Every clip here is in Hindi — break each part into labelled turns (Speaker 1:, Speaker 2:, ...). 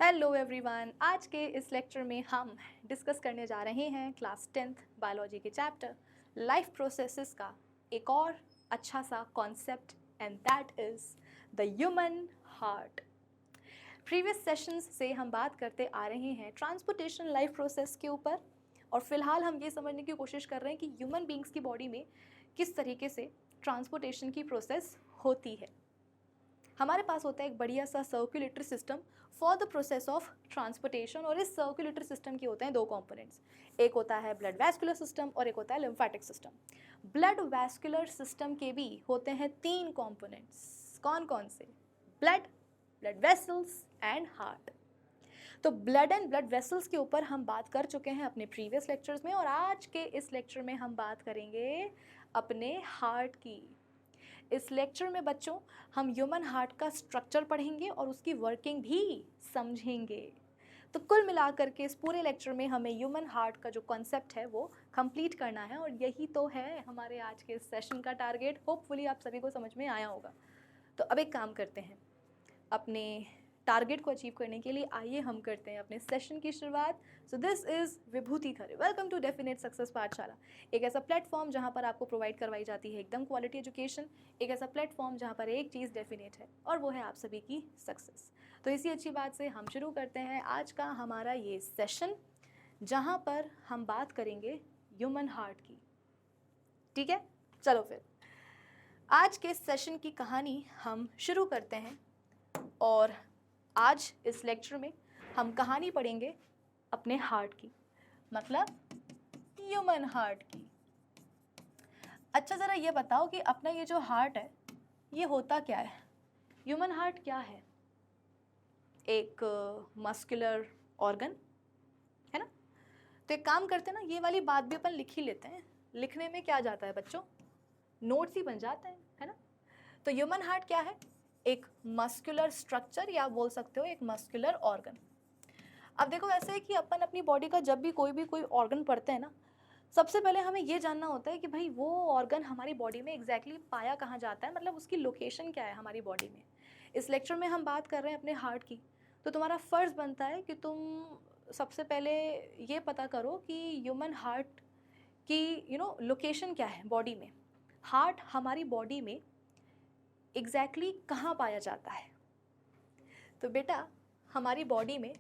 Speaker 1: हेलो एवरीवन, आज के इस लेक्चर में हम डिस्कस करने जा रहे हैं क्लास 10th बायोलॉजी के चैप्टर लाइफ प्रोसेसेस का एक और अच्छा सा concept and that is the human heart. Previous sessions से हम बात करते आ रहे हैं ट्रांसपोर्टेशन लाइफ प्रोसेस के ऊपर और फिलहाल हम ये समझने की कोशिश कर रहे हैं कि ह्यूमन बींग्स की बॉडी में किस तरीके से ट्रांसपोर्टेशन की प्रोसेस होती है। हमारे पास होता है एक बढ़िया सा circulatory system for the process of transportation और इस सर्कुलेटरी सिस्टम के होते हैं दो कंपोनेंट्स। एक होता है ब्लड वैस्कुलर सिस्टम और एक होता है lymphatic system. Blood vascular system के भी होते हैं तीन कंपोनेंट्स। कौन कौन से? Blood, blood vessels and heart. तो ब्लड एंड ब्लड वेसल्स के ऊपर हम बात कर चुके हैं अपने प्रीवियस लेक्चर्स में और आज के इस लेक्चर में हम बात करेंगे अपने हार्ट की। इस लेक्चर में बच्चों हम ह्यूमन हार्ट का स्ट्रक्चर पढ़ेंगे और उसकी वर्किंग भी समझेंगे। तो कुल मिलाकर के इस पूरे लेक्चर में हमें ह्यूमन हार्ट का जो कॉन्सेप्ट है वो कंप्लीट करना है और यही तो है हमारे आज के इस सेशन का टारगेट। होपफुली आप सभी को समझ में आया होगा। तो अब एक काम करते हैं, अपने टारगेट को अचीव करने के लिए आइए हम करते हैं अपने सेशन की शुरुआत। So this is Vibhuti Khare. Welcome to definite success Pathshala, एक ऐसा प्लेटफॉर्म जहां पर आपको प्रोवाइड करवाई जाती है एकदम क्वालिटी एजुकेशन, एक ऐसा प्लेटफॉर्म जहां पर एक चीज़ डेफिनेट है और वो है आप सभी की सक्सेस। तो इसी अच्छी बात से हम शुरू करते हैं आज का हमारा ये सेशन जहाँ पर हम बात करेंगे ह्यूमन हार्ट की। ठीक है, चलो फिर आज के सेशन की कहानी हम शुरू करते हैं और आज इस लेक्चर में हम कहानी पढ़ेंगे अपने हार्ट की, मतलब ह्यूमन हार्ट की। अच्छा ज़रा ये बताओ कि अपना ये जो हार्ट है ये होता क्या है? ह्यूमन हार्ट क्या है? एक मस्कुलर ऑर्गन है ना। तो एक काम करते हैं ना, ये वाली बात भी अपन लिख ही लेते हैं। लिखने में क्या जाता है बच्चों, नोट्स ही बन जाते हैं, है ना। तो ह्यूमन हार्ट क्या है? एक मस्कुलर स्ट्रक्चर या बोल सकते हो एक मस्कुलर ऑर्गन। अब देखो ऐसे है कि अपन अपनी बॉडी का जब भी कोई ऑर्गन पढ़ते हैं ना, सबसे पहले हमें ये जानना होता है कि भाई वो ऑर्गन हमारी बॉडी में एग्जैक्टली पाया कहाँ जाता है, मतलब उसकी लोकेशन क्या है हमारी बॉडी में। इस लेक्चर में हम बात कर रहे हैं अपने हार्ट की, तो तुम्हारा फ़र्ज़ बनता है कि तुम सबसे पहले ये पता करो कि ह्यूमन हार्ट की लोकेशन क्या है बॉडी में। हार्ट हमारी बॉडी में एग्जैक्टली कहाँ पाया जाता है? तो बेटा हमारी बॉडी में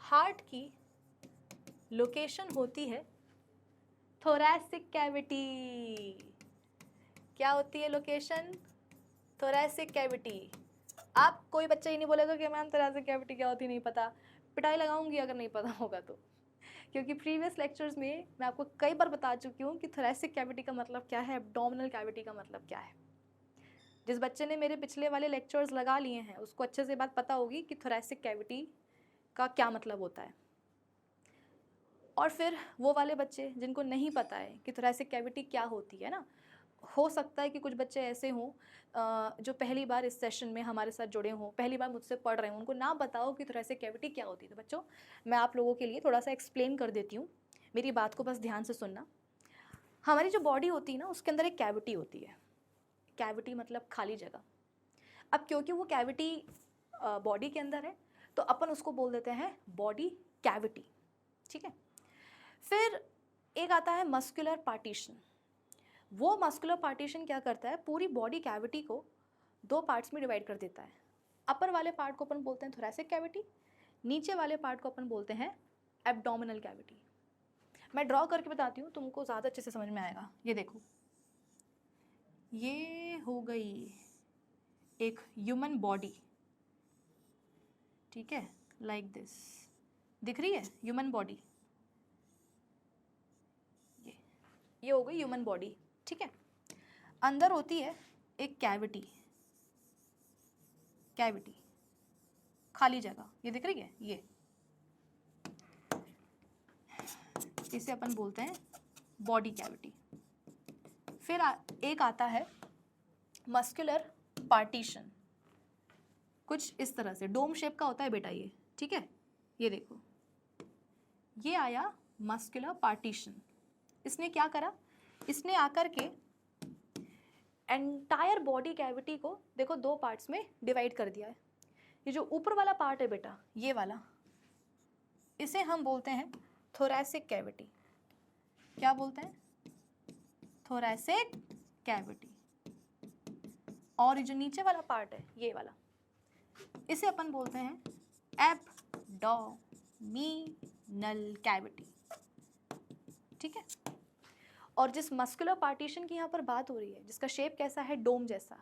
Speaker 1: हार्ट की लोकेशन होती है थोरैसिक कैविटी। क्या होती है लोकेशन? Thoracic cavity. आप कोई बच्चा ही नहीं बोलेगा कि मैम थोरैसिक कैविटी क्या होती है, नहीं पता। पिटाई लगाऊंगी अगर नहीं पता होगा तो, क्योंकि प्रीवियस लेक्चर्स में मैं आपको कई बार बता चुकी हूँ कि थोरैसिक कैविटी का मतलब क्या है, एब्डोमिनल कैविटी का मतलब क्या है। जिस बच्चे ने मेरे पिछले वाले लेक्चर्स लगा लिए हैं उसको अच्छे से बात पता होगी कि थोरैसिक कैविटी का क्या मतलब होता है। और फिर वो वाले बच्चे जिनको नहीं पता है कि थोरैसिक कैविटी क्या होती है ना, हो सकता है कि कुछ बच्चे ऐसे हों जो पहली बार इस सेशन में हमारे साथ जुड़े हों, पहली बार मुझसे पढ़ रहे हों, उनको ना बताओ कि थोरैसिक कैविटी क्या होती है। तो बच्चों मैं आप लोगों के लिए थोड़ा सा एक्सप्लेन कर देती हूँ, मेरी बात को बस ध्यान से सुनना। हमारी जो बॉडी होती है ना उसके अंदर एक कैविटी होती है। कैविटी मतलब खाली जगह। अब क्योंकि वो कैविटी बॉडी के अंदर है तो अपन उसको बोल देते हैं बॉडी कैविटी। ठीक है। फिर एक आता है मस्कुलर पार्टीशन। वो मस्कुलर पार्टीशन क्या करता है, पूरी बॉडी कैविटी को दो पार्ट्स में डिवाइड कर देता है। अपर वाले पार्ट को अपन बोलते हैं थोरैसिक कैविटी, नीचे वाले पार्ट को अपन बोलते हैं एब्डोमिनल कैविटी। मैं ड्रॉ करके बताती हूँ, तुमको ज़्यादा अच्छे से समझ में आएगा। ये देखो, ये हो गई एक ह्यूमन बॉडी। ठीक है, लाइक दिस दिख रही है ह्यूमन बॉडी। ये हो गई ह्यूमन बॉडी। ठीक है, अंदर होती है एक कैविटी, कैविटी खाली जगह, ये दिख रही है, ये इसे अपन बोलते हैं बॉडी कैविटी। फिर एक आता है मस्कुलर पार्टीशन, कुछ इस तरह से डोम शेप का होता है बेटा ये। ठीक है, ये देखो, ये आया मस्कुलर पार्टीशन। इसने क्या करा, इसने आकर के एंटायर बॉडी कैविटी को देखो दो पार्ट्स में डिवाइड कर दिया है। ये जो ऊपर वाला पार्ट है बेटा, ये वाला, इसे हम बोलते हैं थोरैसिक कैविटी। क्या बोलते हैं? Thoracic cavity. और ये जो नीचे वाला पार्ट है, ये वाला, इसे अपन बोलते हैं एब्डोमिनल कैविटी। ठीक है। और जिस मस्कुलर पार्टीशन की यहाँ पर बात हो रही है, जिसका शेप कैसा है, डोम जैसा,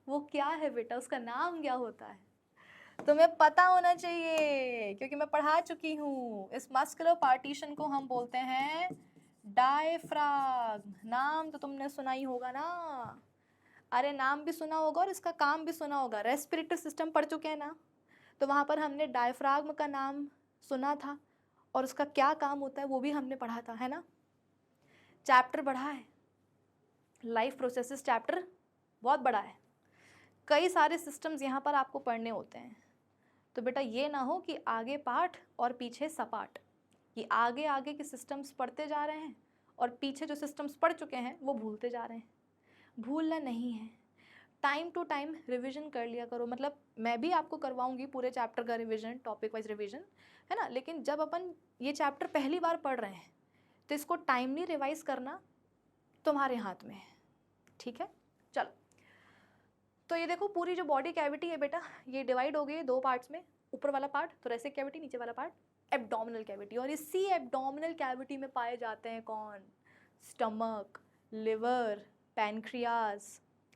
Speaker 1: वो क्या है बेटा, उसका नाम क्या होता है? तुम्हें पता होना चाहिए, क्योंकि मैं पढ़ा चुकी हूँ। इस मस्कुलर पार्टीशन को हम बोलते हैं डायफ्राग्म। नाम तो तुमने सुना ही होगा ना। अरे नाम भी सुना होगा और इसका काम भी सुना होगा। रेस्पिरेटरी सिस्टम पढ़ चुके हैं ना, तो वहाँ पर हमने डायफ्राग्म का नाम सुना था और उसका क्या काम होता है वो भी हमने पढ़ा था, है ना। चैप्टर बड़ा है, लाइफ प्रोसेसेस चैप्टर बहुत बड़ा है, कई सारे सिस्टम्स यहाँ पर आपको पढ़ने होते हैं। तो बेटा ये ना हो कि आगे पाठ और पीछे सपाट, ये आगे आगे के सिस्टम्स पढ़ते जा रहे हैं और पीछे जो सिस्टम्स पढ़ चुके हैं वो भूलते जा रहे हैं। भूलना नहीं है, टाइम टू टाइम रिवीजन कर लिया करो। मतलब मैं भी आपको करवाऊंगी पूरे चैप्टर का रिवीजन, टॉपिक वाइज रिवीजन, है ना। लेकिन जब अपन ये चैप्टर पहली बार पढ़ रहे हैं तो इसको टाइमली रिवाइज करना तुम्हारे हाथ में है, ठीक है। चलो, तो ये देखो पूरी जो बॉडी कैविटी है बेटा, ये डिवाइड हो गई है दो पार्ट्स में। ऊपर वाला पार्ट थोरैसिक कैविटी, नीचे वाला पार्ट एब्डोमिनल कैविटी। और इसी एब्डोमिनल कैविटी में पाए जाते हैं कौन? Stomach, liver, pancreas,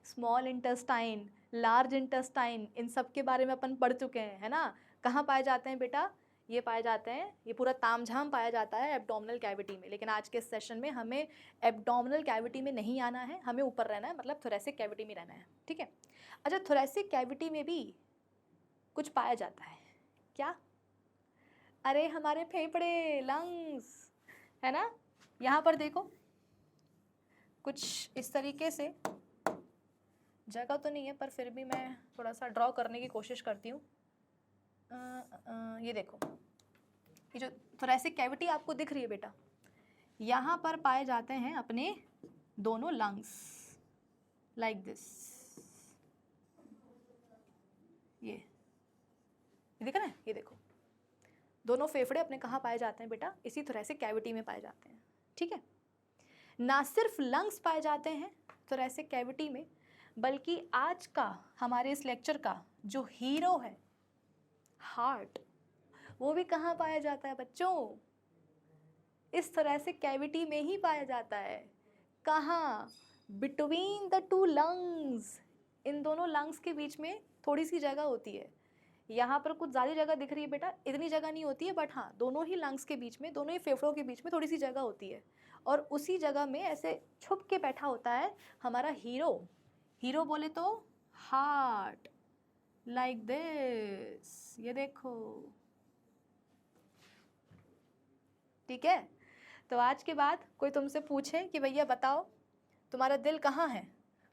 Speaker 1: small intestine, large intestine. इन सब के बारे में अपन पढ़ चुके हैं, है ना। कहाँ पाए जाते हैं बेटा? ये पाए जाते हैं, ये पूरा तामझाम पाया जाता है एब्डोमिनल कैविटी में। लेकिन आज के सेशन में हमें एब्डोमिनल कैविटी में नहीं आना है, हमें ऊपर रहना है, मतलब थोरैसिक कैविटी में रहना है, ठीक है। अच्छा, थोरैसिक कैविटी में भी कुछ पाया जाता है। क्या? अरे हमारे फेफड़े, लंग्स, है ना। यहाँ पर देखो कुछ इस तरीके से, जगह तो नहीं है पर फिर भी मैं थोड़ा सा ड्रॉ करने की कोशिश करती हूँ। ये देखो, ये जो थोरैसिक कैविटी आपको दिख रही है बेटा, यहाँ पर पाए जाते हैं अपने दोनों लंग्स, लाइक दिस। ये देखा ना, ये देखो दोनों फेफड़े अपने कहाँ पाए जाते हैं बेटा? इसी थोरैसिक कैविटी में पाए जाते हैं, ठीक है। ना सिर्फ लंग्स पाए जाते हैं थोरैसिक कैविटी में, बल्कि आज का हमारे इस लेक्चर का जो हीरो है, हार्ट, वो भी कहाँ पाया जाता है बच्चों? इस थोरैसिक कैविटी में ही पाया जाता है। कहाँ? Between the two lungs. इन दोनों लंग्स के बीच में थोड़ी सी जगह होती है। यहाँ पर कुछ ज़्यादा जगह दिख रही है बेटा, इतनी जगह नहीं होती है, बट हाँ दोनों ही लंग्स के बीच में, दोनों ही फेफड़ों के बीच में थोड़ी सी जगह होती है। और उसी जगह में ऐसे छुप के बैठा होता है हमारा हीरो। हीरो बोले तो हार्ट, लाइक दिस। ये देखो, ठीक है। तो आज के बाद कोई तुमसे पूछे कि भैया बताओ तुम्हारा दिल कहाँ है,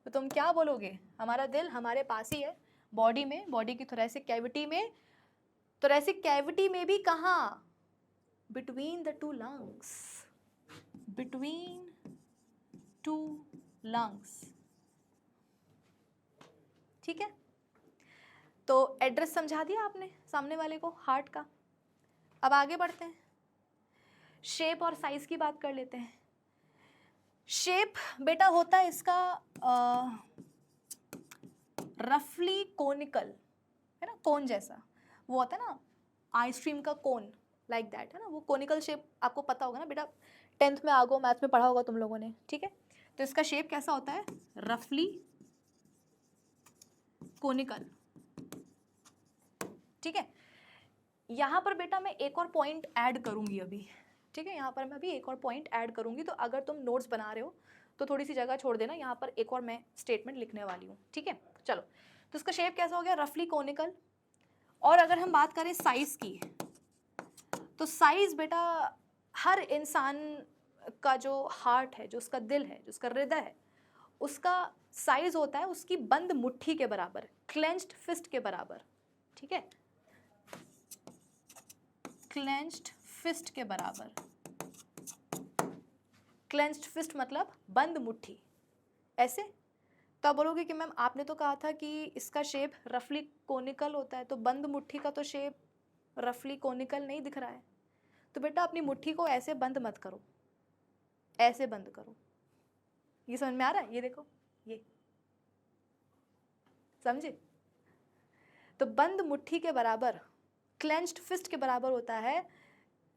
Speaker 1: तो तुम क्या बोलोगे? हमारा दिल हमारे पास ही है, बॉडी में, बॉडी की थोरैसिक कैविटी में। थोरैसिक कैविटी में भी कहाँ? Between the two lungs, between two lungs, ठीक है। तो एड्रेस समझा दिया आपने सामने वाले को, हार्ट का। अब आगे बढ़ते हैं, शेप और साइज की बात कर लेते हैं। शेप बेटा होता है इसका रफली कोनिकल, है ना, कोन जैसा। वो होता है ना आइसक्रीम का कोन, लाइक दैट, है ना। वो कोनिकल शेप आपको पता होगा ना बेटा, 10th में आगो मैथ में पढ़ा होगा तुम लोगों ने, ठीक है। तो इसका शेप कैसा होता है? रफली कोनिकल, ठीक है। यहाँ पर बेटा मैं एक और पॉइंट ऐड करूँगी अभी, ठीक है। यहाँ पर मैं अभी एक और पॉइंट ऐड करूँगी, तो अगर तुम नोट्स बना रहे हो तो थोड़ी सी जगह छोड़ देना, यहाँ पर एक और मैं स्टेटमेंट लिखने वाली हूँ, ठीक है। चलो, तो इसका शेप कैसा हो गया? रफली कोनिकल। और अगर हम बात करें साइज की, तो साइज बेटा हर इंसान का जो हार्ट है, जो उसका दिल है, जो उसका हृदय है, उसका साइज होता है उसकी बंद मुट्ठी के बराबर, क्लेंच्ड फिस्ट के बराबर, ठीक है। क्लेंच्ड फिस्ट के बराबर। क्लेंच्ड फिस्ट मतलब बंद मुट्ठी, ऐसे। तो आप बोलोगे कि मैम आपने तो कहा था कि इसका शेप रफली कोनिकल होता है, तो बंद मुट्ठी का तो शेप रफली कोनिकल नहीं दिख रहा है। तो बेटा अपनी मुट्ठी को ऐसे बंद मत करो, ऐसे बंद करो। ये समझ में आ रहा है? ये देखो, ये समझे? तो बंद मुट्ठी के बराबर, क्लेंच्ड फिस्ट के बराबर होता है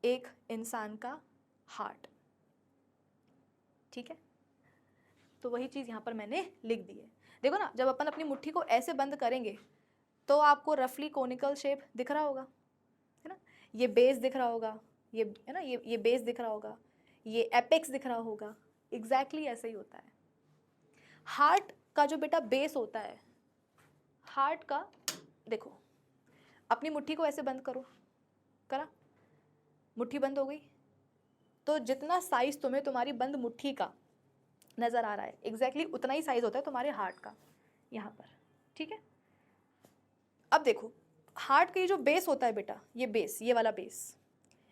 Speaker 1: एक इंसान का हार्ट। ठीक है, तो वही चीज़ यहाँ पर मैंने लिख दी है। देखो ना, जब अपन अपनी मुट्ठी को ऐसे बंद करेंगे तो आपको रफली कोनिकल शेप दिख रहा होगा, है ना? ये बेस दिख रहा होगा, ये है ना, ये बेस दिख रहा होगा, ये एपेक्स दिख रहा होगा। एग्जैक्टली ऐसे ही होता है। हार्ट का जो बेटा बेस होता है, हार्ट का, देखो अपनी मुट्ठी को ऐसे बंद करो, करा, मुट्ठी बंद हो गई, तो जितना साइज तुम्हें तुम्हारी बंद मुट्ठी का नजर आ रहा है एग्जैक्टली उतना ही साइज होता है तुम्हारे हार्ट का यहाँ पर। ठीक है, अब देखो हार्ट का ये जो बेस होता है बेटा, ये बेस, ये वाला बेस,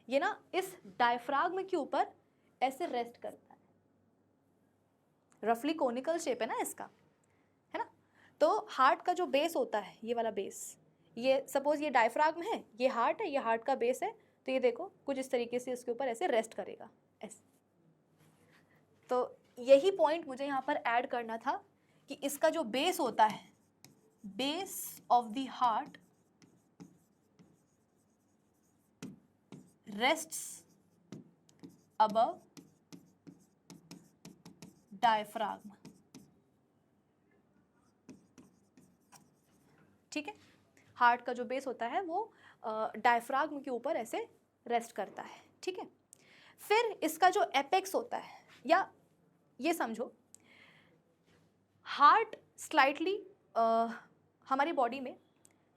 Speaker 1: ये ना इस डायफ्राग्म के ऊपर ऐसे रेस्ट करता है। रफली कोनिकल शेप है ना इसका, है ना? तो हार्ट का जो बेस होता है, ये वाला बेस, ये सपोज ये डायफ्राग्म है, ये हार्ट है, ये हार्ट का बेस है, तो ये देखो कुछ इस तरीके से इसके ऊपर ऐसे रेस्ट करेगा, ऐसे। तो यही पॉइंट मुझे यहाँ पर ऐड करना था कि इसका जो बेस होता है, base of the heart rests above diaphragm. ठीक है, हार्ट का जो बेस होता है वो डायफ्राग्म के ऊपर ऐसे रेस्ट करता है। ठीक है, फिर इसका जो एपेक्स होता है, या ये समझो हार्ट स्लाइटली हमारी बॉडी में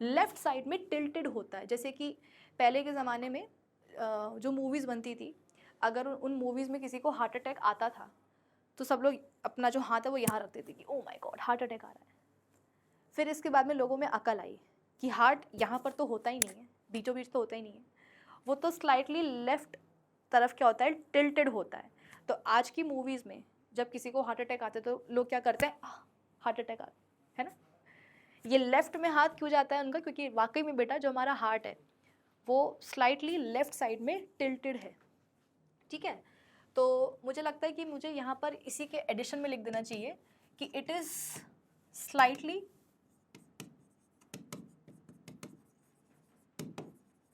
Speaker 1: लेफ्ट साइड में टिल्टेड होता है। जैसे कि पहले के ज़माने में जो मूवीज़ बनती थी, अगर उन मूवीज़ में किसी को हार्ट अटैक आता था तो सब लोग अपना जो हाथ है वो यहाँ रखते थे कि oh my God heart attack आ रहा है। फिर इसके बाद में लोगों में अकल आई कि हार्ट यहाँ पर तो होता ही नहीं है, बीचों बीच तो होता ही नहीं है, वो तो स्लाइटली लेफ्ट तरफ क्या होता है, टिल्टेड होता है। तो आज की मूवीज़ में जब किसी को हार्ट अटैक आते हैं तो लोग क्या करते हैं, हार्ट अटैक आ है ना, ये लेफ्ट में हाथ क्यों जाता है उनका, क्योंकि वाकई में बेटा जो हमारा हार्ट है वो स्लाइटली लेफ्ट साइड में टिल्टेड है। ठीक है, तो मुझे लगता है कि मुझे यहाँ पर इसी के एडिशन में लिख देना चाहिए कि it is slightly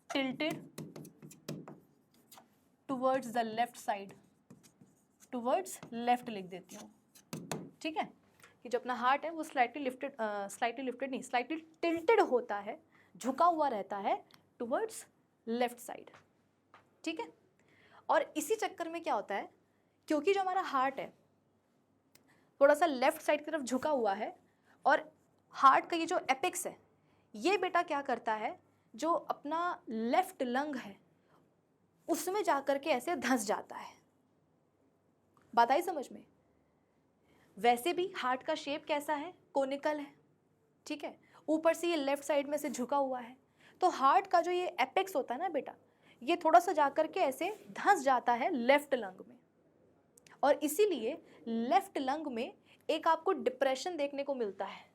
Speaker 1: tilted towards the left side, towards left लिख देती हूँ। ठीक है, कि जो अपना हार्ट है वो स्लाइटली लिफ्टेड नहीं, स्लाइटली टिल्टेड होता है, झुका हुआ रहता है टुवर्ड्स लेफ्ट साइड। ठीक है, और इसी चक्कर में क्या होता है, क्योंकि जो हमारा हार्ट है थोड़ा सा लेफ्ट साइड की तरफ झुका हुआ है, और हार्ट का ये जो एपेक्स है ये बेटा क्या करता है, जो अपना लेफ्ट लंग है उसमें जाकर के ऐसे धंस जाता है। बात आई समझ में? वैसे भी हार्ट का शेप कैसा है, कोनिकल है। ठीक है, ऊपर से ये लेफ्ट साइड में से झुका हुआ है, तो हार्ट का जो ये एपेक्स होता है ना बेटा, ये थोड़ा सा जाकर के ऐसे धंस जाता है लेफ्ट लंग में, और इसीलिए लेफ्ट लंग में एक आपको डिप्रेशन देखने को मिलता है।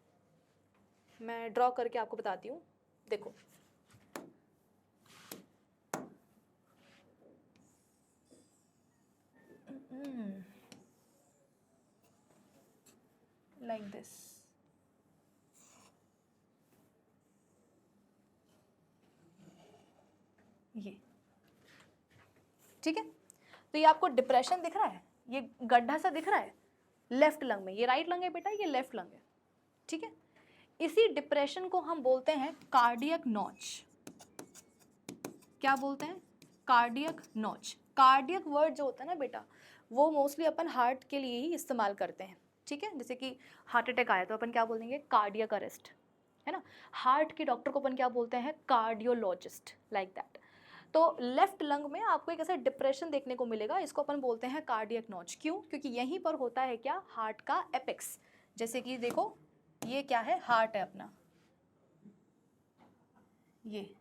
Speaker 1: मैं ड्रॉ करके आपको बताती हूँ, देखो लाइक दिस। ये ठीक है, तो ये आपको डिप्रेशन दिख रहा है, ये गड्ढा सा दिख रहा है लेफ्ट लंग में, ये राइट लंग है बेटा, ये लेफ्ट लंग है। ठीक है, इसी डिप्रेशन को हम बोलते हैं कार्डियक नॉच। क्या बोलते हैं? Cardiac notch. कार्डियक वर्ड जो होता है ना बेटा, वो मोस्टली अपन हार्ट के लिए ही इस्तेमाल करते हैं। ठीक है, जैसे कि हार्ट अटैक आया तो अपन क्या बोलेंगे, कार्डियक अरेस्ट, है ना। हार्ट के डॉक्टर को अपन क्या बोलते हैं, कार्डियोलॉजिस्ट, लाइक दैट। तो लेफ्ट लंग में आपको एक ऐसा डिप्रेशन देखने को मिलेगा, इसको अपन बोलते हैं कार्डियक नॉच। क्यों? क्योंकि यहीं पर होता है क्या, हार्ट का एपेक्स। जैसे कि देखो ये क्या है, हार्ट है अपना, ये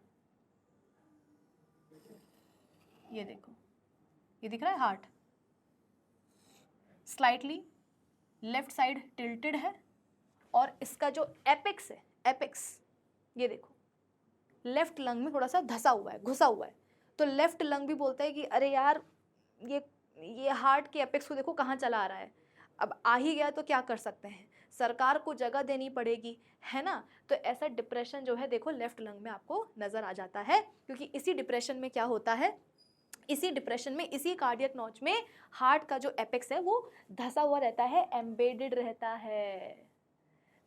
Speaker 1: देखो, ये दिख रहा है heart, slightly left side tilted है, और इसका जो एपेक्स है, एपेक्स ये देखो लेफ्ट लंग में थोड़ा सा धसा हुआ है, घुसा हुआ है, तो लेफ्ट लंग भी बोलता है कि अरे यार ये हार्ट के एपेक्स को देखो कहाँ चला आ रहा है, अब आ ही गया तो क्या कर सकते हैं, सरकार को जगह देनी पड़ेगी, है ना। तो ऐसा डिप्रेशन जो है देखो लेफ्ट लंग में आपको नज़र आ जाता है, क्योंकि इसी डिप्रेशन में क्या होता है, इसी डिप्रेशन में, इसी कार्डियक नॉच में हार्ट का जो एपेक्स है वो धसा हुआ रहता है, एम्बेडेड रहता है।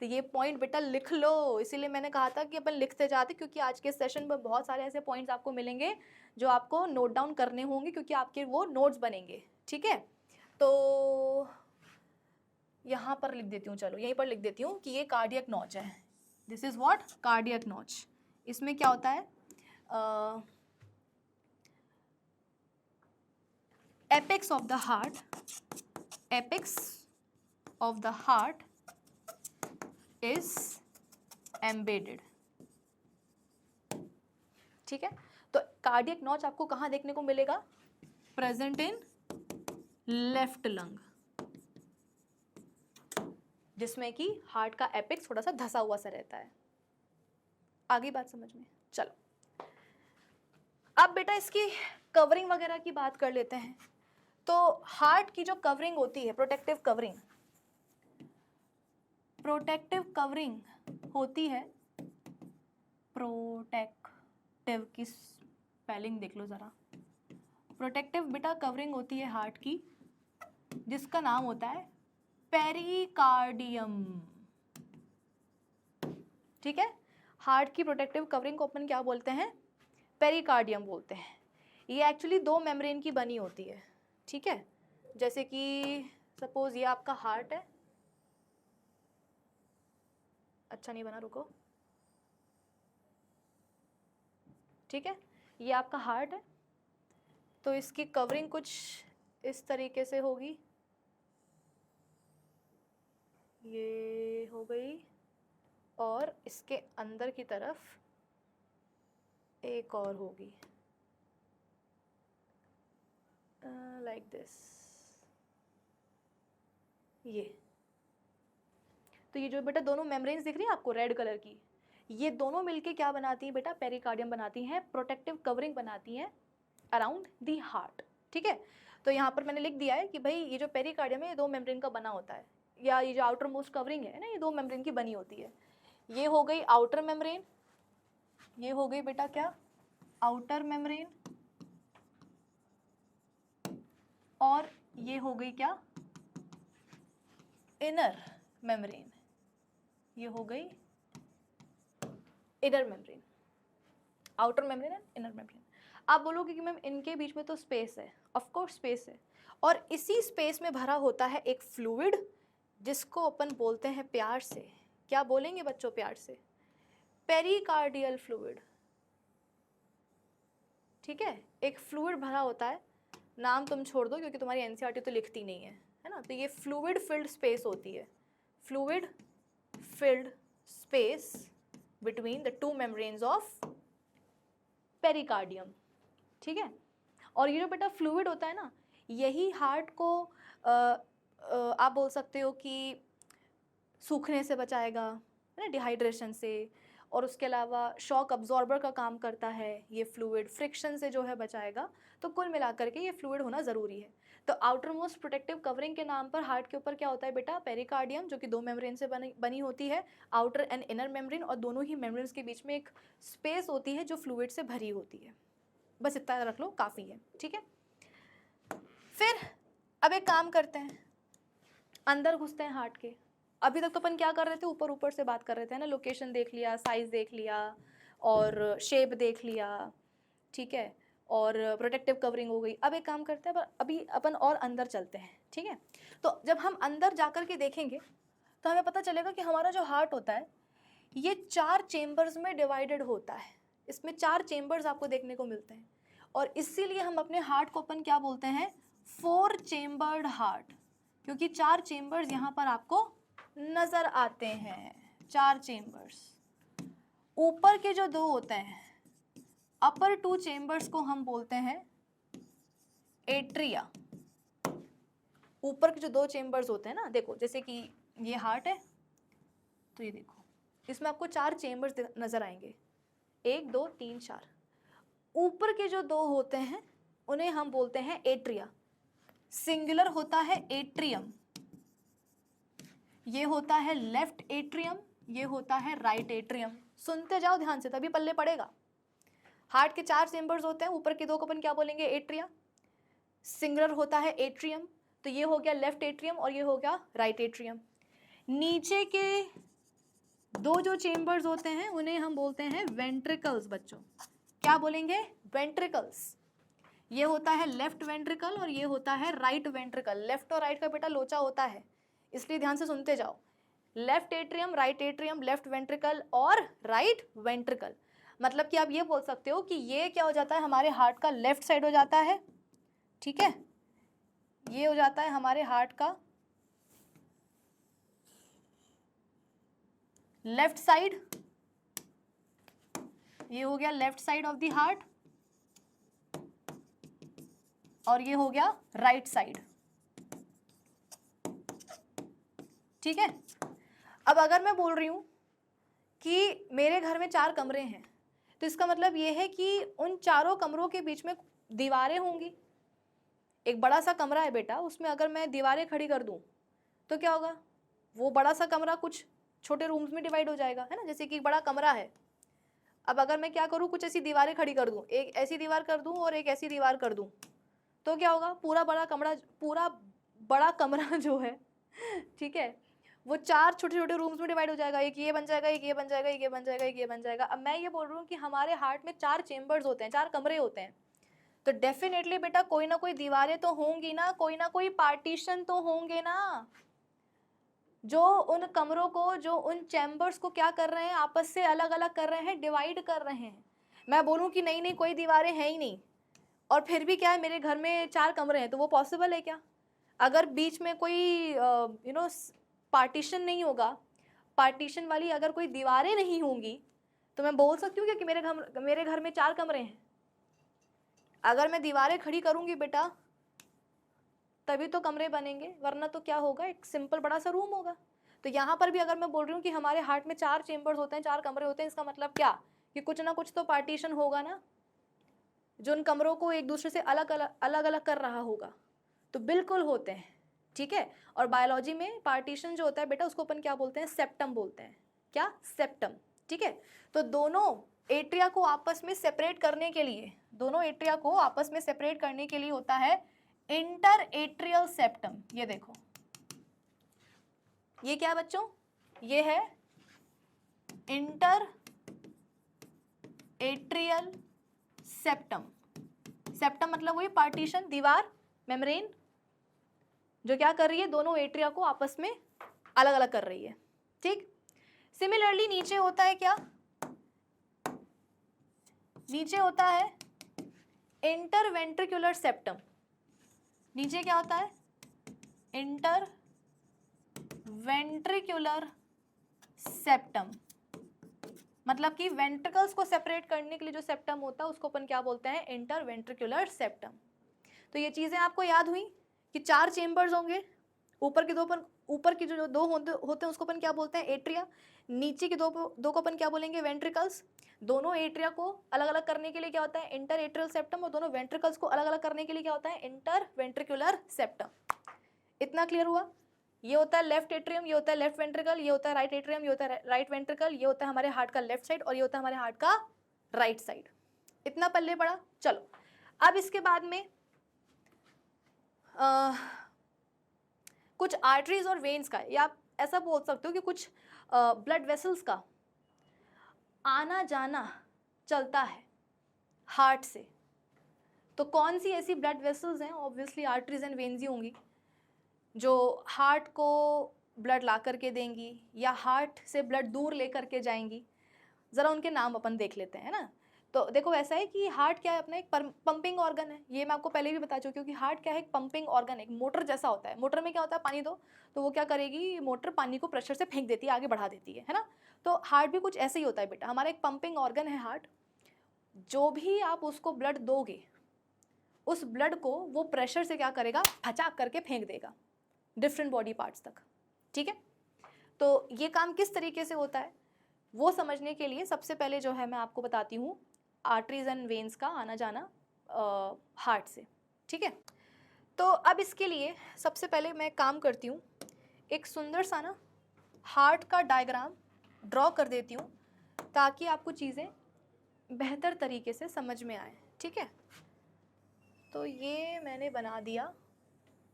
Speaker 1: तो ये पॉइंट बेटा लिख लो, इसीलिए मैंने कहा था कि अपन लिखते जाते, क्योंकि आज के सेशन में बहुत सारे ऐसे पॉइंट्स आपको मिलेंगे जो आपको नोट डाउन करने होंगे, क्योंकि आपके वो नोट्स बनेंगे, ठीक है। तो यहाँ पर लिख देती हूँ, चलो यहीं पर लिख देती हूँ कि ये कार्डियक नॉच है, this is what, cardiac notch. इसमें क्या होता है, apex of the heart, apex of the heart is embedded, ठीक है। तो कार्डियक नॉच आपको कहाँ देखने को मिलेगा, प्रेजेंट इन लेफ्ट लंग, जिसमें कि हार्ट का एपेक्स थोड़ा सा धसा हुआ सा रहता है। आगे बात समझ में, चलो अब बेटा इसकी कवरिंग वगैरह की बात कर लेते हैं। तो हार्ट की जो कवरिंग होती है, प्रोटेक्टिव कवरिंग, प्रोटेक्टिव कवरिंग होती है, प्रोटेक्टिव की स्पेलिंग देख लो जरा, प्रोटेक्टिव बेटा कवरिंग होती है हार्ट की, जिसका नाम होता है पेरिकार्डियम, ठीक है। हार्ट की प्रोटेक्टिव कवरिंग को अपन क्या बोलते हैं, पेरिकार्डियम बोलते हैं। ये एक्चुअली दो मेम्ब्रेन की बनी होती है, ठीक है। जैसे कि सपोज ये आपका हार्ट है, अच्छा नहीं बना, रुको, ठीक है, ये आपका हार्ट है, तो इसकी कवरिंग कुछ इस तरीके से होगी, ये हो गई, और इसके अंदर की तरफ एक और होगी, लाइक दिस, ये। तो ये जो बेटा दोनों मेम्ब्रेन्स दिख रही है आपको रेड कलर की, ये दोनों मिलके क्या बनाती हैं बेटा, पेरिकार्डियम बनाती हैं, प्रोटेक्टिव कवरिंग बनाती हैं अराउंड दी हार्ट, ठीक है। तो यहाँ पर मैंने लिख दिया है कि भाई ये जो पेरिकार्डियम है ये दो मेम्ब्रेन का बना होता है, या ये जो आउटर मोस्ट कवरिंग है ना, ये दो मेम्ब्रेन की बनी होती है। ये हो गई आउटर मेम्ब्रेन, ये हो गई बेटा क्या, आउटर मेम्ब्रेन, और ये हो गई क्या, इनर मेम्ब्रेन, ये हो गई inner membrane, outer membrane and inner membrane. आप बोलोगे कि मैम इनके बीच में तो स्पेस है, ऑफ कोर्स स्पेस है, और इसी स्पेस में भरा होता है एक फ्लूइड, जिसको अपन बोलते हैं प्यार से, क्या बोलेंगे बच्चों प्यार से, पेरिकार्डियल फ्लूइड, ठीक है। एक फ्लूइड भरा होता है, नाम तुम छोड़ दो क्योंकि तुम्हारी एनसीईआरटी तो लिखती नहीं है ना। तो ये फ्लूइड फिल्ड स्पेस होती है, fluid filled space between the to membranes of pericardium, ठीक है। और ये जो बेटा फ्लूइड होता है ना, यही हार्ट को आप बोल सकते हो कि सूखने से बचाएगा, है ना, डिहाइड्रेशन से, और उसके अलावा शॉक अब्जॉर्बर का काम करता है ये फ्लूइड, फ्रिक्शन से जो है बचाएगा। तो कुल मिलाकर के ये फ्लूइड होना ज़रूरी है। तो आउटर मोस्ट प्रोटेक्टिव कवरिंग के नाम पर हार्ट के ऊपर क्या होता है बेटा, पेरिकार्डियम, जो कि दो मेम्ब्रेन से बनी होती है, आउटर एंड इनर मेम्ब्रेन, और दोनों ही मेम्ब्रेन्स के बीच में एक स्पेस होती है जो फ्लूइड से भरी होती है। बस इतना रख लो, काफ़ी है, ठीक है। फिर अब एक काम करते हैं, अंदर घुसते हैं हार्ट के। अभी तक तो अपन क्या कर रहे थे, ऊपर ऊपर से बात कर रहे थे ना, लोकेशन देख लिया, साइज देख लिया, और शेप देख लिया, ठीक है, और प्रोटेक्टिव कवरिंग हो गई। अब एक काम करते हैं, अभी अपन और अंदर चलते हैं, ठीक है। तो जब हम अंदर जाकर के देखेंगे तो हमें पता चलेगा कि हमारा जो हार्ट होता है ये 4 चेम्बर्स में डिवाइडेड होता है, इसमें 4 चेम्बर्स आपको देखने को मिलते हैं, और इसीलिए हम अपने हार्ट को अपन क्या बोलते हैं, 4 चेम्बर्ड हार्ट, क्योंकि 4 चेम्बर्स यहाँ पर आपको नजर आते हैं, 4 चेम्बर्स। ऊपर के जो 2 होते हैं, अपर 2 चेम्बर्स को हम बोलते हैं एट्रिया। ऊपर के जो 2 चेम्बर्स होते हैं ना, देखो जैसे कि ये हार्ट है, तो ये देखो, इसमें आपको 4 चेम्बर्स नज़र आएंगे, 1 2 3 4। ऊपर के जो 2 होते हैं उन्हें हम बोलते हैं एट्रिया, सिंगुलर होता है एट्रियम, ये होता है लेफ्ट एट्रियम, ये होता है राइट एट्रियम। सुनते जाओ ध्यान से तभी पल्ले पड़ेगा। हार्ट के 4 चेम्बर्स होते हैं, ऊपर के 2 को अपन क्या बोलेंगे, एट्रिया, सिंगुलर होता है एट्रियम, तो ये हो गया लेफ्ट एट्रियम और ये हो गया राइट एट्रियम। नीचे के 2 जो चेम्बर्स होते हैं उन्हें हम बोलते हैं वेंट्रिकल्स। बच्चों क्या बोलेंगे, वेंट्रिकल्स। ये होता है लेफ्ट वेंट्रिकल और ये होता है राइट वेंट्रिकल। लेफ्ट और राइट का बेटा लोचा होता है, इसलिए ध्यान से सुनते जाओ। Left atrium, right atrium, left ventricle और राइट वेंट्रिकल। मतलब कि आप ये बोल सकते हो कि ये क्या हो जाता है, हमारे हार्ट का लेफ्ट साइड हो जाता है, ठीक है, ये हो जाता है हमारे हार्ट का लेफ्ट साइड, ये हो गया left side of the heart, और ये हो गया राइट साइड, ठीक है। अब अगर मैं बोल रही हूं कि मेरे घर में 4 कमरे हैं, तो इसका मतलब ये है कि उन चारों कमरों के बीच में दीवारें होंगी। एक बड़ा सा कमरा है बेटा, उसमें अगर मैं दीवारें खड़ी कर दूं तो क्या होगा, वो बड़ा सा कमरा कुछ छोटे रूम्स में डिवाइड हो जाएगा, है ना। जैसे कि एक बड़ा कमरा है, अब अगर मैं क्या करूं, कुछ ऐसी दीवारें खड़ी कर दूं, एक ऐसी दीवार कर दूं और एक ऐसी दीवार कर दूं, तो क्या होगा, पूरा बड़ा कमरा जो है, ठीक है, वो 4 छोटे छोटे रूम्स में डिवाइड हो जाएगा। एक ये बन जाएगा, एक ये बन जाएगा, एक ये बन जाएगा, एक ये बन जाएगा। अब मैं ये बोल रही हूँ कि हमारे हार्ट में 4 चेम्बर्स होते हैं, 4 कमरे होते हैं, तो डेफिनेटली बेटा कोई ना कोई दीवारें तो होंगी ना, कोई ना कोई पार्टीशन तो होंगे ना, जो उन कमरों को, जो उन चैम्बर्स को क्या कर रहे हैं, आपस से अलग अलग कर रहे हैं, डिवाइड कर रहे हैं। मैं बोलूँ कि नहीं नहीं कोई दीवारें हैं ही नहीं, और फिर भी क्या है, मेरे घर में 4 कमरे हैं, तो वो पॉसिबल है क्या? अगर बीच में कोई पार्टीशन नहीं होगा, पार्टीशन वाली अगर कोई दीवारें नहीं होंगी, तो मैं बोल सकती हूँ कि मेरे घर में 4 कमरे हैं। अगर मैं दीवारें खड़ी करूँगी बेटा तभी तो कमरे बनेंगे, वरना तो क्या होगा, एक सिंपल बड़ा सा रूम होगा। तो यहाँ पर भी अगर मैं बोल रही हूँ कि हमारे हार्ट में 4 चेम्बर्स होते हैं, 4 कमरे होते हैं, इसका मतलब क्या, कि कुछ ना कुछ तो पार्टीशन होगा ना, जो उन कमरों को एक दूसरे से अलग अलग कर रहा होगा। तो बिल्कुल होते हैं, ठीक है। और बायोलॉजी में पार्टीशन जो होता है बेटा, उसको अपन क्या बोलते हैं, सेप्टम बोलते हैं। क्या, सेप्टम, ठीक है। तो दोनों एट्रिया को आपस में सेपरेट करने के लिए, होता है इंटर एट्रियल सेप्टम। ये देखो, ये क्या है बच्चों, ये है इंटर एट्रियल सेप्टम। सेप्टम मतलब वही पार्टीशन, दीवार, मेम्ब्रेन, जो क्या कर रही है, दोनों एट्रिया को आपस में अलग अलग कर रही है, ठीक। सिमिलरली नीचे होता है क्या, नीचे होता है इंटरवेंट्रिकुलर सेप्टम। नीचे क्या होता है, इंटरवेंट्रिकुलर सेप्टम, मतलब कि वेंट्रिकल्स को सेपरेट करने के लिए जो सेप्टम होता है उसको अपन क्या बोलते हैं, इंटरवेंट्रिकुलर सेप्टम। तो ये चीज़ें आपको याद हुई कि 4 चेम्बर्स होंगे, ऊपर की जो 2 होते हैं उसको अपन क्या बोलते हैं, एट्रिया। नीचे के दो को अपन क्या बोलेंगे, वेंट्रिकल्स। दोनों एट्रिया को अलग अलग करने के लिए क्या होता है, इंटर एट्रियल सेप्टम, और दोनों वेंट्रिकल्स को अलग अलग करने के लिए क्या होता है, इंटर वेंट्रिकुलर सेप्टम। इतना क्लियर हुआ। ये होता है लेफ्ट एट्रियम, ये होता है लेफ्ट वेंट्रिकल, ये होता है राइट एट्रियम, ये होता है राइट वेंट्रिकल, ये होता है हमारे हार्ट का लेफ्ट साइड, और ये होता है हमारे हार्ट का राइट साइड। इतना पल्ले पड़ा। चलो अब इसके बाद में कुछ आर्टरीज और वेन्स का, या आप ऐसा बोल सकते हो कि कुछ ब्लड वेसल्स का आना जाना चलता है हार्ट से। तो कौन सी ऐसी ब्लड वेसल्स हैं, ऑब्वियसली आर्टरीज एंड वेन्स ही होंगी, जो हार्ट को ब्लड ला करके देंगी या हार्ट से ब्लड दूर ले करके जाएंगी। ज़रा उनके नाम अपन देख लेते हैं ना। तो देखो ऐसा है कि हार्ट क्या है, अपना एक पंपिंग ऑर्गन है, ये मैं आपको पहले भी बता चुकी हूँ कि हार्ट क्या है, एक पंपिंग ऑर्गन, एक मोटर जैसा होता है। मोटर में क्या होता है, पानी दो तो वो क्या करेगी, मोटर पानी को प्रेशर से फेंक देती है, आगे बढ़ा देती है ना। तो हार्ट भी कुछ ऐसे ही होता है बेटा, हमारा एक पंपिंग ऑर्गन है हार्ट। जो भी आप उसको ब्लड दोगे, उस ब्लड को वो प्रेशर से क्या करेगा, फचाक करके फेंक देगा डिफरेंट बॉडी पार्ट्स तक, ठीक है। तो ये काम किस तरीके से होता है वो समझने के लिए सबसे पहले जो है मैं आपको बताती हूँ आर्टरीज एंड वेन्स का आना जाना हार्ट से, ठीक है। तो अब इसके लिए सबसे पहले मैं काम करती हूँ, एक सुंदर सा ना हार्ट का डायग्राम ड्रॉ कर देती हूँ ताकि आपको चीज़ें बेहतर तरीके से समझ में आए, ठीक है। तो ये मैंने बना दिया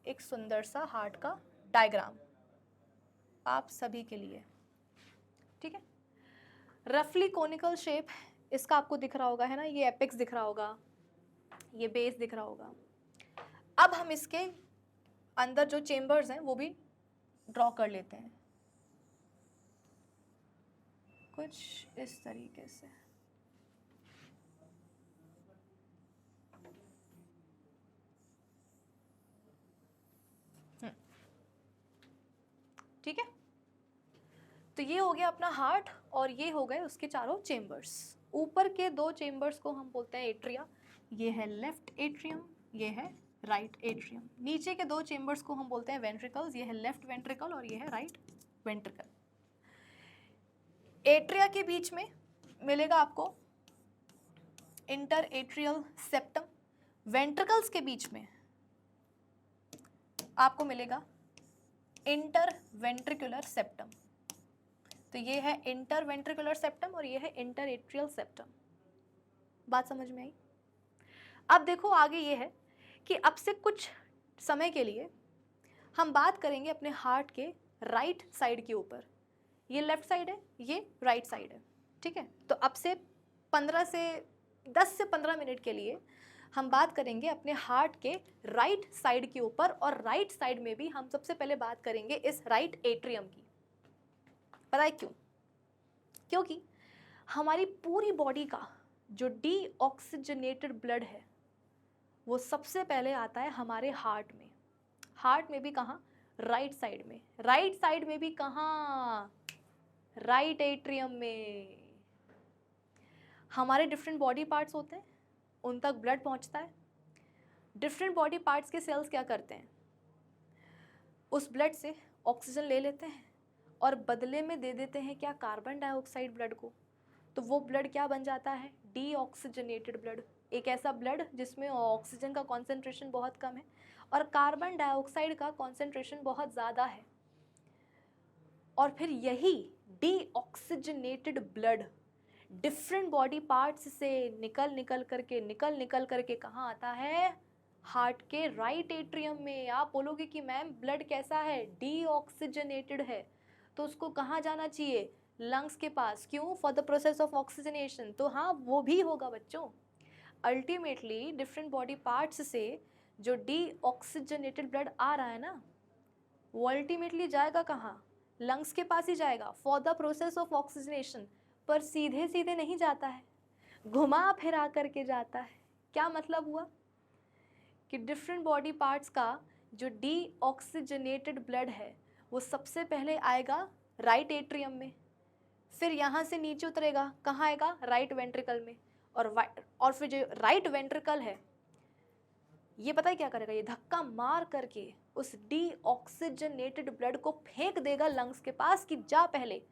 Speaker 1: एक सुंदर सा हार्ट का डायग्राम आप सभी के लिए, ठीक है। रफली कोनिकल शेप इसका आपको दिख रहा होगा, है ना, ये एपेक्स दिख रहा होगा, ये बेस दिख रहा होगा। अब हम इसके अंदर जो चेम्बर्स हैं वो भी ड्रॉ कर लेते हैं कुछ इस तरीके से। ठीक है, तो ये हो गया अपना हार्ट और ये हो गए उसके चारों चेम्बर्स। ऊपर के दो चेम्बर्स को हम बोलते हैं एट्रिया, ये है लेफ्ट एट्रियम, ये है राइट एट्रियम। नीचे के दो चेम्बर्स को हम बोलते हैं वेंट्रिकल्स, ये है लेफ्ट वेंट्रिकल और ये है राइट वेंट्रिकल। एट्रिया के बीच में मिलेगा आपको इंटर एट्रियल सेप्टम, वेंट्रिकल्स के बीच में आपको मिलेगा इंटर वेंट्रिकुलर सेप्टम। तो ये है इंटर वेंट्रिकुलर सेप्टम और ये है इंटर एट्रियल सेप्टम। बात समझ में आई? अब देखो आगे ये है कि अब से कुछ समय के लिए हम बात करेंगे अपने हार्ट के राइट साइड के ऊपर। ये लेफ्ट साइड है, ये राइट साइड है, ठीक है। तो अब से 10 से 15 मिनट के लिए हम बात करेंगे अपने हार्ट के राइट साइड के ऊपर, और राइट साइड में भी हम सबसे पहले बात करेंगे इस राइट एट्रियम की। पता है क्यों? क्योंकि हमारी पूरी बॉडी का जो डीऑक्सीजनेटेड ब्लड है वो सबसे पहले आता है हमारे हार्ट में। हार्ट में भी कहाँ? राइट साइड में। राइट साइड में भी कहाँ? राइट एट्रियम में। हमारे डिफरेंट बॉडी पार्ट्स होते हैं, उन तक ब्लड पहुंचता है। डिफरेंट बॉडी पार्ट्स के सेल्स क्या करते हैं? उस ब्लड से ऑक्सीजन ले लेते हैं और बदले में दे देते हैं क्या? कार्बन डाइऑक्साइड ब्लड को। तो वो ब्लड क्या बन जाता है? Deoxygenated blood. एक ऐसा ब्लड जिसमें ऑक्सीजन का कॉन्सेंट्रेशन बहुत कम है और कार्बन डाइऑक्साइड का कॉन्सेंट्रेशन बहुत ज़्यादा है। और फिर यही deoxygenated blood different body parts से निकल करके कहाँ आता है? हार्ट के राइट एट्रियम में। आप बोलोगे कि मैम ब्लड कैसा है? डीऑक्सीजनेटेड है, तो उसको कहाँ जाना चाहिए? लंग्स के पास। क्यों? For the process of oxygenation. तो हाँ, वो भी होगा बच्चों। अल्टीमेटली डिफरेंट बॉडी पार्ट्स से जो डीऑक्सीजनेटेड ब्लड आ रहा है ना, वो अल्टीमेटली जाएगा कहाँ? लंग्स के पास ही जाएगा for the process of oxygenation. पर सीधे सीधे नहीं जाता है, घुमा फिरा करके जाता है। क्या मतलब हुआ? कि डिफरेंट बॉडी पार्ट्स का जो डीऑक्सीजनेटेड ब्लड है वो सबसे पहले आएगा राइट एट्रियम में, फिर यहाँ से नीचे उतरेगा, कहाँ आएगा? राइट वेंट्रिकल में। और फिर जो राइट वेंट्रिकल है ये पता है क्या करेगा? ये धक्का मार करके उस डीऑक्सीजनेटेड ब्लड को फेंक देगा लंग्स के पास कि जा पहले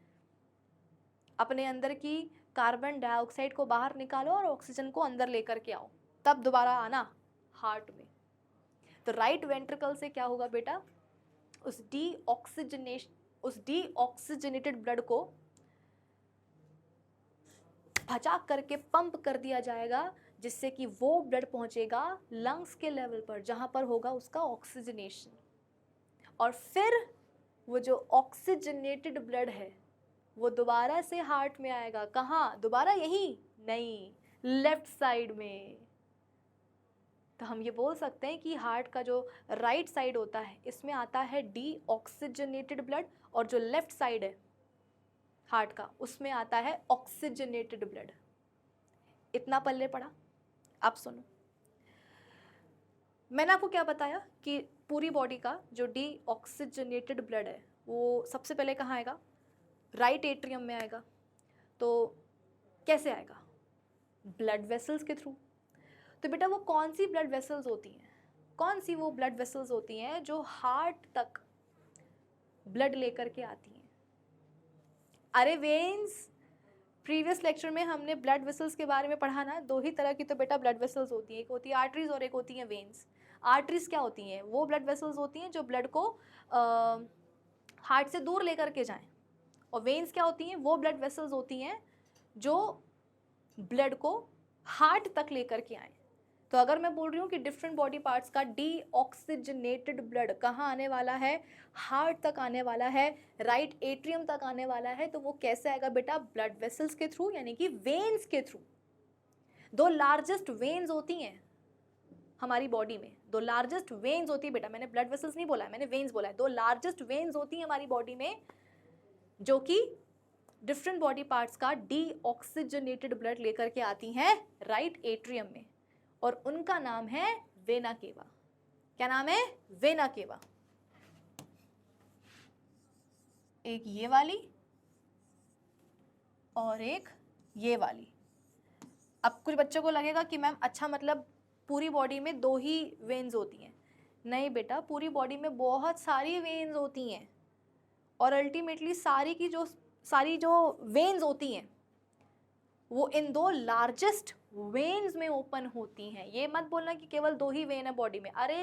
Speaker 1: अपने अंदर की कार्बन डाइऑक्साइड को बाहर निकालो और ऑक्सीजन को अंदर लेकर के आओ, तब दोबारा आना हार्ट में। तो राइट वेंट्रिकल से क्या होगा बेटा? उस डीऑक्सीजनेटेड ब्लड को भचाक करके पंप कर दिया जाएगा, जिससे कि वो ब्लड पहुंचेगा लंग्स के लेवल पर, जहां पर होगा उसका ऑक्सीजनेशन। और फिर वो जो ऑक्सीजनेटेड ब्लड है वो दोबारा से हार्ट में आएगा। कहाँ? दोबारा यहीं नहीं, लेफ्ट साइड में। तो हम ये बोल सकते हैं कि हार्ट का जो राइट साइड होता है इसमें आता है डीऑक्सीजनेटेड ब्लड, और जो लेफ्ट साइड है हार्ट का उसमें आता है ऑक्सीजनेटेड ब्लड। इतना पल्ले पड़ा? आप सुनो, मैंने आपको क्या बताया कि पूरी बॉडी का जो डीऑक्सीजनेटेड ब्लड है वो सबसे पहले कहाँ आएगा? राइट एट्रियम में आएगा। तो कैसे आएगा? ब्लड वेसल्स के थ्रू। तो बेटा वो कौन सी ब्लड वेसल्स होती हैं? कौन सी वो ब्लड वेसल्स होती हैं जो हार्ट तक ब्लड लेकर के आती हैं? अरे वेन्स, प्रीवियस लेक्चर में हमने ब्लड वेसल्स के बारे में पढ़ा ना, 2 ही तरह की तो बेटा ब्लड वेसल्स होती है, एक होती है आर्टरीज और एक होती है वेन्स। आर्टरीज क्या होती हैं? वो ब्लड वेसल्स होती हैं जो ब्लड को हार्ट से दूर लेकर के जाएं, और वेन्स क्या होती हैं? वो ब्लड वेसल्स होती हैं जो ब्लड को हार्ट तक लेकर के आए। तो अगर मैं बोल रही हूँ कि डिफरेंट बॉडी पार्ट्स का डीऑक्सीजनेटेड ब्लड कहाँ आने वाला है? हार्ट तक आने वाला है, राइट एट्रियम तक आने वाला है। तो वो कैसे आएगा बेटा? ब्लड वेसल्स के थ्रू, यानी कि वेन्स के थ्रू। 2 लार्जेस्ट वेन्स होती हैं हमारी बॉडी में, 2 लार्जेस्ट वेन्स होती है बेटा, मैंने ब्लड वेसल्स नहीं बोला है, मैंने वेन्स बोला है। 2 लार्जेस्ट वेन्स होती हैं हमारी बॉडी में जो कि डिफरेंट बॉडी पार्ट्स का डीऑक्सीजनेटेड ब्लड लेकर के आती हैं राइट एट्रियम में, और उनका नाम है वेना केवा। क्या नाम है? Vena cava. एक ये वाली और एक ये वाली। अब कुछ बच्चों को लगेगा कि मैम अच्छा, मतलब पूरी बॉडी में 2 ही वेन्स होती हैं। नहीं बेटा, पूरी बॉडी में बहुत सारी वेन्स होती हैं, और अल्टीमेटली सारी जो वेन्स होती हैं वो इन 2 लार्जेस्ट वेन्स में ओपन होती हैं। ये मत बोलना कि केवल 2 ही वेन है बॉडी में, अरे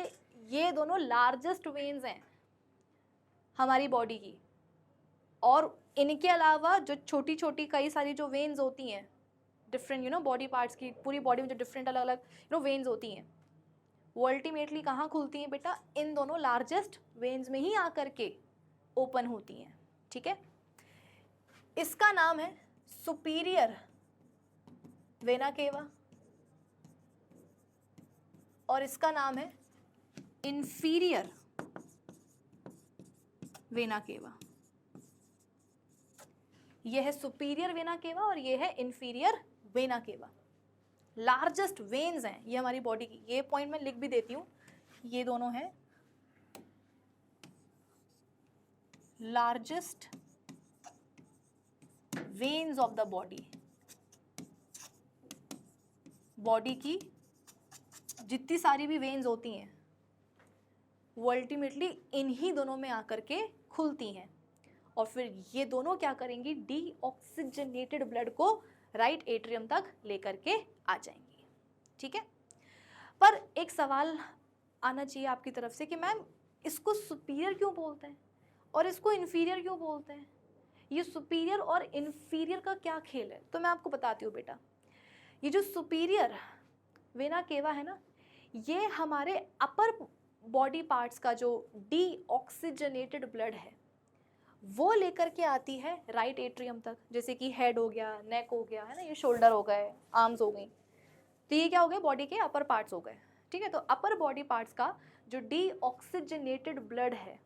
Speaker 1: ये दोनों लार्जेस्ट वेन्स हैं हमारी बॉडी की, और इनके अलावा जो छोटी छोटी कई सारी जो वेन्स होती हैं डिफरेंट बॉडी पार्ट्स की, पूरी बॉडी में जो डिफरेंट अलग अलग वेन्स होती हैं, वो अल्टीमेटली कहाँ खुलती हैं बेटा? इन दोनों लार्जेस्ट वेन्स में ही आकर के ओपन होती हैं। ठीक है, इसका नाम है सुपीरियर वेना केवा और इसका नाम है इंफीरियर वेना केवा। यह है सुपीरियर वेना केवा और यह है inferior vena cava. Largest veins हैं ये हमारी बॉडी की। ये पॉइंट मैं लिख भी देती हूँ, ये दोनों हैं largest veins of the body. Body की जितनी सारी भी वेन्स होती हैं वो अल्टीमेटली इन्हीं दोनों में आकर के खुलती हैं, और फिर ये दोनों क्या करेंगी? डीऑक्सीजनेटेड ब्लड को राइट एट्रियम तक लेकर के आ जाएंगी। ठीक है, पर एक सवाल आना चाहिए आपकी तरफ से कि मैम इसको सुपीरियर क्यों बोलते हैं और इसको इन्फीरियर क्यों बोलते हैं? ये सुपीरियर और इन्फीरियर का क्या खेल है? तो मैं आपको बताती हूँ बेटा, ये जो सुपीरियर वेना केवा है ना, ये हमारे अपर बॉडी पार्ट्स का जो डीऑक्सीजनेटेड ब्लड है वो लेकर के आती है राइट एट्रियम तक। जैसे कि हेड हो गया, नेक हो गया, है ना, ये शोल्डर हो गए, आर्म्स हो गई, तो ये क्या हो गए? बॉडी के अपर पार्ट्स हो गए। ठीक है, तो अपर बॉडी पार्ट्स का जो डीऑक्सीजनेटेड ब्लड है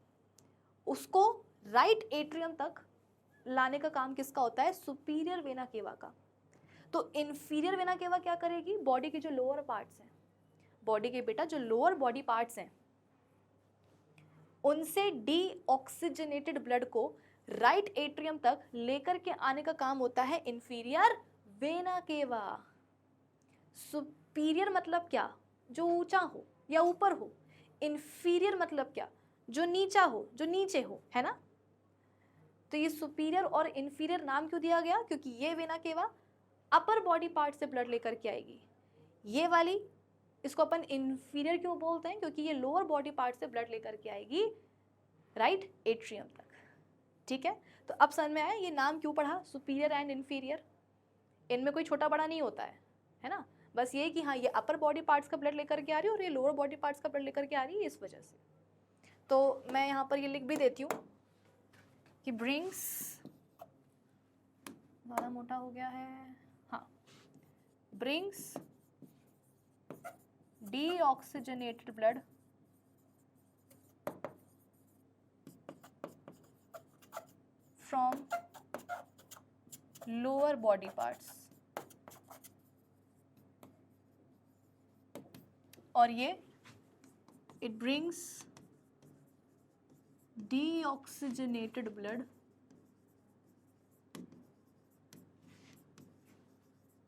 Speaker 1: उसको राइट एट्रियम तक लाने का काम किसका होता है? सुपीरियर वेना केवा का। तो इन्फीरियर वेना केवा क्या करेगी? बॉडी के जो लोअर पार्ट्स हैं, बॉडी के बेटा जो लोअर बॉडी पार्ट्स हैं उनसे डीऑक्सीजनेटेड ब्लड को राइट एट्रियम तक लेकर के आने का काम होता है इन्फीरियर वेना केवा। सुपीरियर मतलब क्या? जो ऊंचा हो या ऊपर हो। इन्फीरियर मतलब क्या? जो नीचा हो, जो नीचे हो, है ना। तो ये सुपीरियर और इन्फीरियर नाम क्यों दिया गया? क्योंकि ये vena cava upper body part से ब्लड लेकर के आएगी। ये वाली, इसको अपन इन्फीरियर क्यों बोलते हैं? क्योंकि ये लोअर बॉडी पार्ट से ब्लड लेकर के आएगी राइट एट्रियम तक। ठीक है, तो अब समझ में आया ये नाम क्यों पढ़ा, सुपीरियर एंड इन्फीरियर। इनमें कोई छोटा बड़ा नहीं होता है ना, बस ये कि हाँ ये अपर बॉडी पार्ट्स का ब्लड लेकर के आ रही है और ये लोअर बॉडी पार्ट्स का ब्लड लेकर के आ रही है, इस वजह से। तो मैं यहाँ पर ये लिख भी देती हूँ कि ब्रिंग्स, ज़्यादा मोटा हो गया है, हाँ, brings deoxygenated blood from lower body parts, और ये it brings deoxygenated blood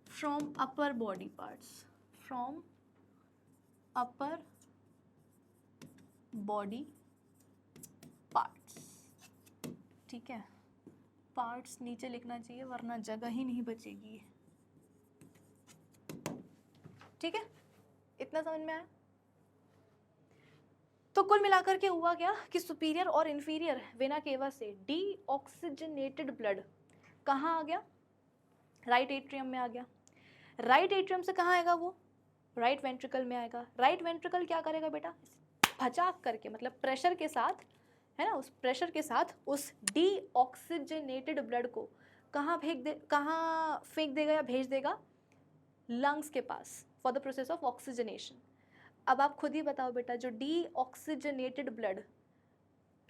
Speaker 1: from upper body parts, from upper body parts। ठीक है, पार्ट्स नीचे लिखना चाहिए वरना जगह ही नहीं बचेगी। ठीक है, इतना समझ में आया? तो कुल मिलाकर के हुआ क्या कि सुपीरियर और इंफीरियर वेना केवा से डीऑक्सीजनेटेड ब्लड कहाँ आ गया? राइट एट्रियम में आ गया। राइट एट्रियम से कहाँ आएगा वो? राइट वेंट्रिकल में आएगा। राइट वेंट्रिकल क्या करेगा बेटा? भचाक करके, मतलब प्रेशर के साथ, है ना, उस प्रेशर के साथ उस डीऑक्सीजनेटेड ब्लड को कहाँ फेंक देगा या भेज देगा? लंग्स के पास for the process of oxygenation. अब आप खुद ही बताओ बेटा, जो डीऑक्सीजनेटेड ब्लड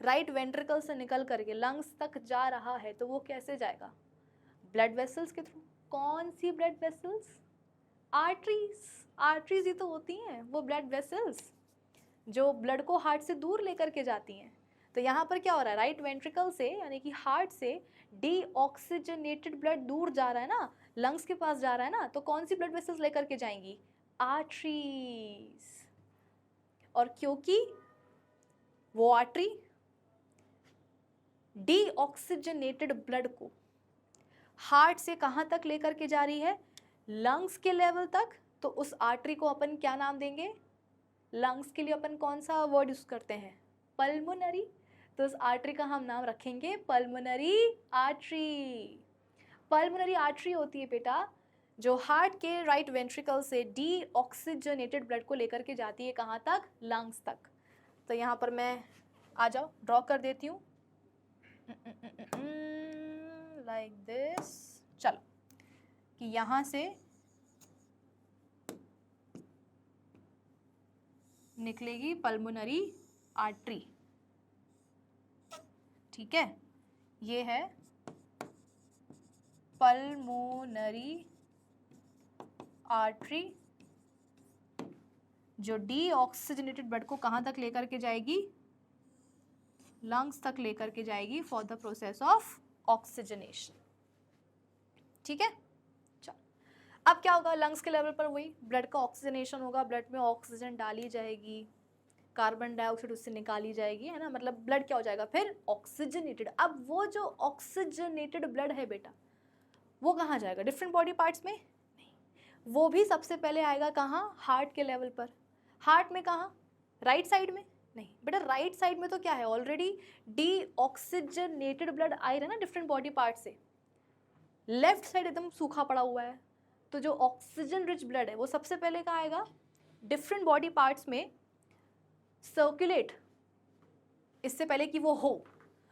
Speaker 1: राइट वेंट्रिकल से निकल करके लंग्स तक जा रहा है तो वो कैसे जाएगा? ब्लड वेसल्स के थ्रू। कौन सी ब्लड वेसल्स? आर्टरीज। आर्टरीज ही तो होती हैं वो ब्लड वेसल्स जो ब्लड को हार्ट से दूर लेकर के जाती हैं। तो यहाँ पर क्या हो रहा है? राइट वेंट्रिकल से यानी कि हार्ट से डीऑक्सीजनेटेड ब्लड दूर जा रहा है ना, लंग्स के पास जा रहा है ना, तो कौन सी ब्लड वेसल्स लेकर के जाएंगी? आर्टरीज। और क्योंकि वो आर्टरी डीऑक्सीजनेटेड ब्लड को हार्ट से कहाँ तक लेकर के जा रही है? लंग्स के लेवल तक, तो उस आर्टरी को अपन क्या नाम देंगे? लंग्स के लिए अपन कौन सा वर्ड यूज करते हैं? पल्मोनरी। तो उस आर्टरी का हम नाम रखेंगे पल्मोनरी आर्टरी। पल्मोनरी आर्टरी होती है बेटा जो हार्ट के राइट वेंट्रिकल से डीऑक्सीजनेटेड ब्लड को लेकर के जाती है कहाँ तक? लंग्स तक। तो यहाँ पर मैं, आ जाओ ड्रॉ कर देती हूँ लाइक दिस। चलो कि यहाँ से निकलेगी पल्मोनरी आर्टरी। ठीक है, ये है पल्मोनरी आर्टरी जो डीऑक्सीजनेटेड ब्लड को कहाँ तक लेकर के जाएगी? लंग्स तक लेकर के जाएगी for the process of oxygenation. ठीक है, चलो अब क्या होगा? लंग्स के लेवल पर वही ब्लड का ऑक्सीजनेशन होगा, ब्लड में ऑक्सीजन डाली जाएगी, कार्बन डाइऑक्साइड उससे निकाली जाएगी, है ना, मतलब ब्लड क्या हो जाएगा फिर? ऑक्सीजनेटेड। अब वो जो ऑक्सीजनेटेड ब्लड है बेटा वो कहाँ जाएगा? डिफरेंट बॉडी पार्ट्स में? नहीं, वो भी सबसे पहले आएगा कहाँ? हार्ट के लेवल पर। हार्ट में कहाँ? राइट साइड में? नहीं बेटा, राइट साइड में तो क्या है? ऑलरेडी डीऑक्सीजनेटेड ब्लड आ रहा है ना डिफरेंट बॉडी पार्ट से। लेफ्ट साइड एकदम सूखा पड़ा हुआ है, तो जो ऑक्सीजन रिच ब्लड है वो सबसे पहले कहाँ आएगा? डिफरेंट बॉडी पार्ट्स में सर्कुलेट। इससे पहले कि वो हो,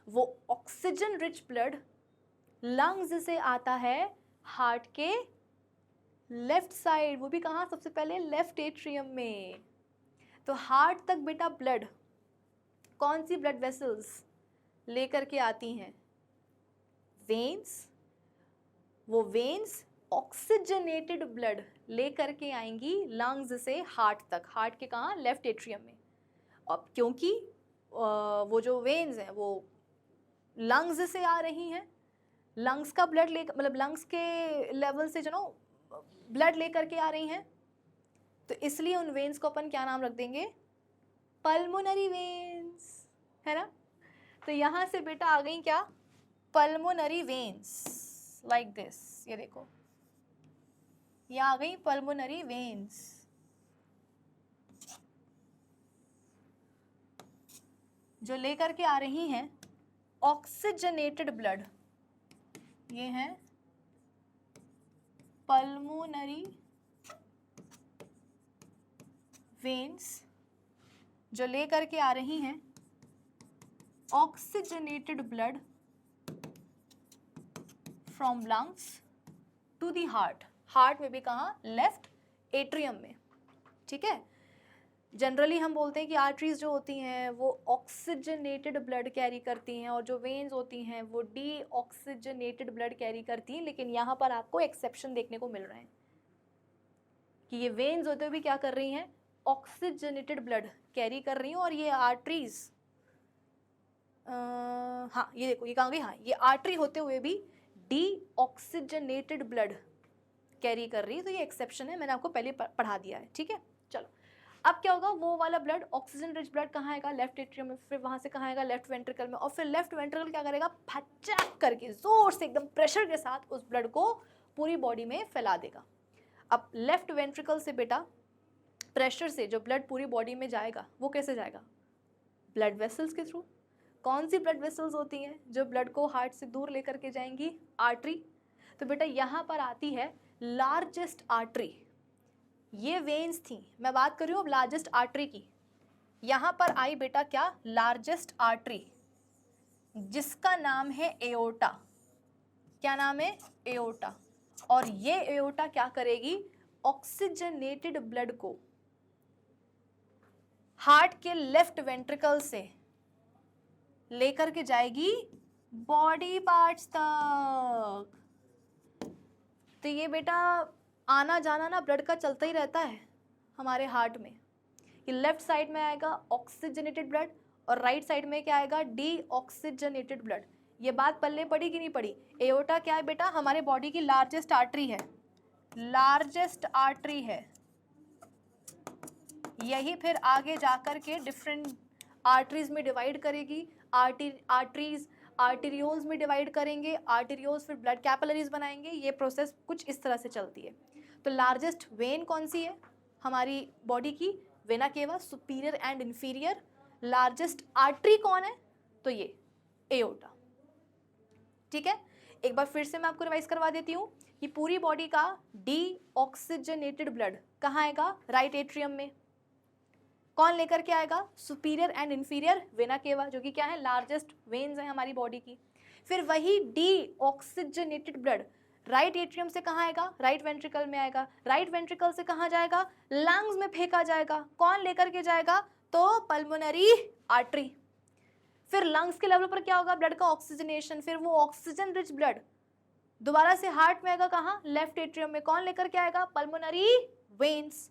Speaker 1: वो ऑक्सीजन रिच ब्लड लंग्स से आता है हार्ट के लेफ्ट साइड, वो भी कहाँ? सबसे पहले लेफ्ट एट्रियम में। तो हार्ट तक बेटा ब्लड कौन सी ब्लड वेसल्स लेकर के आती हैं? वेन्स। वो वेन्स ऑक्सीजनेटेड ब्लड लेकर के आएंगी लंग्स से हार्ट तक। हार्ट के कहाँ? लेफ्ट एट्रियम में। अब क्योंकि वो जो वेन्स हैं वो लंग्स से आ रही हैं, लंग्स का ब्लड ले, मतलब लंग्स के लेवल से जो ना ब्लड लेकर के आ रही हैं, तो इसलिए उन वेन्स को अपन क्या नाम रख देंगे? पल्मोनरी वेन्स, है ना। तो यहाँ से बेटा आ गई क्या? Pulmonary veins, like this. ये देखो, ये आ गई पल्मोनरी वेन्स। जो लेकर के आ रही हैं ऑक्सीजनेटेड ब्लड, ये हैं पल्मोनरी वेन्स जो लेकर के आ रही हैं oxygenated blood from lungs to the heart. Heart में भी कहाँ? लेफ्ट एट्रियम में। ठीक है, जनरली हम बोलते हैं कि आर्टरीज जो होती हैं वो ऑक्सीजनेटेड ब्लड कैरी करती हैं और जो वेन्स होती हैं वो डीऑक्सीजनेटेड ब्लड कैरी करती हैं, लेकिन यहाँ पर आपको एक्सेप्शन देखने को मिल रहे हैं कि ये वेन्स होते हुए भी क्या कर रही हैं? ऑक्सीजनेटेड ब्लड कैरी कर रही हैं। और ये आर्टरीज, हाँ ये देखो, ये कहाँ गई? हाँ, ये आर्टरी होते हुए भी डीऑक्सीजनेटेड ब्लड कैरी कर रही है, तो ये एक्सेप्शन है, मैंने आपको पहले पढ़ा दिया है। ठीक है, चलो अब क्या होगा, वो वाला ब्लड, ऑक्सीजन रिच ब्लड कहाँ आएगा, लेफ्ट एट्रियम में, फिर वहाँ से कहाँ आएगा, लेफ्ट वेंट्रिकल में, और फिर लेफ्ट वेंट्रिकल क्या करेगा, फचाक करके जोर से एकदम प्रेशर के साथ उस ब्लड को पूरी बॉडी में फैला देगा। अब लेफ्ट वेंट्रिकल से बेटा प्रेशर से जो ब्लड पूरी बॉडी में जाएगा वो कैसे जाएगा, ब्लड वेसल्स के थ्रू। कौन सी ब्लड वेसल्स होती हैं जो ब्लड को हार्ट से दूर लेकर के जाएंगी, आर्टरी। तो बेटा यहाँ पर आती है लार्जेस्ट आर्टरी, ये वेन्स थी, मैं बात कर रही हूँ अब लार्जेस्ट आर्टरी की। यहाँ पर आई बेटा क्या, लार्जेस्ट आर्टरी, जिसका नाम है एओर्टा। क्या नाम है, एओर्टा। और ये एओर्टा क्या करेगी, ऑक्सीजनेटेड ब्लड को हार्ट के लेफ्ट वेंट्रिकल से लेकर के जाएगी बॉडी पार्ट्स तक। तो ये बेटा आना जाना ना ब्लड का चलता ही रहता है हमारे हार्ट में। कि लेफ्ट साइड में आएगा ऑक्सीजनेटेड ब्लड और राइट साइड में क्या आएगा, डीऑक्सीजनेटेड ब्लड। ये बात पल्ले पड़ी कि नहीं पड़ी। एओर्टा क्या है बेटा, हमारे बॉडी की लार्जेस्ट आर्टरी है, लार्जेस्ट आर्टरी है। यही फिर आगे जाकर के डिफरेंट आर्टरीज में डिवाइड करेगी, आर्टरीज आर्टेरियोल्स में डिवाइड करेंगे, आर्टेरियोल्स फिर ब्लड कैपिलरीज बनाएंगे। ये प्रोसेस कुछ इस तरह से चलती है। तो लार्जेस्ट वेन कौन सी है हमारी बॉडी की, vena cava, superior and inferior. Largest artery कौन है, तो ये एओर्टा। ठीक है, एक बार फिर से मैं आपको रिवाइज करवा देती हूँ कि पूरी बॉडी का डीऑक्सीजनेटेड ब्लड कहाँ आएगा, राइट एट्रियम में। कौन लेकर के आएगा, superior and inferior vena cava, जो कि क्या है, लार्जेस्ट वेन्स है हमारी बॉडी की। फिर वही डीऑक्सीजनेटेड ब्लड राइट एट्रियम से कहाँ आएगा, राइट वेंट्रिकल में आएगा। राइट वेंट्रिकल से कहाँ जाएगा, लंग्स में फेंका जाएगा। कौन लेकर के जाएगा, तो पल्मोनरी आर्टरी। फिर लंग्स के लेवल पर क्या होगा, ब्लड का ऑक्सीजनेशन, फिर वो ऑक्सीजन रिच ब्लड दोबारा से हार्ट में आएगा, कहाँ, लेफ्ट एट्रियम में। कौन लेकर के आएगा, पल्मोनरी वेन्स।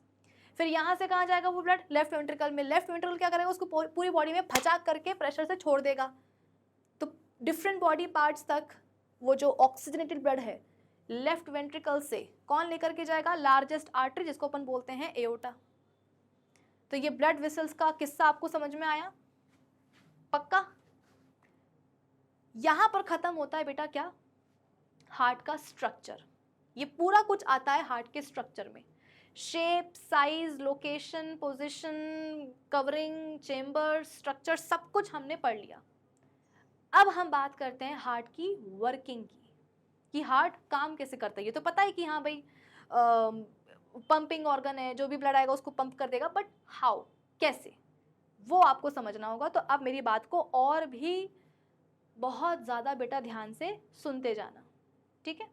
Speaker 1: फिर यहाँ से कहाँ जाएगा वो ब्लड, लेफ्ट वेंट्रिकल में। लेफ्ट वेंट्रिकल क्या करेगा, उसको पूरी बॉडी में फचाक करके प्रेशर से छोड़ देगा। तो डिफरेंट बॉडी पार्ट्स तक वो जो ऑक्सीजनेटेड ब्लड है लेफ्ट वेंट्रिकल से कौन लेकर के जाएगा, लार्जेस्ट आर्टरी, जिसको अपन बोलते हैं एओर्टा। तो ये ब्लड वेसल्स का किस्सा आपको समझ में आया, पक्का। यहां पर खत्म होता है बेटा क्या, हार्ट का स्ट्रक्चर। ये पूरा कुछ आता है हार्ट के स्ट्रक्चर में, shape, size, location, position, covering, chamber, structure, सब कुछ हमने पढ़ लिया। अब हम बात करते हैं हार्ट की वर्किंग की, कि हार्ट काम कैसे करता है। ये तो पता है कि हाँ भाई पंपिंग ऑर्गन है, जो भी ब्लड आएगा उसको पंप कर देगा, बट हाउ, कैसे, वो आपको समझना होगा। तो अब मेरी बात को और भी बहुत ज़्यादा बेटा ध्यान से सुनते जाना, ठीक है।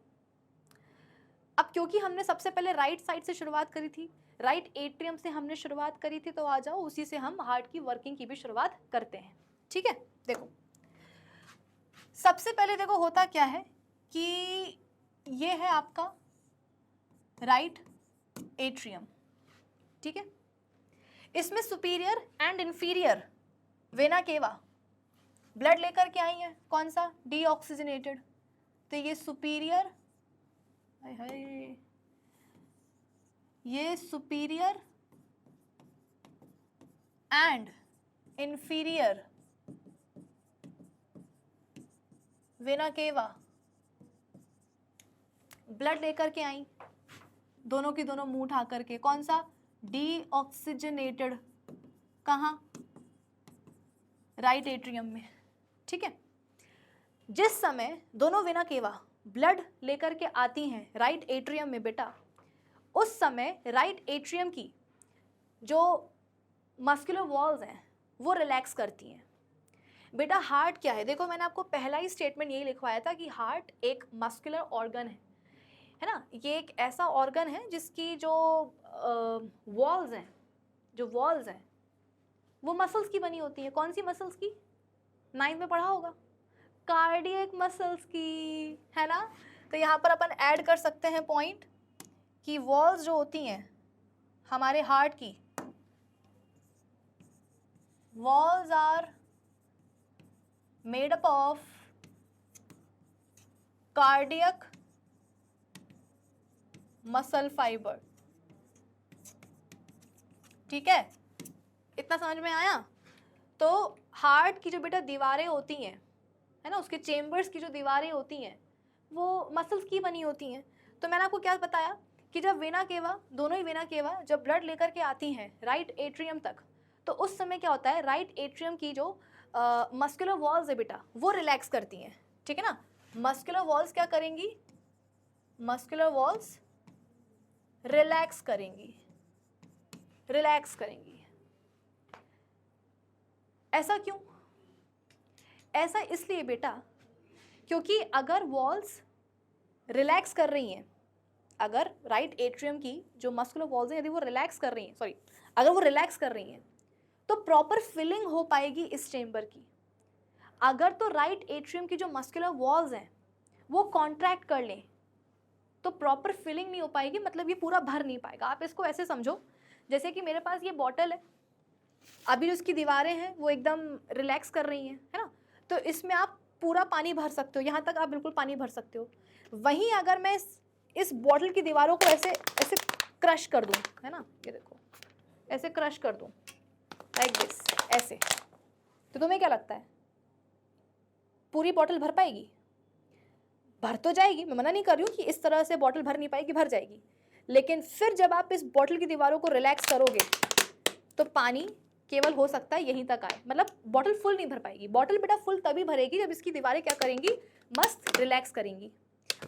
Speaker 1: अब क्योंकि हमने सबसे पहले राइट साइड से शुरुआत करी थी, राइट एट्रियम से हमने शुरुआत करी थी, तो आ जाओ उसी से हम हार्ट की वर्किंग की भी शुरुआत करते हैं, ठीक है। देखो सबसे पहले देखो होता क्या है कि ये है आपका राइट एट्रियम, ठीक है। इसमें superior and inferior vena cava blood लेकर के आई है, कौन सा, डीऑक्सीजनेटेड। तो ये सुपीरियर, ये superior and inferior vena cava blood लेकर के आई, दोनों की दोनों मुंह उठा करके। कौन सा, डीऑक्सीजनेटेड, कहाँ, राइट एट्रियम में, ठीक है। जिस समय दोनों वेना केवा ब्लड लेकर के आती हैं राइट एट्रियम में बेटा, उस समय राइट एट्रियम की जो मस्कुलर वॉल्स हैं वो रिलैक्स करती हैं। बेटा हार्ट क्या है, देखो मैंने आपको पहला ही स्टेटमेंट यही लिखवाया था कि हार्ट एक मस्कुलर ऑर्गन है ना। ये एक ऐसा ऑर्गन है जिसकी जो वॉल्स हैं, जो वॉल्स हैं वो मसल्स की बनी होती हैं। कौन सी मसल्स की, 9th में पढ़ा होगा, कार्डियक मसल्स की, है ना। तो यहाँ पर अपन ऐड कर सकते हैं पॉइंट कि वॉल्स जो होती हैं हमारे हार्ट की, walls are made up of cardiac muscle fibre. ठीक है, इतना समझ में आया? तो हार्ट की जो बेटा दीवारें होती हैं, है ना, उसके चेम्बर्स की जो दीवारें होती हैं वो मसल्स की बनी होती हैं। तो मैंने आपको क्या बताया कि जब वेना केवा, दोनों ही वेना केवा जब ब्लड लेकर के आती हैं राइट एट्रियम तक, तो उस समय क्या होता है, राइट एट्रियम की जो मस्कुलर वॉल्स है बेटा वो रिलैक्स करती हैं, ठीक है ना। मस्कुलर वॉल्स क्या करेंगी, मस्कुलर वॉल्स रिलैक्स करेंगी, रिलैक्स करेंगी। ऐसा क्यों? ऐसा इसलिए बेटा क्योंकि अगर वॉल्स रिलैक्स कर रही हैं, अगर राइट एट्रियम की जो मस्कुलर वॉल्स हैं यदि वो रिलैक्स कर रही हैं, सॉरी, अगर वो रिलैक्स कर रही हैं तो प्रॉपर फिलिंग हो पाएगी इस चेम्बर की। अगर तो राइट एट्रियम की जो मस्कुलर वॉल्स हैं वो कॉन्ट्रैक्ट कर लें तो प्रॉपर फिलिंग नहीं हो पाएगी, मतलब ये पूरा भर नहीं पाएगा। आप इसको ऐसे समझो जैसे कि मेरे पास ये बॉटल है, अभी जो इसकी दीवारें हैं वो एकदम रिलैक्स कर रही हैं, है ना, तो इसमें आप पूरा पानी भर सकते हो, यहाँ तक आप बिल्कुल पानी भर सकते हो। वहीं अगर मैं इस बॉटल की दीवारों को ऐसे ऐसे क्रश कर दूँ, है ना, ये देखो ऐसे क्रश कर दूँ लाइक दिस, ऐसे, तो तुम्हें क्या लगता है पूरी बॉटल भर पाएगी? भर तो जाएगी, मैं मना नहीं कर रही हूँ कि इस तरह से बॉटल भर नहीं पाएगी, भर जाएगी, लेकिन फिर जब आप इस बॉटल की दीवारों को रिलैक्स करोगे तो पानी केवल हो सकता है यहीं तक आए, मतलब बॉटल फुल नहीं भर पाएगी। बॉटल बेटा फुल तभी भरेगी जब इसकी दीवारें क्या करेंगी, मस्त रिलैक्स करेंगी।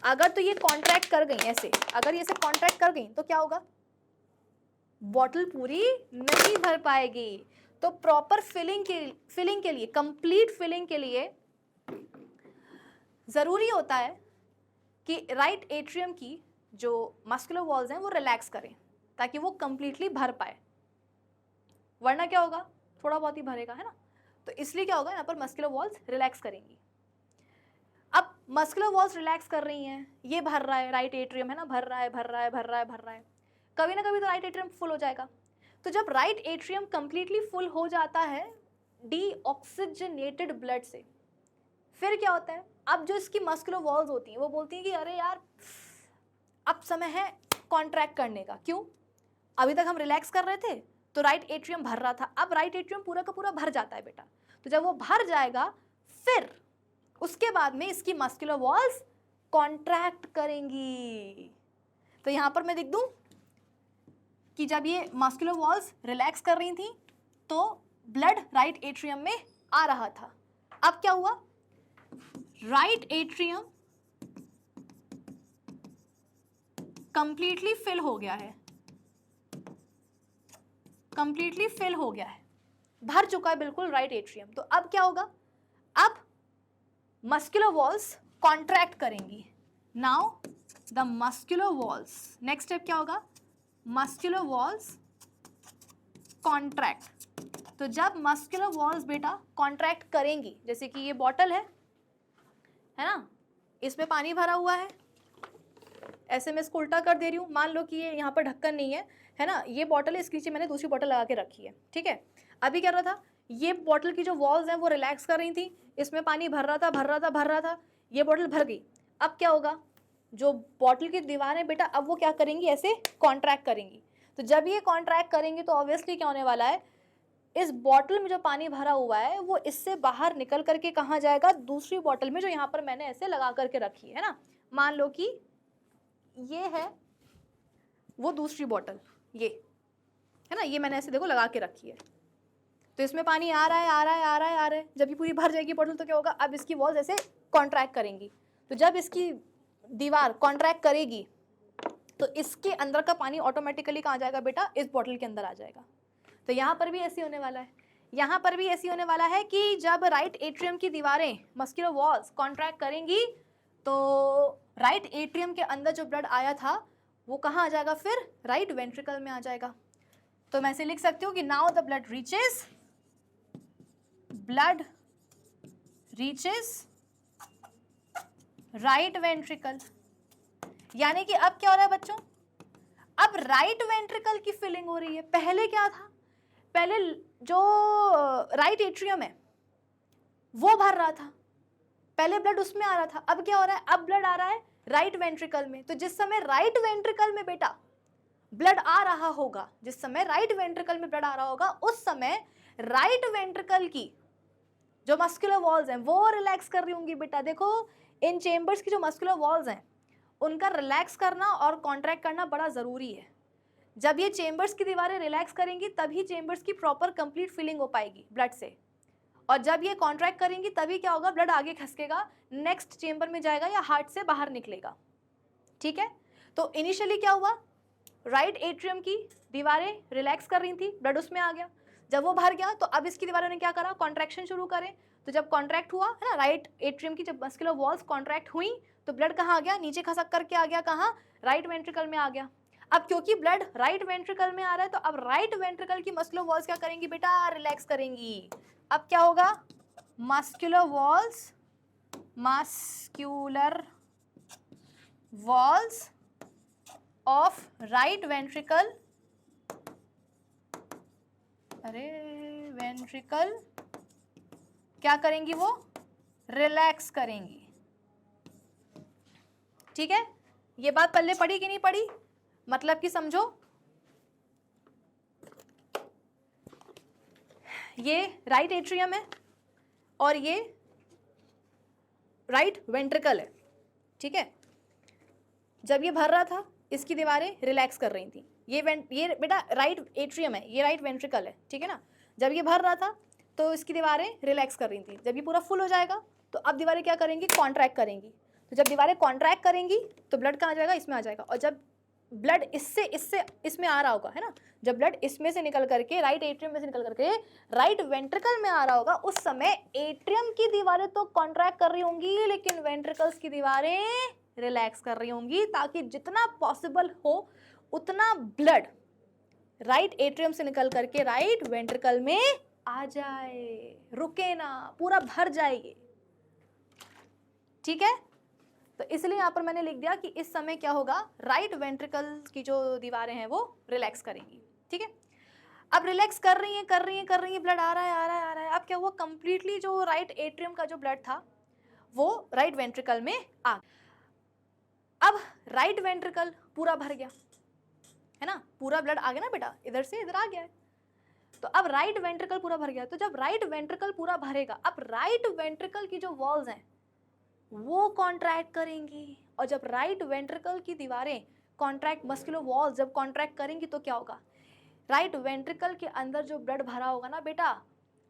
Speaker 1: अगर तो ये कॉन्ट्रैक्ट कर गई ऐसे, अगर ये ऐसे कॉन्ट्रैक्ट कर गई तो क्या होगा, बॉटल पूरी नहीं भर पाएगी। तो प्रॉपर फिलिंग के लिए, कंप्लीट फिलिंग के लिए जरूरी होता है कि राइट एट्रियम की जो मस्कुलर वॉल्स हैं वो रिलैक्स करें ताकि वो कंप्लीटली भर पाए, वरना क्या होगा, थोड़ा बहुत ही भरेगा, है ना। तो इसलिए क्या होगा, यहाँ पर मस्कुलर वॉल्स रिलैक्स करेंगी। अब मस्कुलर वॉल्स रिलैक्स कर रही हैं, ये भर रहा है राइट एट्रियम, है ना, भर रहा है भर रहा है भर रहा है भर रहा है, कभी ना कभी तो राइट एट्रियम फुल हो जाएगा। तो जब राइट एट्रियम कंप्लीटली फुल हो जाता है डीऑक्सीजनेटेड ब्लड से, फिर क्या होता है, अब जो इसकी मस्कुलर वॉल्स होती हैं वो बोलती हैं कि अरे यार अब समय है कॉन्ट्रैक्ट करने का। क्यों? अभी तक हम रिलैक्स कर रहे थे तो राइट एट्रियम भर रहा था, अब राइट एट्रियम पूरा का पूरा भर जाता है बेटा। तो जब वो भर जाएगा फिर उसके बाद में इसकी मस्कुलर वॉल्स कॉन्ट्रैक्ट करेंगी। तो यहाँ पर मैं लिख दूं कि जब ये मस्कुलर वॉल्स रिलैक्स कर रही थी तो ब्लड राइट एट्रियम में आ रहा था। अब क्या हुआ, राइट एट्रियम कंप्लीटली फिल हो गया है, कंप्लीटली फिल हो गया है, भर चुका है बिल्कुल राइट एट्रियम। तो अब क्या होगा, अब मस्कुलर वॉल्स कॉन्ट्रैक्ट करेंगी। Now the muscular walls, next step क्या होगा, मस्कुलर वॉल्स कॉन्ट्रैक्ट। तो जब मस्कुलर वॉल्स बेटा कॉन्ट्रैक्ट करेंगी, जैसे कि ये बॉटल है ना, इसमें पानी भरा हुआ है, ऐसे मैं इसको उल्टा कर दे रही हूँ, मान लो कि ये यहाँ पर ढक्कन नहीं है ना, ये बॉटल है, इसके नीचे मैंने दूसरी बॉटल लगा के रखी है, ठीक है। अभी क्या रहा था, ये बॉटल की जो वॉल्स हैं वो रिलैक्स कर रही थी, इसमें पानी भर रहा था भर रहा था भर रहा था, ये बॉटल भर गई। अब क्या होगा, जो बॉटल की दीवारें बेटा अब वो क्या करेंगी, ऐसे कॉन्ट्रैक्ट करेंगी। तो जब ये कॉन्ट्रैक्ट करेंगी तो ऑब्वियसली क्या होने वाला है, इस बॉटल में जो पानी भरा हुआ है वो इससे बाहर निकल करके कहाँ जाएगा, दूसरी बॉटल में जो यहाँ पर मैंने ऐसे लगा करके रखी है ना। मान लो कि ये है वो दूसरी बॉटल, ये है ना, ये मैंने ऐसे देखो लगा के रखी है, तो इसमें पानी आ रहा है आ रहा है आ रहा है आ रहा है। जब ये पूरी भर जाएगी बॉटल तो क्या होगा, अब इसकी वॉल्स ऐसे कॉन्ट्रैक्ट करेंगी। तो जब इसकी दीवार कॉन्ट्रैक्ट करेगी तो इसके अंदर का पानी ऑटोमेटिकली कहाँ जाएगा बेटा, इस बॉटल के अंदर आ जाएगा। तो यहाँ पर भी ऐसी होने वाला है, यहाँ पर भी ऐसी होने वाला है कि जब राइट एट्रियम की दीवारें मस्कुलर वॉल्स कॉन्ट्रैक्ट करेंगी तो राइट एट्रियम के अंदर जो ब्लड आया था वो कहाँ आ जाएगा, फिर राइट वेंट्रिकल में आ जाएगा। तो मैं ऐसे लिख सकती हूँ कि now the blood reaches right ventricle. यानी कि अब क्या हो रहा है बच्चों, अब राइट वेंट्रिकल की फिलिंग हो रही है। पहले क्या था, पहले जो राइट एट्रियम है वो भर रहा था, पहले ब्लड उसमें आ रहा था। अब क्या हो रहा है, अब ब्लड आ रहा है राइट वेंट्रिकल में। तो जिस समय राइट वेंट्रिकल में बेटा ब्लड आ रहा होगा, जिस समय राइट वेंट्रिकल में ब्लड आ रहा होगा, उस समय राइट वेंट्रिकल की जो मस्कुलर वॉल्स हैं वो रिलैक्स कर रही होंगी बेटा। देखो इन चेम्बर्स की जो मस्कुलर वॉल्स हैं उनका रिलैक्स करना और कॉन्ट्रैक्ट करना बड़ा ज़रूरी है। जब ये चेम्बर्स की दीवारें रिलैक्स करेंगी तभी चेम्बर्स की प्रॉपर कंप्लीट फिलिंग हो पाएगी ब्लड से, और जब ये कॉन्ट्रैक्ट करेंगी तभी क्या होगा, ब्लड आगे खसकेगा, नेक्स्ट चेम्बर में जाएगा या हार्ट से बाहर निकलेगा। ठीक है, तो इनिशियली क्या हुआ, राइट एट्रियम की दीवारें रिलैक्स कर रही थी, ब्लड उसमें आ गया, जब वो भर गया तो अब इसकी दीवारों ने क्या करा, कॉन्ट्रैक्शन शुरू करें। तो जब कॉन्ट्रैक्ट हुआ है ना, राइट एट्रियम की जब मस्कुलर वॉल्स कॉन्ट्रैक्ट हुई तो ब्लड कहाँ आ गया, नीचे खसक करके आ गया, कहाँ, राइट वेंट्रिकल में आ गया। अब क्योंकि ब्लड राइट वेंट्रिकल में आ रहा है तो अब राइट वेंट्रिकल की मस्कुलर वॉल्स क्या करेंगी बेटा, रिलैक्स करेंगी। अब क्या होगा, muscular walls of right ventricle, ventricle क्या करेंगी, वो रिलैक्स करेंगी। ठीक है, ये बात पल्ले पड़ी कि नहीं पड़ी, मतलब कि समझो ये राइट एट्रियम है और ये राइट वेंट्रिकल है। ठीक है, जब ये भर रहा था इसकी दीवारें रिलैक्स कर रही थी, ये बेटा राइट एट्रियम है, ये राइट वेंट्रिकल है। ठीक है ना, जब ये भर रहा था तो इसकी दीवारें रिलैक्स कर रही थी, जब ये पूरा फुल हो जाएगा तो अब दीवारें क्या करेंगी, कॉन्ट्रैक्ट करेंगी। तो जब दीवारें कॉन्ट्रैक्ट करेंगी तो ब्लड कहाँ आ जाएगा, इसमें आ जाएगा, और जब ब्लड इसमें आ रहा होगा, है ना, जब ब्लड इसमें से निकल करके राइट एट्रियम में से निकल करके राइट वेंट्रिकल में आ रहा होगा, उस समय एट्रियम की दीवारें तो कॉन्ट्रैक्ट कर रही होंगी लेकिन वेंट्रिकल्स की दीवारें रिलैक्स कर रही होंगी, ताकि जितना पॉसिबल हो उतना ब्लड राइट एट्रियम से निकल करके राइट वेंट्रिकल में आ जाए, रुके ना, पूरा भर जाएगी। ठीक है, तो इसलिए यहाँ पर मैंने लिख दिया कि इस समय क्या होगा, राइट वेंट्रिकल की जो दीवारें हैं वो रिलैक्स करेंगी। ठीक है, अब रिलैक्स कर रही है, ब्लड आ रहा है। अब क्या हुआ, कंप्लीटली जो राइट एट्रियम का जो ब्लड था वो राइट वेंट्रिकल में आ, अब राइट वेंट्रिकल पूरा भर गया, है ना, पूरा ब्लड आ गया ना बेटा, इधर से इधर आ गया है। तो अब राइट वेंट्रिकल पूरा भर गया, तो जब राइट वेंट्रिकल पूरा भरेगा, अब राइट वेंट्रिकल की जो वॉल्स हैं वो कॉन्ट्रैक्ट करेंगी, और जब राइट वेंट्रिकल की दीवारें कॉन्ट्रैक्ट, मस्कुलर वॉल्स जब कॉन्ट्रैक्ट करेंगी तो क्या होगा, राइट वेंट्रिकल के अंदर जो ब्लड भरा होगा ना बेटा,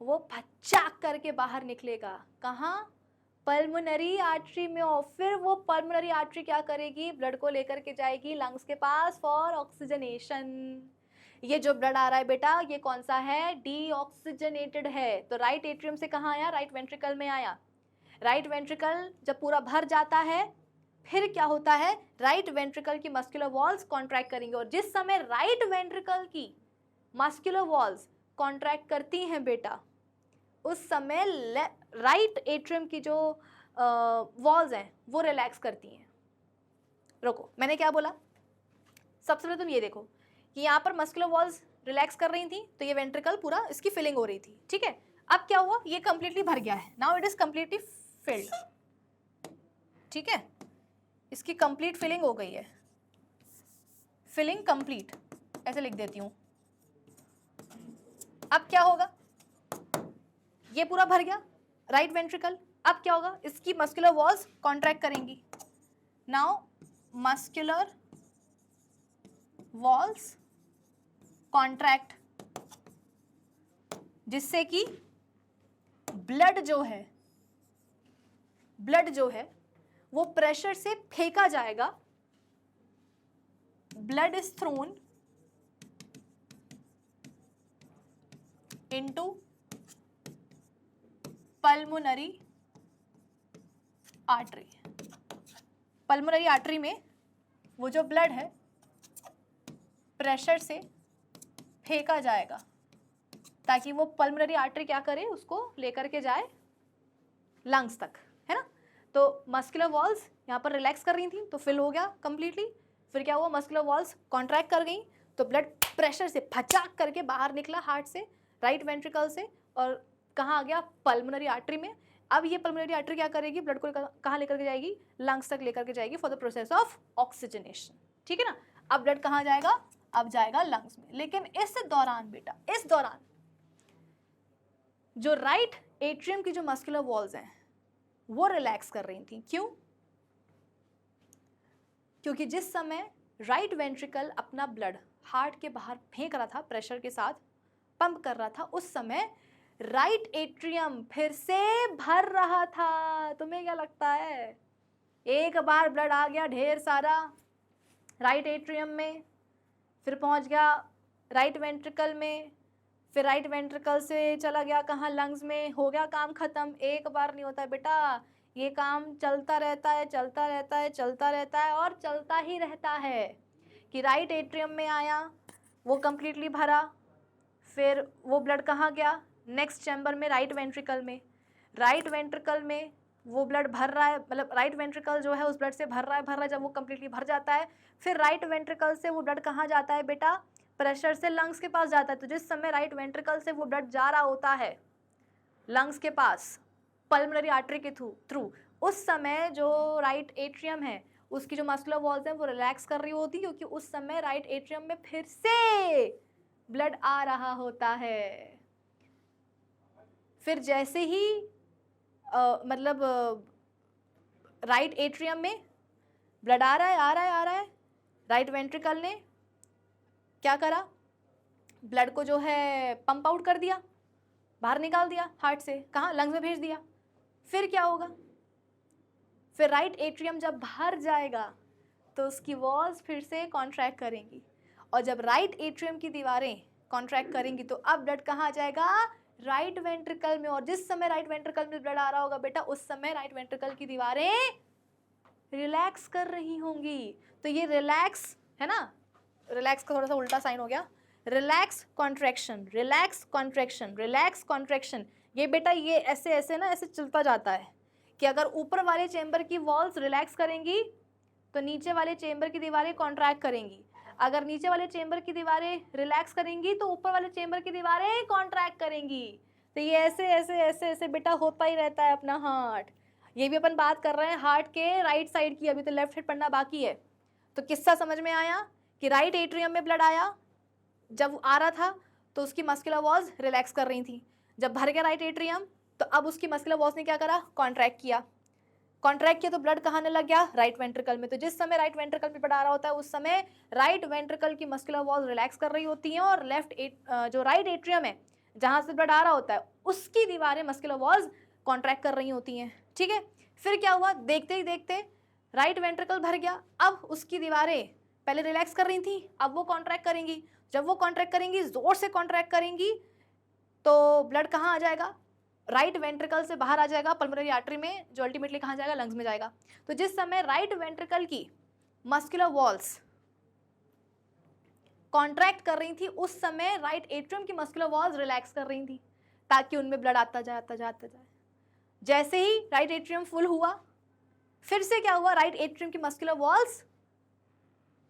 Speaker 1: वो फचाक करके बाहर निकलेगा, कहाँ, पल्मोनरी आर्टरी में, और फिर वो पल्मोनरी आर्टरी क्या करेगी, ब्लड को लेकर के जाएगी लंग्स के पास फॉर ऑक्सीजनेशन। ये जो ब्लड आ रहा है बेटा ये कौन सा है, डीऑक्सीजनेटेड है। तो राइट एट्रियम से कहाँ आया, राइट वेंट्रिकल में आया। राइट वेंट्रिकल जब पूरा भर जाता है फिर क्या होता है, राइट वेंट्रिकल की मस्कुलर वॉल्स कॉन्ट्रैक्ट करेंगे, और जिस समय राइट वेंट्रिकल की मस्कुलर वॉल्स कॉन्ट्रैक्ट करती हैं बेटा, उस समय राइट एट्रियम की जो वॉल्स हैं वो रिलैक्स करती हैं। रुको, मैंने क्या बोला, सबसे पहले तुम ये देखो कि यहाँ पर मस्कुलर वॉल्स रिलैक्स कर रही थी तो ये वेंट्रिकल पूरा इसकी फिलिंग हो रही थी। ठीक है, अब क्या हुआ, ये कंप्लीटली भर गया है, now it is completely filled. ठीक है, इसकी कंप्लीट फिलिंग हो गई है, फिलिंग कंप्लीट, ऐसे लिख देती हूँ। अब क्या होगा, ये पूरा भर गया राइट वेंट्रिकल, अब क्या होगा, इसकी मस्कुलर वॉल्स कॉन्ट्रैक्ट करेंगी। नाउ मस्कुलर वॉल्स कॉन्ट्रैक्ट, जिससे कि ब्लड जो है वो प्रेशर से फेंका जाएगा, blood is throne into pulmonary artery. Pulmonary artery में वो जो ब्लड है प्रेशर से फेंका जाएगा ताकि वो पल्मोनरी आर्टरी क्या करे, उसको लेकर के जाए लंग्स तक, है ना। तो मस्कुलर वॉल्स यहाँ पर रिलैक्स कर रही थी तो फिल हो गया कंप्लीटली, फिर क्या हुआ, मस्कुलर वॉल्स कॉन्ट्रैक्ट कर गई तो ब्लड प्रेशर से फचाक करके बाहर निकला हार्ट से, राइट वेंट्रिकल से, और कहाँ आ गया, पल्मोनरी आर्टरी में। अब ये पल्मोनरी आर्टरी क्या करेगी, ब्लड को कहाँ लेकर के जाएगी, लंग्स तक लेकर के जाएगी for the process of oxygenation. ठीक है ना, अब ब्लड कहाँ जाएगा, अब जाएगा लंग्स में। लेकिन इस दौरान बेटा, इस दौरान जो राइट एट्रियम की जो मस्कुलर वॉल्स हैं वो रिलैक्स कर रही थी। क्यों? क्योंकि जिस समय राइट वेंट्रिकल अपना ब्लड हार्ट के बाहर फेंक रहा था, प्रेशर के साथ पंप कर रहा था, उस समय राइट एट्रियम फिर से भर रहा था। तुम्हें क्या लगता है? एक बार ब्लड आ गया ढेर सारा राइट एट्रियम में, फिर पहुंच गया राइट वेंट्रिकल में, फिर राइट वेंट्रिकल से चला गया कहाँ? लंग्स में। हो गया काम खत्म। एक बार नहीं होता बेटा, ये काम चलता रहता है, चलता रहता है, चलता रहता है और चलता ही रहता है। कि राइट एट्रियम में आया, वो कंप्लीटली भरा, फिर वो ब्लड कहाँ गया? नेक्स्ट चैम्बर में, राइट वेंट्रिकल में। राइट वेंट्रिकल में वो ब्लड भर रहा है, मतलब राइट वेंट्रिकल जो है उस ब्लड से भर रहा है। जब वो कंप्लीटली भर जाता है, फिर राइट वेंट्रिकल से वो ब्लड कहाँ जाता है बेटा? प्रेशर से लंग्स के पास जाता है। तो जिस समय राइट वेंट्रिकल से वो ब्लड जा रहा होता है लंग्स के पास पल्मोनरी आर्टरी के थ्रू, उस समय जो राइट एट्रियम है उसकी जो मस्कुलर वॉल्स हैं वो रिलैक्स कर रही होती, क्योंकि उस समय राइट एट्रियम में फिर से ब्लड आ रहा होता है। फिर जैसे ही मतलब राइट एट्रियम में ब्लड आ रहा है, आ रहा है, आ रहा है, राइट वेंट्रिकल ने क्या करा? ब्लड को जो है पंप आउट कर दिया, बाहर निकाल दिया हार्ट से, कहाँ? लंग्स में भेज दिया। फिर क्या होगा? फिर राइट एट्रियम जब भर जाएगा तो उसकी वॉल्स फिर से कॉन्ट्रैक्ट करेंगी, और जब राइट एट्रियम की दीवारें कॉन्ट्रैक्ट करेंगी तो अब ब्लड कहाँ जाएगा? राइट वेंट्रिकल में। और जिस समय राइट वेंट्रिकल में ब्लड आ रहा होगा बेटा, उस समय राइट वेंट्रिकल की दीवारें रिलैक्स कर रही होंगी। तो ये रिलैक्स है ना, रिलैक्स का थोड़ा सा उल्टा साइन हो गया, relax contraction, relax contraction, relax contraction. ये बेटा ये ऐसे ऐसे ना ऐसे चलता जाता है कि अगर ऊपर वाले चेंबर की वॉल्स रिलैक्स करेंगी तो नीचे वाले चेंबर की दीवारें कॉन्ट्रैक्ट करेंगी, अगर नीचे वाले चेंबर की दीवारें रिलैक्स करेंगी तो ऊपर वाले चेंबर की दीवारें कॉन्ट्रैक्ट करेंगी। तो ये ऐसे ऐसे ऐसे ऐसे बेटा होता ही रहता है अपना हार्ट। ये भी अपन बात कर रहे हैं हार्ट के राइट साइड की, अभी तो लेफ्ट साइड पढ़ना बाकी है। तो किस्सा समझ में आया कि राइट एट्रियम में ब्लड आया, जब आ रहा था तो उसकी मस्कुलर वॉल्स रिलैक्स कर रही थी। जब भर गया राइट एट्रियम तो अब उसकी मस्कुलर वॉल्स ने क्या करा? कॉन्ट्रैक्ट किया। कॉन्ट्रैक्ट किया तो ब्लड कहाँ ने लग गया? राइट वेंट्रिकल में। तो जिस समय राइट वेंट्रिकल में ब्लड आ रहा होता है उस समय राइट वेंट्रिकल की मस्कुलर वॉल्स रिलैक्स कर रही होती हैं, और जो राइट एट्रियम है जहाँ से ब्लड आ रहा होता है उसकी दीवारें मस्कुलर वॉल्स कॉन्ट्रैक्ट कर रही होती हैं। ठीक है, फिर क्या हुआ? देखते ही देखते राइट वेंट्रिकल भर गया, अब उसकी दीवारें पहले रिलैक्स कर रही थी, अब वो कॉन्ट्रैक्ट करेंगी। जब वो कॉन्ट्रैक्ट करेंगी, जोर से कॉन्ट्रैक्ट करेंगी, तो ब्लड कहाँ आ जाएगा? राइट वेंट्रिकल से बाहर आ जाएगा पल्मोनरी आर्टरी में, जो अल्टीमेटली कहाँ जाएगा? लंग्स में जाएगा। तो जिस समय राइट वेंट्रिकल की मस्कुलर वॉल्स कॉन्ट्रैक्ट कर रही थी उस समय राइट एट्रियम की मस्कुलर वॉल्स रिलैक्स कर रही थी, ताकि उनमें ब्लड आता जाए, आता जाए, आता जाए। जैसे ही राइट एट्रियम फुल हुआ, फिर से क्या हुआ? राइट एट्रियम की मस्कुलर वॉल्स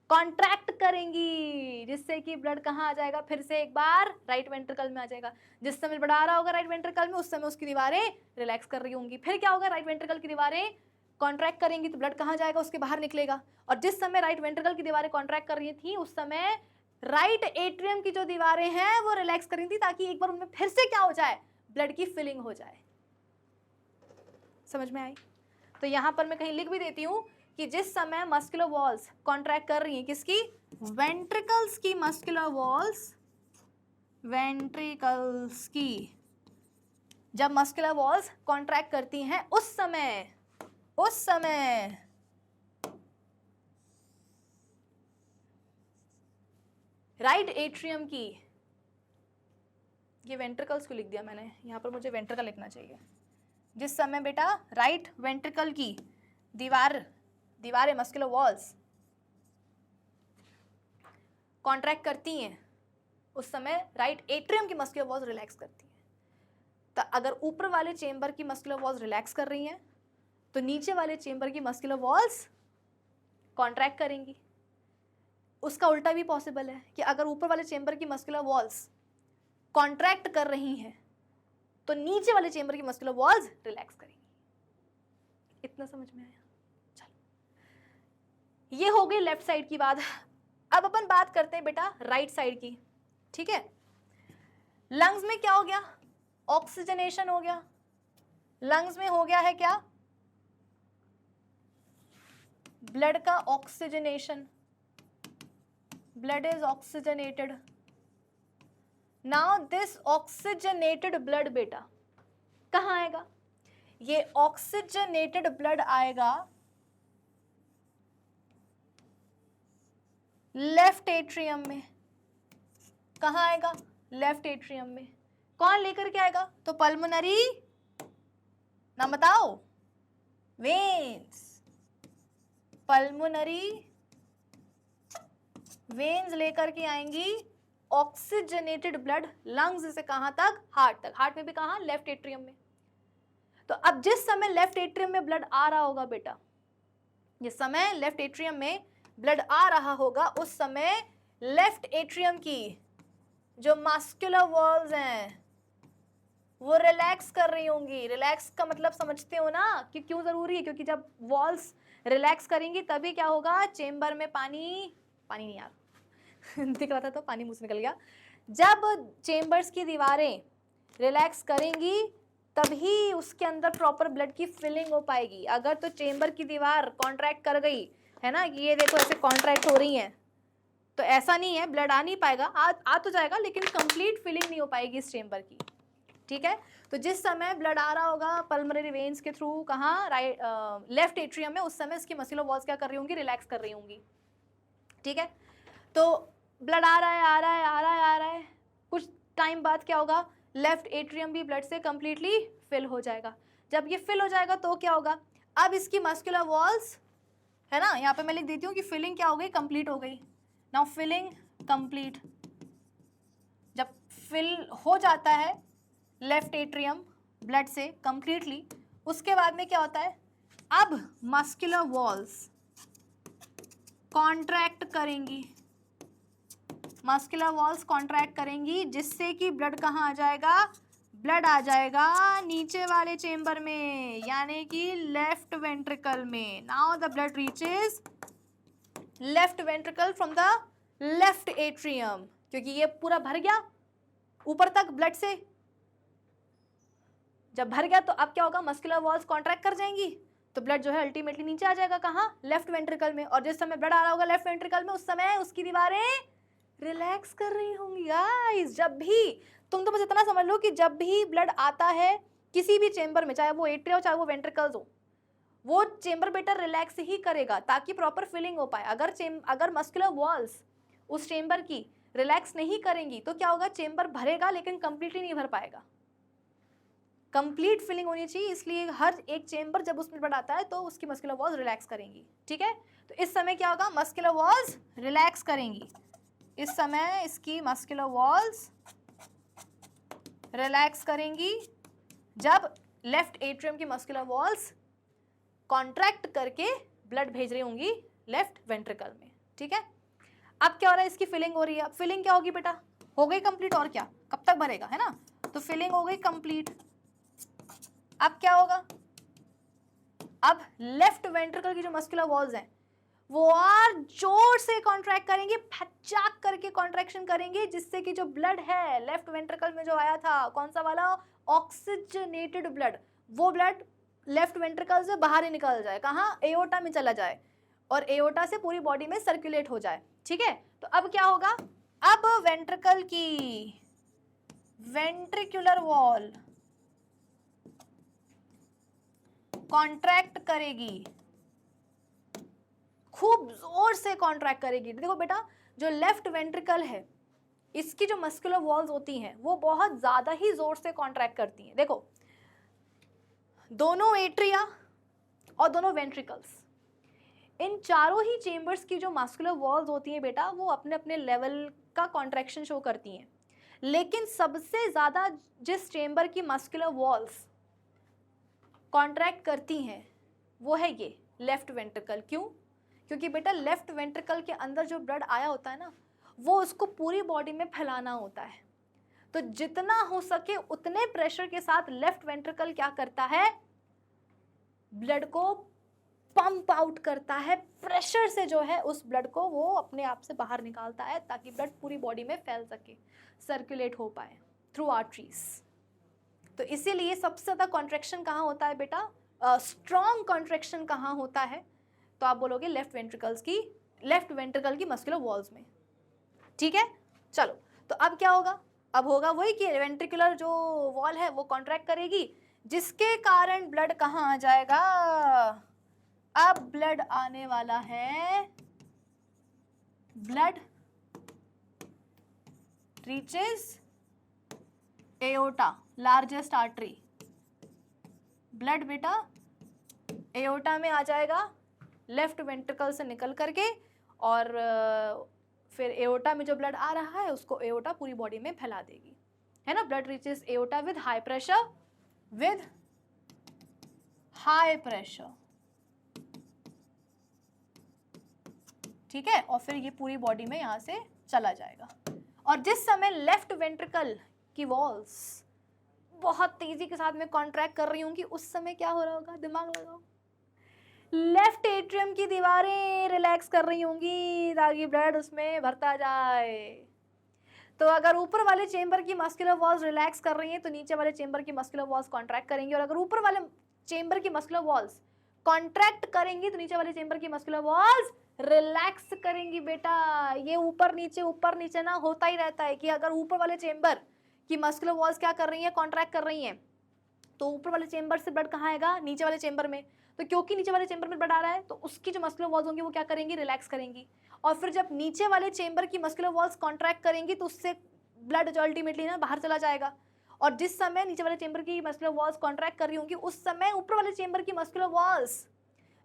Speaker 1: कॉन्ट्रैक्ट करेंगी, जिससे कि ब्लड कहाँ आ जाएगा? फिर से एक बार राइट वेंट्रिकल में आ जाएगा। जिस समय ब्लड आ रहा होगा राइट वेंट्रिकल में उस समय उसकी दीवारें रिलैक्स कर रही होंगी। फिर क्या होगा? राइट वेंट्रिकल की दीवारें कॉन्ट्रैक्ट करेंगी तो ब्लड कहाँ जाएगा? उसके बाहर निकलेगा। और जिस समय राइट वेंट्रिकल की दीवारें कॉन्ट्रैक्ट कर रही थी उस समय राइट एट्रियम की जो दीवारें हैं वो रिलैक्स कर रही थी, ताकि एक बार उनमें फिर से क्या हो जाए? ब्लड की फिलिंग हो जाए। समझ में आई? तो यहाँ पर मैं कहीं लिख भी देती हूँ कि जिस समय मस्कुलर वॉल्स कॉन्ट्रैक्ट कर रही हैं, किसकी? वेंट्रिकल्स की मस्कुलर वॉल्स, वेंट्रिकल्स की जब मस्कुलर वॉल्स कॉन्ट्रैक्ट करती हैं उस समय राइट एट्रियम की, ये वेंट्रिकल्स को लिख दिया मैंने, यहाँ पर मुझे वेंट्रिकल लिखना चाहिए। जिस समय बेटा राइट वेंट्रिकल की दीवारें मस्कुलर वॉल्स कॉन्ट्रैक्ट करती हैं उस समय राइट एट्रियम की मस्कुलर वॉल्स रिलैक्स करती हैं। तो अगर ऊपर वाले चेंबर की मस्कुलर वॉल्स रिलैक्स कर रही हैं तो नीचे वाले चेंबर की मस्कुलर वॉल्स कॉन्ट्रैक्ट करेंगी। उसका उल्टा भी पॉसिबल है कि अगर ऊपर वाले चेंबर की मस्कुलर वॉल्स कॉन्ट्रैक्ट कर रही हैं तो नीचे वाले चेंबर की मस्कुलर वॉल्स रिलैक्स करेंगी। इतना समझ में आया? चलो, ये हो गई लेफ्ट साइड की बात। अब अपन बात करते हैं बेटा राइट साइड की, ठीक है। लंग्स में क्या हो गया, ऑक्सीजनेशन हो गया, लंग्स में हो गया है क्या, ब्लड का oxygenation, blood is oxygenated. Now this oxygenated blood बेटा कहाँ आएगा, ये ऑक्सीजनेटेड ब्लड आएगा लेफ्ट एट्रियम में। कहाँ आएगा, लेफ्ट एट्रियम में। कौन लेकर के आएगा, तो पल्मोनरी, नाम बताओ, वेन्स, पल्मोनरी वेन्स लेकर के आएंगी ऑक्सीजनेटेड ब्लड लंग्स से कहां तक, हार्ट तक। हार्ट में भी कहां, लेफ्ट एट्रियम में। तो अब जिस समय लेफ्ट एट्रियम में ब्लड आ रहा होगा बेटा, जिस समय लेफ्ट एट्रियम में ब्लड आ रहा होगा, उस समय लेफ्ट एट्रियम की जो मस्कुलर वॉल्स हैं वो रिलैक्स कर रही होंगी। रिलैक्स का मतलब समझते हो ना कि क्यों जरूरी है, क्योंकि जब वॉल्स रिलैक्स करेंगी तभी क्या होगा, चेम्बर में पानी नहीं यार दिख रहा था तो पानी मुंह से निकल गया। जब चेम्बर्स की दीवारें रिलैक्स करेंगी तभी उसके अंदर प्रॉपर ब्लड की फिलिंग हो पाएगी। अगर तो चेम्बर की दीवार कॉन्ट्रैक्ट कर गई है ना, कि ये देखो ऐसे कॉन्ट्रैक्ट हो रही हैं, तो ऐसा नहीं है, ब्लड आ नहीं पाएगा, आ तो जाएगा लेकिन कंप्लीट फिलिंग नहीं हो पाएगी इस चेम्बर की, ठीक है। तो जिस समय ब्लड आ रहा होगा पल्मोनरी वेन्स के थ्रू, कहाँ, राइट लेफ्ट एट्रियम में, उस समय इसकी मस्कुलर वॉल्स क्या कर रही होंगी, रिलैक्स कर रही होंगी, ठीक है। तो ब्लड आ रहा है आ रहा है आ रहा है आ रहा है, कुछ टाइम बाद क्या होगा, लेफ्ट एट्रियम भी ब्लड से कंप्लीटली फिल हो जाएगा। जब ये फिल हो जाएगा तो क्या होगा, अब इसकी मस्कुलर वॉल्स है ना, यहाँ पे मैं लिख देती हूँ कि फिलिंग क्या हो गई, कंप्लीट हो गई। नाउ फिलिंग कंप्लीट, जब फिल हो जाता है लेफ्ट एट्रियम ब्लड से कंप्लीटली, उसके बाद में क्या होता है, अब मस्कुलर वॉल्स कॉन्ट्रैक्ट करेंगी, मस्कुलर वॉल्स कॉन्ट्रैक्ट करेंगी, जिससे कि ब्लड कहाँ आ जाएगा, ब्लड आ जाएगा नीचे वाले चेम्बर में, यानी कि लेफ्ट वेंट्रिकल में। Now the blood reaches left ventricle from the left atrium, क्योंकि ये पूरा भर गया ऊपर तक ब्लड से। जब भर गया तो अब क्या होगा, मस्कुलर वॉल्स कॉन्ट्रैक्ट कर जाएंगी, तो ब्लड जो है अल्टीमेटली नीचे आ जाएगा, कहाँ, लेफ्ट वेंट्रिकल में। और जिस समय ब्लड आ रहा होगा लेफ्ट वेंट्रिकल में, उस समय उसकी दीवारें रिलैक्स कर रही होंगी। गाइस जब भी, तुम तो बस इतना समझ लो कि जब भी ब्लड आता है किसी भी चेम्बर में, चाहे वो एट्रिया हो चाहे वो वेंट्रिकल्स हो, वो चेम्बर बेटा रिलैक्स ही करेगा ताकि प्रॉपर फिलिंग हो पाए। अगर मस्कुलर वॉल्स उस चेम्बर की रिलैक्स नहीं करेंगी तो क्या होगा, चेम्बर भरेगा लेकिन कंप्लीटली नहीं भर पाएगा। कंप्लीट फिलिंग होनी चाहिए, इसलिए हर एक चेम्बर जब उसमें ब्लड आता है तो उसकी मस्कुलर वॉल्स रिलैक्स करेंगी, ठीक है। तो इस समय क्या होगा, मस्कुलर वॉल्स रिलैक्स करेंगी, इस समय इसकी मस्कुलर वॉल्स रिलैक्स करेंगी जब लेफ्ट एट्रियम की मस्कुलर वॉल्स कॉन्ट्रैक्ट करके ब्लड भेज रही होंगी लेफ्ट वेंट्रिकल में, ठीक है। अब क्या हो रहा है, इसकी फिलिंग हो रही है। अब फिलिंग क्या होगी बेटा, हो गई कंप्लीट, और क्या, कब तक भरेगा, है ना। तो फिलिंग हो गई कंप्लीट। अब क्या होगा, अब लेफ्ट वेंट्रिकल की जो मस्कुलर वॉल्स हैं वो और जोर से कॉन्ट्रैक्ट करेंगे, फचाक करके कॉन्ट्रैक्शन करेंगे, जिससे कि जो ब्लड है लेफ्ट वेंट्रिकल में जो आया था, कौन सा वाला, ऑक्सीजनेटेड ब्लड, वो ब्लड लेफ्ट वेंट्रिकल से बाहर ही निकल जाए, कहाँ, एओर्टा में चला जाए, और एओर्टा से पूरी बॉडी में सर्कुलेट हो जाए, ठीक है। तो अब क्या होगा, अब वेंट्रिकल की वेंट्रिकुलर वॉल कॉन्ट्रैक्ट करेगी, खूब जोर से कॉन्ट्रैक्ट करेगी। देखो बेटा, जो लेफ्ट वेंट्रिकल है इसकी जो मस्कुलर वॉल्स होती हैं वो बहुत ज्यादा ही जोर से कॉन्ट्रैक्ट करती हैं। देखो, दोनों एट्रिया और दोनों वेंट्रिकल्स, इन चारों ही चेम्बर्स की जो मस्कुलर वॉल्स होती हैं बेटा, वो अपने अपने लेवल का कॉन्ट्रैक्शन शो करती हैं, लेकिन सबसे ज्यादा जिस चेम्बर की मस्कुलर वॉल्स कॉन्ट्रैक्ट करती हैं वो है ये लेफ्ट वेंट्रिकल। क्यों, क्योंकि बेटा लेफ्ट वेंट्रिकल के अंदर जो ब्लड आया होता है ना, वो उसको पूरी बॉडी में फैलाना होता है। तो जितना हो सके उतने प्रेशर के साथ लेफ्ट वेंट्रिकल क्या करता है, ब्लड को पंप आउट करता है, प्रेशर से जो है उस ब्लड को वो अपने आप से बाहर निकालता है ताकि ब्लड पूरी बॉडी में फैल सके, सर्कुलेट हो पाए थ्रू आर्टरीज। तो इसीलिए सबसे ज़्यादा कॉन्ट्रैक्शन कहाँ होता है बेटा, स्ट्रॉन्ग कॉन्ट्रैक्शन कहाँ होता है, तो आप बोलोगे लेफ्ट वेंट्रिकल की मस्कुलर वॉल्स में। ठीक है, चलो तो अब क्या होगा, अब होगा वही कि वेंट्रिकुलर जो वॉल है वो कॉन्ट्रैक्ट करेगी, जिसके कारण ब्लड कहाँ आ जाएगा, अब ब्लड आने वाला है, blood reaches aorta, largest artery. Blood बेटा एओर्टा में आ जाएगा लेफ्ट वेंट्रिकल से निकल करके, और फिर एओर्टा में जो ब्लड आ रहा है उसको एओर्टा पूरी बॉडी में फैला देगी, है ना। Blood reaches aorta with high pressure, ठीक है, और फिर ये पूरी बॉडी में यहाँ से चला जाएगा। और जिस समय लेफ्ट वेंट्रिकल की वॉल्स बहुत तेजी के साथ में कॉन्ट्रैक्ट कर रही होंगी, उस समय क्या हो रहा होगा, दिमाग लगाओ, लेफ्ट एट्रियम की दीवारें रिलैक्स कर रही होंगी ताकि ब्लड उसमें भरता जाए। तो अगर ऊपर वाले चेंबर की मस्कुलर वॉल्स रिलैक्स कर रही हैं तो नीचे वाले चेंबर की मस्कुलर वॉल्स कॉन्ट्रैक्ट करेंगी, और अगर ऊपर वाले चेंबर की मस्कुलर वॉल्स कॉन्ट्रैक्ट करेंगी तो नीचे वाले चेंबर की मस्कुलर वॉल्स रिलैक्स करेंगी। बेटा ये ऊपर नीचे ना होता ही रहता है कि अगर ऊपर वाले चेंबर की मस्कुलर वॉल्स क्या कर रही हैं, कॉन्ट्रैक्ट कर रही हैं, तो ऊपर वाले चेंबर से ब्लड कहाँ आएगा, नीचे वाले चेंबर में। तो क्योंकि नीचे वाले चेंबर में ब्लड आ रहा है तो उसकी जो मस्कुलर वॉल्स होंगी वो क्या करेंगी, रिलैक्स करेंगी। और फिर जब नीचे वाले चेंबर की मस्कुलर वॉल्स कॉन्ट्रैक्ट करेंगी तो उससे ब्लड जो अल्टीमेटली ना बाहर चला जाएगा। और जिस समय नीचे वाले चेंबर की मस्कुलर वॉल्स कॉन्ट्रैक्ट कर रही होंगी उस समय ऊपर वाले चेंबर की मस्कुलर वॉल्स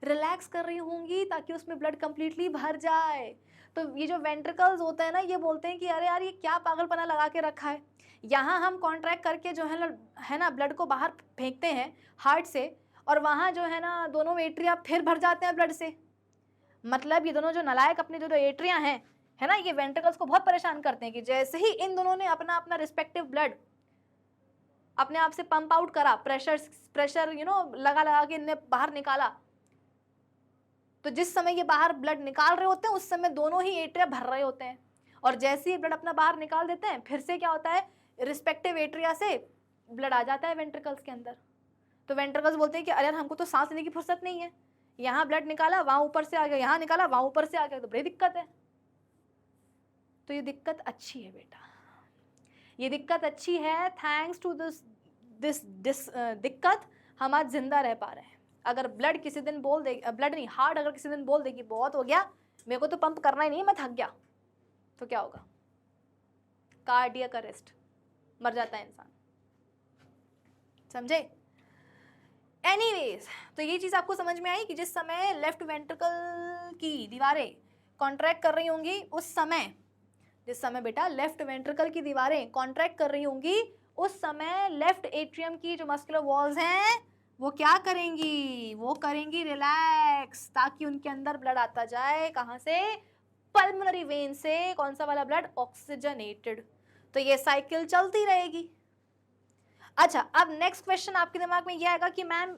Speaker 1: रिलैक्स कर रही होंगी ताकि उसमें ब्लड कंप्लीटली भर जाए। तो ये जो वेंट्रिकल्स होते हैं ना, ये बोलते हैं कि अरे यार ये क्या पागलपना लगा के रखा है, यहाँ हम कॉन्ट्रैक्ट करके जो है ना ब्लड को बाहर फेंकते हैं हार्ट से, और वहाँ जो है ना दोनों एट्रिया फिर भर जाते हैं ब्लड से। मतलब ये दोनों जो नालायक अपने जो एट्रिया हैं, है ना, ये वेंट्रिकल्स को बहुत परेशान करते हैं कि जैसे ही इन दोनों ने अपना अपना रिस्पेक्टिव ब्लड अपने आप से पंप आउट करा, प्रेशर लगा के इन्हें बाहर निकाला, तो जिस समय ये बाहर ब्लड निकाल रहे होते हैं उस समय दोनों ही एट्रिया भर रहे होते हैं, और जैसे ही ब्लड अपना बाहर निकाल देते हैं फिर से क्या होता है, रिस्पेक्टिव एट्रिया से ब्लड आ जाता है वेंट्रिकल्स के अंदर। तो वेंट्रिकल्स बोलते हैं कि अरे हमको तो सांस लेने की फुर्सत नहीं है, यहाँ ब्लड निकाला वहाँ ऊपर से आ गया, यहाँ निकाला वहाँ ऊपर से आ गया, तो बड़ी दिक्कत है। तो ये दिक्कत अच्छी है बेटा, ये दिक्कत अच्छी है, थैंक्स टू दिस दिक्कत हम आज जिंदा रह पा रहे हैं। अगर ब्लड किसी दिन बोल दे, ब्लड नहीं हार्ट अगर किसी दिन बोल दे कि बहुत हो गया, मेरे को तो पंप करना ही नहीं, मैं थक गया, तो क्या होगा, कार्डियक अरेस्ट, मर जाता है इंसान, समझे। एनीवेज, तो ये चीज़ आपको समझ में आई कि जिस समय लेफ्ट वेंट्रिकल की दीवारें कॉन्ट्रैक्ट कर रही होंगी उस समय, जिस समय बेटा लेफ्ट वेंट्रिकल की दीवारें कॉन्ट्रैक्ट कर रही होंगी उस समय लेफ्ट एट्रियम की जो मस्कुलर वॉल्स हैं वो क्या करेंगी, वो करेंगी रिलैक्स, ताकि उनके अंदर ब्लड आता जाए, कहाँ से, पल्मोनरी वेन से। कौन सा वाला ब्लड, ऑक्सीजनेटेड। तो ये साइकिल चलती रहेगी। अच्छा, अब नेक्स्ट क्वेश्चन आपके दिमाग में ये आएगा कि मैम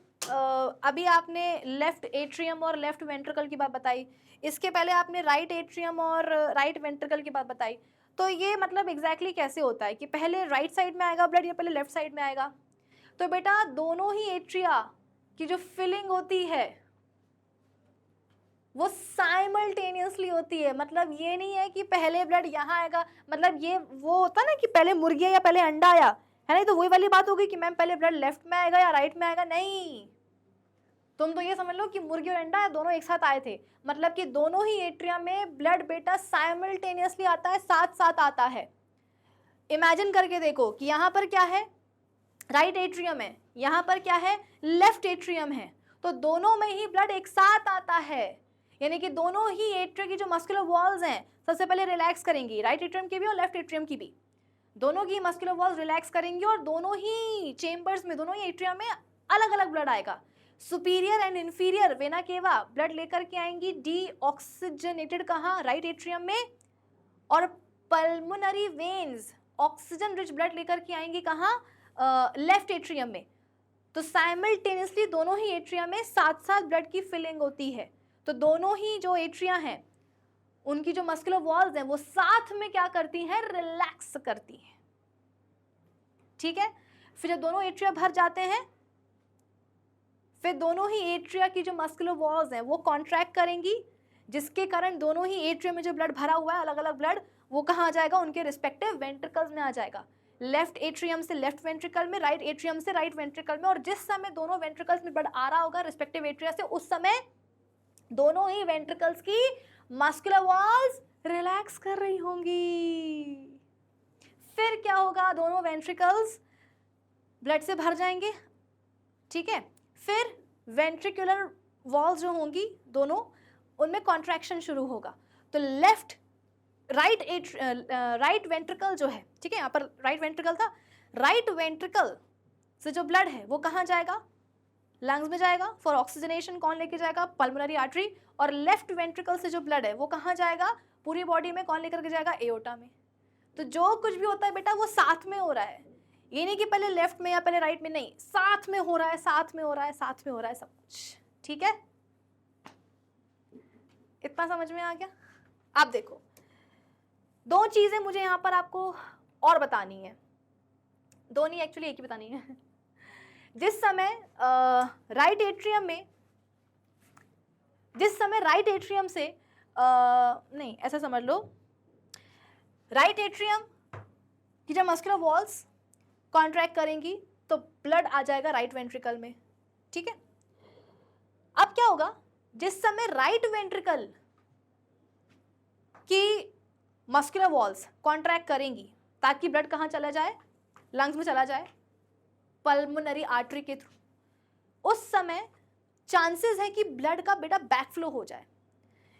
Speaker 1: अभी आपने लेफ्ट एट्रियम और लेफ्ट वेंट्रिकल की बात बताई, इसके पहले आपने राइट एट्रियम और राइट वेंट्रिकल की बात बताई, तो ये मतलब एग्जैक्टली कैसे होता है कि पहले राइट साइड में आएगा ब्लड या पहले लेफ्ट साइड में आएगा। तो बेटा दोनों ही एट्रिया की जो फिलिंग होती है वो साइमल्टेनियसली होती है। मतलब ये नहीं है कि पहले ब्लड यहाँ आएगा, मतलब ये वो होता ना कि पहले मुर्गी या पहले अंडा आया, है ना, तो वही वाली बात होगी कि मैम पहले ब्लड लेफ्ट में आएगा या राइट में आएगा। नहीं, तुम तो ये समझ लो कि मुर्गी और अंडा दोनों एक साथ आए थे, मतलब कि दोनों ही एट्रिया में ब्लड बेटा साइमल्टेनियसली आता है, साथ साथ आता है। इमेजिन करके देखो कि यहाँ पर क्या है, राइट एट्रियम है, यहाँ पर क्या है, लेफ्ट एट्रियम है, तो दोनों में ही ब्लड एक साथ आता है, यानी कि दोनों ही एट्रिया की जो मस्कुलर वॉल्स हैं सबसे पहले रिलैक्स करेंगी, राइट एट्रियम की भी और लेफ्ट एट्रियम की भी, दोनों की मस्कुलर वॉल्स रिलैक्स करेंगी, और दोनों ही चेंबर्स में, दोनों ही एट्रिया में अलग अलग ब्लड आएगा। Superior and inferior vena cava blood लेकर के आएंगी डीऑक्सीजनेटेड, कहाँ, राइट एट्रियम में, और pulmonary veins oxygen rich blood लेकर के आएंगी कहाँ, लेफ्ट एट्रियम में। तो साइमल्टेनियसली दोनों ही एट्रिया में साथ साथ ब्लड की फिलिंग होती है। तो दोनों ही जो एट्रिया हैं उनकी जो मस्कुलर वॉल्स हैं वो साथ में क्या करती हैं, रिलैक्स करती हैं। ठीक है, फिर जब दोनों एट्रिया भर जाते हैं फिर दोनों ही एट्रिया की जो मस्कुलर वॉल्स हैं वो कॉन्ट्रैक्ट करेंगी, जिसके कारण दोनों ही एट्रिया में जो ब्लड भरा हुआ है अलग अलग ब्लड, वो कहाँ आ जाएगा, उनके रिस्पेक्टिव वेंट्रिकल्स में आ जाएगा। लेफ्ट एट्रियम से लेफ्ट वेंट्रिकल में, राइट एट्रियम से राइट वेंट्रिकल में। और जिस समय दोनों वेंट्रिकल्स में ब्लड आ रहा होगा रिस्पेक्टिव एट्रिया से, उस समय दोनों ही वेंट्रिकल्स की मस्कुलर वॉल्स रिलैक्स कर रही होंगी। फिर क्या होगा, दोनों वेंट्रिकल्स ब्लड से भर जाएंगे। ठीक है, फिर वेंट्रिकुलर वॉल्स जो होंगी दोनों, उनमें कॉन्ट्रैक्शन शुरू होगा। तो लेफ्ट राइट वेंट्रिकल जो है, ठीक है, यहाँ पर राइट वेंट्रिकल था, राइट वेंट्रिकल से जो ब्लड है वो कहाँ जाएगा, लंग्स में जाएगा फॉर ऑक्सीजनेशन। कौन लेके जाएगा, पल्मोनरी आर्टरी। और लेफ्ट वेंट्रिकल से जो ब्लड है वो कहाँ जाएगा, पूरी बॉडी में कौन लेकर के जाएगा, एओर्टा में। तो जो कुछ भी होता है बेटा वो साथ में हो रहा है, ये नहीं कि पहले लेफ्ट में या पहले राइट में, नहीं, साथ में हो रहा है, साथ में हो रहा है, साथ में हो रहा है सब कुछ। ठीक है, इतना समझ में आ गया। अब देखो, दो चीजें मुझे यहाँ पर आपको और बतानी है, दो नहीं एक्चुअली एक ही बतानी है। जिस समय राइट एट्रियम में, जिस समय राइट एट्रियम से नहीं, ऐसा समझ लो, राइट एट्रियम की जब मस्कुलर वॉल्स कॉन्ट्रैक्ट करेंगी तो ब्लड आ जाएगा राइट वेंट्रिकल में। ठीक है, अब क्या होगा, जिस समय राइट वेंट्रिकल की मस्कुलर वॉल्स कॉन्ट्रैक्ट करेंगी ताकि ब्लड कहाँ चला जाए, लंग्स में चला जाए पल्मोनरी आर्टरी के थ्रू, उस समय चांसेस है कि ब्लड का बेटा बैकफ्लो हो जाए।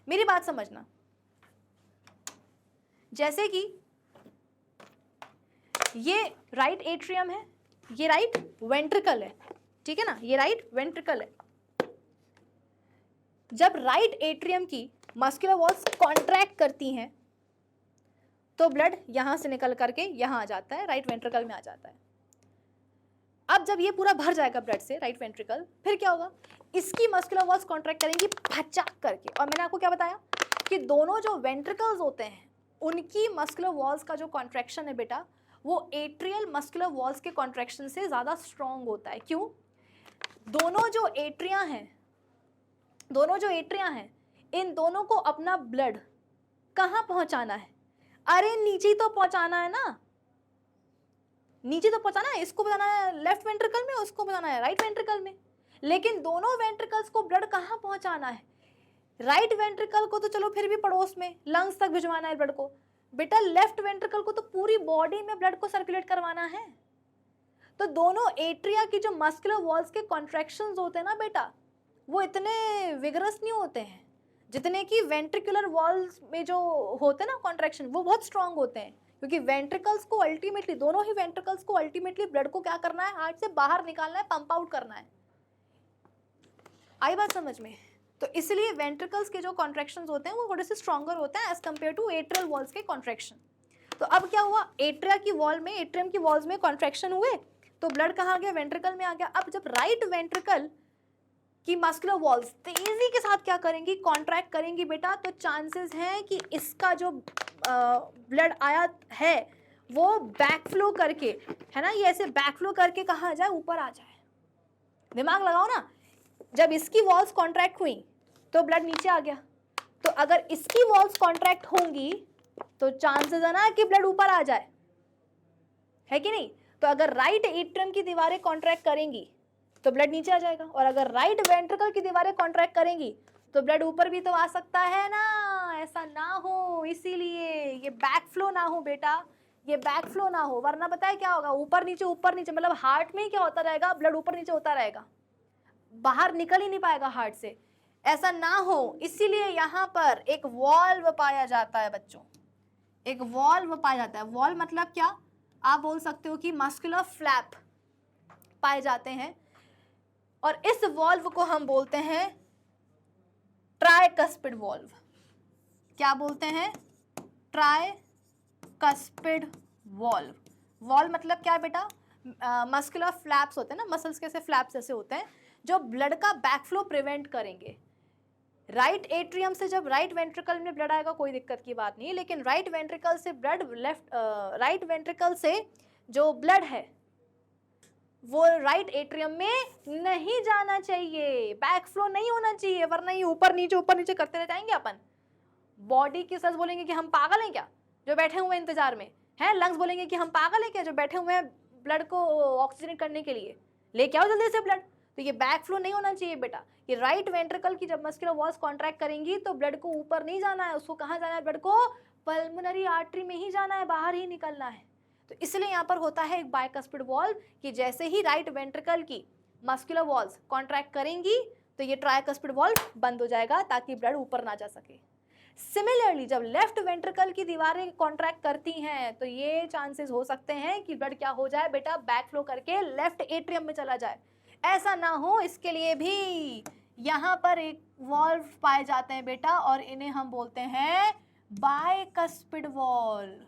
Speaker 1: मेरी बात समझना, जैसे कि ये राइट एट्रियम है, ये राइट वेंट्रिकल है, ठीक है ना, ये राइट वेंट्रिकल है। जब राइट एट्रियम की मस्कुलर वॉल्स कॉन्ट्रैक्ट करती हैं तो ब्लड यहां से निकल करके यहां आ जाता है, राइट वेंट्रिकल में आ जाता है। अब जब ये पूरा भर जाएगा ब्लड से राइट वेंट्रिकल, फिर क्या होगा, इसकी मस्कुलर वॉल्स कॉन्ट्रैक्ट करेंगी फचाक करके। और मैंने आपको क्या बताया कि दोनों जो वेंट्रिकल्स होते हैं उनकी मस्कुलर वॉल्स का जो कॉन्ट्रैक्शन है बेटा, वो एट्रियल मस्कुलर वॉल्स के कॉन्ट्रैक्शन से ज़्यादा स्ट्रॉन्ग होता है। क्यों, दोनों जो एट्रिया हैं, इन दोनों को अपना ब्लड कहाँ पहुँचाना है, अरे नीचे ही तो पहुँचाना है ना, नीचे तो पहुँचाना है, इसको पहुँचाना है लेफ्ट वेंट्रिकल में, उसको पहुँचाना है राइट वेंट्रिकल में। लेकिन दोनों वेंट्रिकल्स को ब्लड कहाँ पहुँचाना है, राइट वेंट्रिकल को तो चलो फिर भी पड़ोस में लंग्स तक भिजवाना है ब्लड को, बेटा लेफ्ट वेंट्रिकल को तो पूरी बॉडी में ब्लड को सर्कुलेट करवाना है। तो दोनों एट्रिया की जो मस्कुलर वॉल्स के कॉन्ट्रैक्शंस होते हैं ना बेटा, वो इतने विगरस नहीं होते हैं जितने कि वेंट्रिकुलर वॉल्स में जो होते हैं ना कॉन्ट्रैक्शन, वो बहुत स्ट्रांग होते हैं। क्योंकि वेंट्रिकल्स को अल्टीमेटली, दोनों ही वेंट्रिकल्स को अल्टीमेटली ब्लड को क्या करना है, हार्ट से बाहर निकालना है, पंप आउट करना है। आई बात समझ में। तो इसलिए वेंट्रिकल्स के जो कॉन्ट्रैक्शंस होते हैं वो थोड़े से स्ट्रॉन्गर होते हैं as compared to atrial walls के कॉन्ट्रैक्शन। तो अब क्या हुआ, एट्रिया की वॉल में, एट्रियम की वॉल्स में कॉन्ट्रैक्शन हुए तो ब्लड कहाँ गया, वेंट्रिकल में आ गया। अब जब राइट वेंट्रिकल की मस्कुलर वॉल्स तेजी के साथ क्या करेंगी, कॉन्ट्रैक्ट करेंगी बेटा, तो चांसेस हैं कि इसका जो ब्लड आया है वो बैकफ्लो करके, है ना, ये ऐसे बैकफ्लो करके कहाँ आ जाए, ऊपर आ जाए। दिमाग लगाओ ना, जब इसकी वॉल्स कॉन्ट्रैक्ट हुई तो ब्लड नीचे आ गया, तो अगर इसकी वॉल्स कॉन्ट्रैक्ट होंगी तो चांसेस है ना कि ब्लड ऊपर आ जाए, है कि नहीं। तो अगर राइट एट्रियम की दीवारें कॉन्ट्रैक्ट करेंगी तो ब्लड नीचे आ जाएगा, और अगर राइट वेंट्रिकल की दीवारें कॉन्ट्रैक्ट करेंगी तो ब्लड ऊपर भी तो आ सकता है ना, ऐसा ना हो, इसीलिए ये बैकफ्लो ना हो बेटा, ये बैकफ्लो ना हो, वरना पता है क्या होगा, ऊपर नीचे मतलब हार्ट में ही क्या होता रहेगा, ब्लड ऊपर नीचे होता रहेगा, बाहर निकल ही नहीं पाएगा हार्ट से, ऐसा ना हो। इसीलिए यहाँ पर एक वॉल्व पाया जाता है बच्चों, एक वॉल्व पाया जाता है। वॉल्व मतलब क्या, आप बोल सकते हो कि मस्कुलर फ्लैप पाए जाते हैं, और इस वॉल्व को हम बोलते हैं ट्राइकस्पिड वॉल्व। क्या बोलते हैं, ट्राइकस्पिड वॉल्व। वॉल्व मतलब क्या बेटा, मस्कुलर फ्लैप्स होते हैं ना, मसल्स के से फ्लैप्स ऐसे होते हैं जो ब्लड का बैकफ्लो प्रिवेंट करेंगे। राइट एट्रियम से जब राइट वेंट्रिकल में ब्लड आएगा कोई दिक्कत की बात नहीं, लेकिन राइट वेंट्रिकल से ब्लड राइट वेंट्रिकल से जो ब्लड है वो राइट एट्रियम में नहीं जाना चाहिए, बैक फ्लो नहीं होना चाहिए, वरना ये ऊपर नीचे करते रह जाएंगे अपन। बॉडी की सेल्स बोलेंगे कि हम पागल हैं क्या जो बैठे हुए हैं इंतजार में, हैं लंग्स बोलेंगे कि हम पागल हैं क्या जो बैठे हुए हैं ब्लड को ऑक्सीजन करने के लिए, लेके आओ जल्दी से ब्लड। तो ये बैक फ्लो नहीं होना चाहिए बेटा। ये राइट वेंट्रिकल की जब मस्कुलर वॉल्स कॉन्ट्रैक्ट करेंगी तो ब्लड को ऊपर नहीं जाना है, उसको कहाँ जाना है, ब्लड को पल्मोनरी आर्टरी में ही जाना है, बाहर ही निकलना है। तो इसलिए यहाँ पर होता है एक बाइकस्पिड वॉल्व कि जैसे ही राइट वेंट्रिकल की मस्कुलर वॉल्स कॉन्ट्रैक्ट करेंगी तो ये ट्राइकस्पिड वॉल्व बंद हो जाएगा ताकि ब्लड ऊपर ना जा सके। सिमिलरली जब लेफ्ट वेंट्रिकल की दीवारें कॉन्ट्रैक्ट करती हैं तो ये चांसेस हो सकते हैं कि ब्लड क्या हो जाए बेटा, बैक फ्लो करके लेफ्ट एट्रियम में चला जाए। ऐसा ना हो इसके लिए भी यहाँ पर एक वॉल्व पाए जाते हैं बेटा और इन्हें हम बोलते हैं बाइकस्पिड वॉल्व।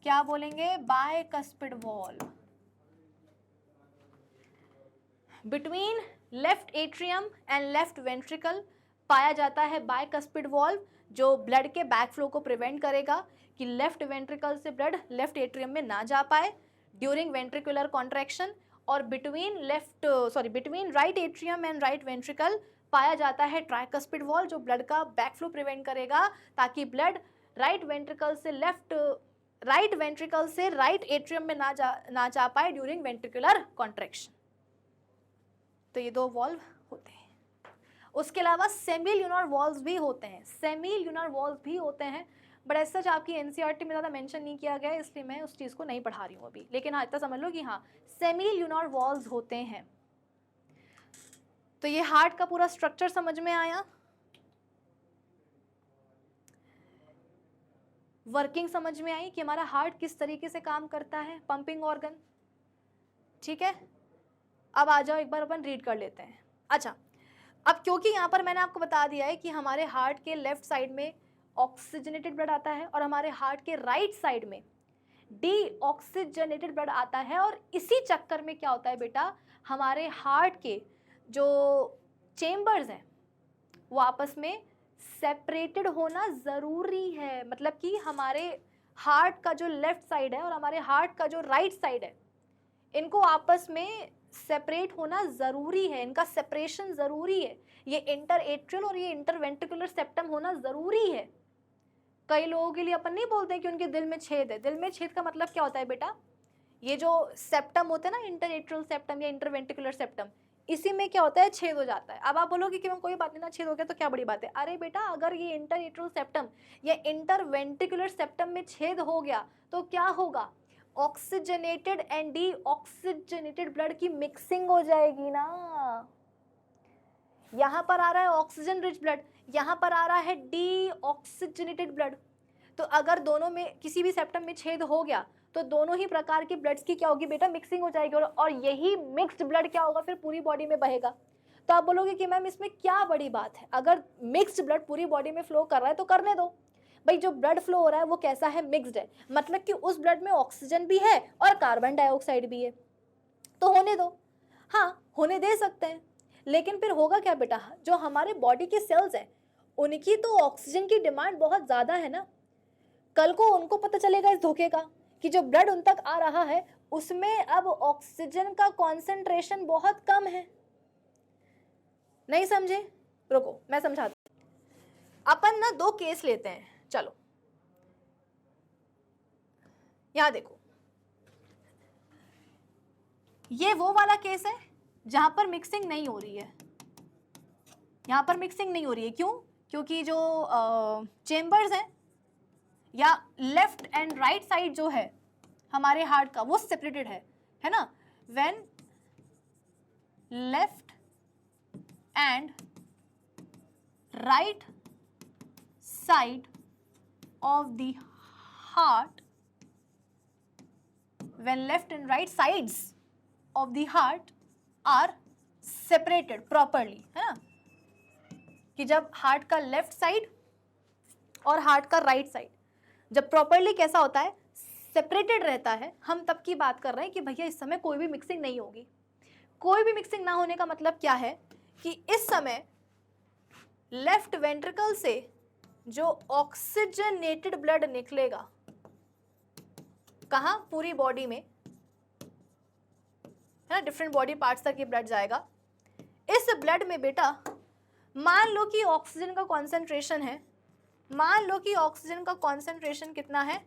Speaker 1: क्या बोलेंगे, bicuspid valve. Between left atrium and left ventricle पाया जाता है बाइकस्पिड वॉल्व जो ब्लड के बैक फ्लो को प्रिवेंट करेगा कि लेफ्ट वेंट्रिकल से ब्लड लेफ्ट एट्रियम में ना जा पाए ड्यूरिंग वेंट्रिकुलर कॉन्ट्रैक्शन। और between right atrium and right ventricle पाया जाता है ट्राइकस्पिड वॉल्व जो ब्लड का बैक फ्लो प्रिवेंट करेगा ताकि ब्लड राइट वेंट्रिकल से राइट एट्रियम में ना जा पाए ड्यूरिंग वेंट्रिकुलर कॉन्ट्रैक्शन। तो ये दो वॉल्व होते हैं। उसके अलावा सेमी ल्यूनर वॉल्व्स भी होते हैं, बट ऐसा सच आपकी एनसीईआरटी में ज़्यादा मेंशन नहीं किया गया है इसलिए मैं उस चीज़ को नहीं पढ़ा रही हूँ अभी, लेकिन हाँ इतना समझ लो कि हाँ सेमी ल्यूनर वॉल्व्स होते हैं। तो ये हार्ट का पूरा स्ट्रक्चर समझ में आया, वर्किंग समझ में आई कि हमारा हार्ट किस तरीके से काम करता है, पंपिंग ऑर्गन। ठीक है, अब आ जाओ एक बार अपन रीड कर लेते हैं। अच्छा, अब क्योंकि यहाँ पर मैंने आपको बता दिया है कि हमारे हार्ट के लेफ्ट साइड में ऑक्सीजनेटेड ब्लड आता है और हमारे हार्ट के राइट साइड में डीऑक्सीजनेटेड ब्लड आता है, और इसी चक्कर में क्या होता है बेटा, हमारे हार्ट के जो चेम्बर्स हैं वो आपस में सेपरेटेड होना ज़रूरी है। मतलब कि हमारे हार्ट का जो लेफ्ट साइड है और हमारे हार्ट का जो राइट साइड है इनको आपस में सेपरेट होना ज़रूरी है, इनका सेपरेशन ज़रूरी है। ये इंटर एट्रियल और ये इंटरवेंट्रिकुलर सेप्टम होना ज़रूरी है। कई लोगों के लिए अपन नहीं बोलते हैं कि उनके दिल में छेद है। दिल में छेद का मतलब क्या होता है बेटा, ये जो सेप्टम होते हैं ना, इंटर एट्रियल सेप्टम या इंटरवेंट्रिकुलर सेप्टम, इसी में क्या होता है, छेद हो जाता है। अब आप बोलोगे कि मैं कोई बात नहीं ना, छेद हो गया तो क्या बड़ी बात है। अरे बेटा, अगर ये इंटर एट्रियल सेप्टम या इंटरवेंट्रिकुलर सेप्टम में छेद हो गया तो क्या होगा, ऑक्सीजनेटेड एंड डीऑक्सीजनेटेड ब्लड की मिक्सिंग हो जाएगी ना। यहाँ पर आ रहा है ऑक्सीजन रिच ब्लड, यहाँ पर आ रहा है डीऑक्सीजनेटेड ब्लड। तो अगर दोनों में किसी भी सेप्टम में छेद हो गया तो दोनों ही प्रकार के ब्लड्स की क्या होगी बेटा, मिक्सिंग हो जाएगी, और यही मिक्स्ड ब्लड क्या होगा, फिर पूरी बॉडी में बहेगा। तो आप बोलोगे कि मैम इसमें क्या बड़ी बात है, अगर मिक्स्ड ब्लड पूरी बॉडी में फ्लो कर रहा है तो करने दो भाई। जो ब्लड फ्लो हो रहा है वो कैसा है, मिक्स्ड है, मतलब कि उस ब्लड में ऑक्सीजन भी है और कार्बन डाइऑक्साइड भी है, तो होने दो। हाँ, होने दे सकते हैं, लेकिन फिर होगा क्या बेटा, जो हमारे बॉडी के सेल्स हैं उनकी तो ऑक्सीजन की डिमांड बहुत ज़्यादा है ना। कल को उनको पता चलेगा इस धोखे का कि जो ब्लड उन तक आ रहा है उसमें अब ऑक्सीजन का कॉन्सेंट्रेशन बहुत कम है। नहीं समझे, रुको मैं समझाती हूँ। अपन ना दो केस लेते हैं, चलो यहां देखो, ये वो वाला केस है जहां पर मिक्सिंग नहीं हो रही है। यहां पर मिक्सिंग नहीं हो रही है, क्यों, क्योंकि जो चेम्बर्स हैं या लेफ्ट एंड राइट साइड जो है हमारे हार्ट का वो सेपरेटेड है ना। When left and right side of the heart, when left and right sides of the heart are separated properly, है ना, कि जब हार्ट का लेफ्ट साइड और हार्ट का राइट साइड जब प्रॉपरली कैसा होता है, सेपरेटेड रहता है, हम तब की बात कर रहे हैं कि भैया इस समय कोई भी मिक्सिंग नहीं होगी। कोई भी मिक्सिंग ना होने का मतलब क्या है कि इस समय लेफ्ट वेंट्रिकल से जो ऑक्सीजनेटेड ब्लड निकलेगा, कहाँ, पूरी बॉडी में, है ना, डिफरेंट बॉडी पार्ट्स तक ये ब्लड जाएगा। इस ब्लड में बेटा मान लो कि ऑक्सीजन का कॉन्सेंट्रेशन है, मान लो कि ऑक्सीजन का कॉन्सेंट्रेशन कितना है,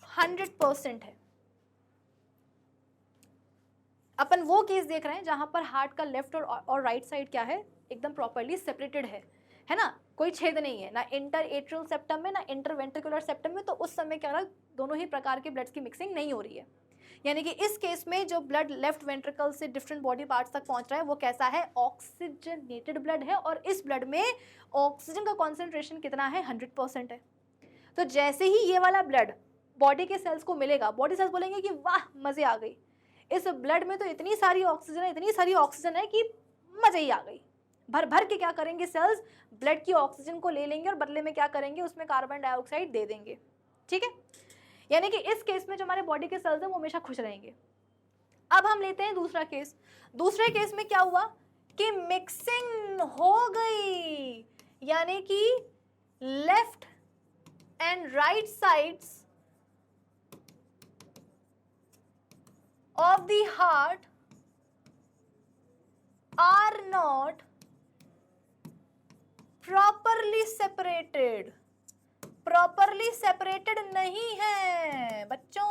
Speaker 1: 100% है। अपन वो केस देख रहे हैं जहां पर हार्ट का लेफ्ट और राइट साइड क्या है, एकदम प्रॉपर्ली सेपरेटेड है ना, कोई छेद नहीं है, ना इंटर एट्रियल सेप्टम में ना इंटर वेंट्रिकुलर सेप्टम में। तो उस समय क्या रहा, दोनों ही प्रकार के ब्लड्स की मिक्सिंग नहीं हो रही है। यानी कि इस केस में जो ब्लड लेफ्ट वेंट्रिकल से डिफरेंट बॉडी पार्ट्स तक पहुंच रहा है वो कैसा है, ऑक्सीजनेटेड ब्लड है, और इस ब्लड में ऑक्सीजन का कॉन्सेंट्रेशन कितना है, 100% है। तो जैसे ही ये वाला ब्लड बॉडी के सेल्स को मिलेगा, बॉडी सेल्स बोलेंगे कि वाह मजे आ गई, इस ब्लड में तो इतनी सारी ऑक्सीजन है, इतनी सारी ऑक्सीजन है कि मजे ही आ गई। भर भर के क्या करेंगे सेल्स, ब्लड की ऑक्सीजन को ले लेंगे और बदले में क्या करेंगे, उसमें कार्बन डाइऑक्साइड दे देंगे। ठीक है, यानी कि इस केस में जो हमारे बॉडी के सेल्स हैं वो हमेशा खुश रहेंगे। अब हम लेते हैं दूसरा केस। दूसरे केस में क्या हुआ कि मिक्सिंग हो गई, यानी कि left and right sides of the heart are not properly separated, properly separated नहीं है बच्चों।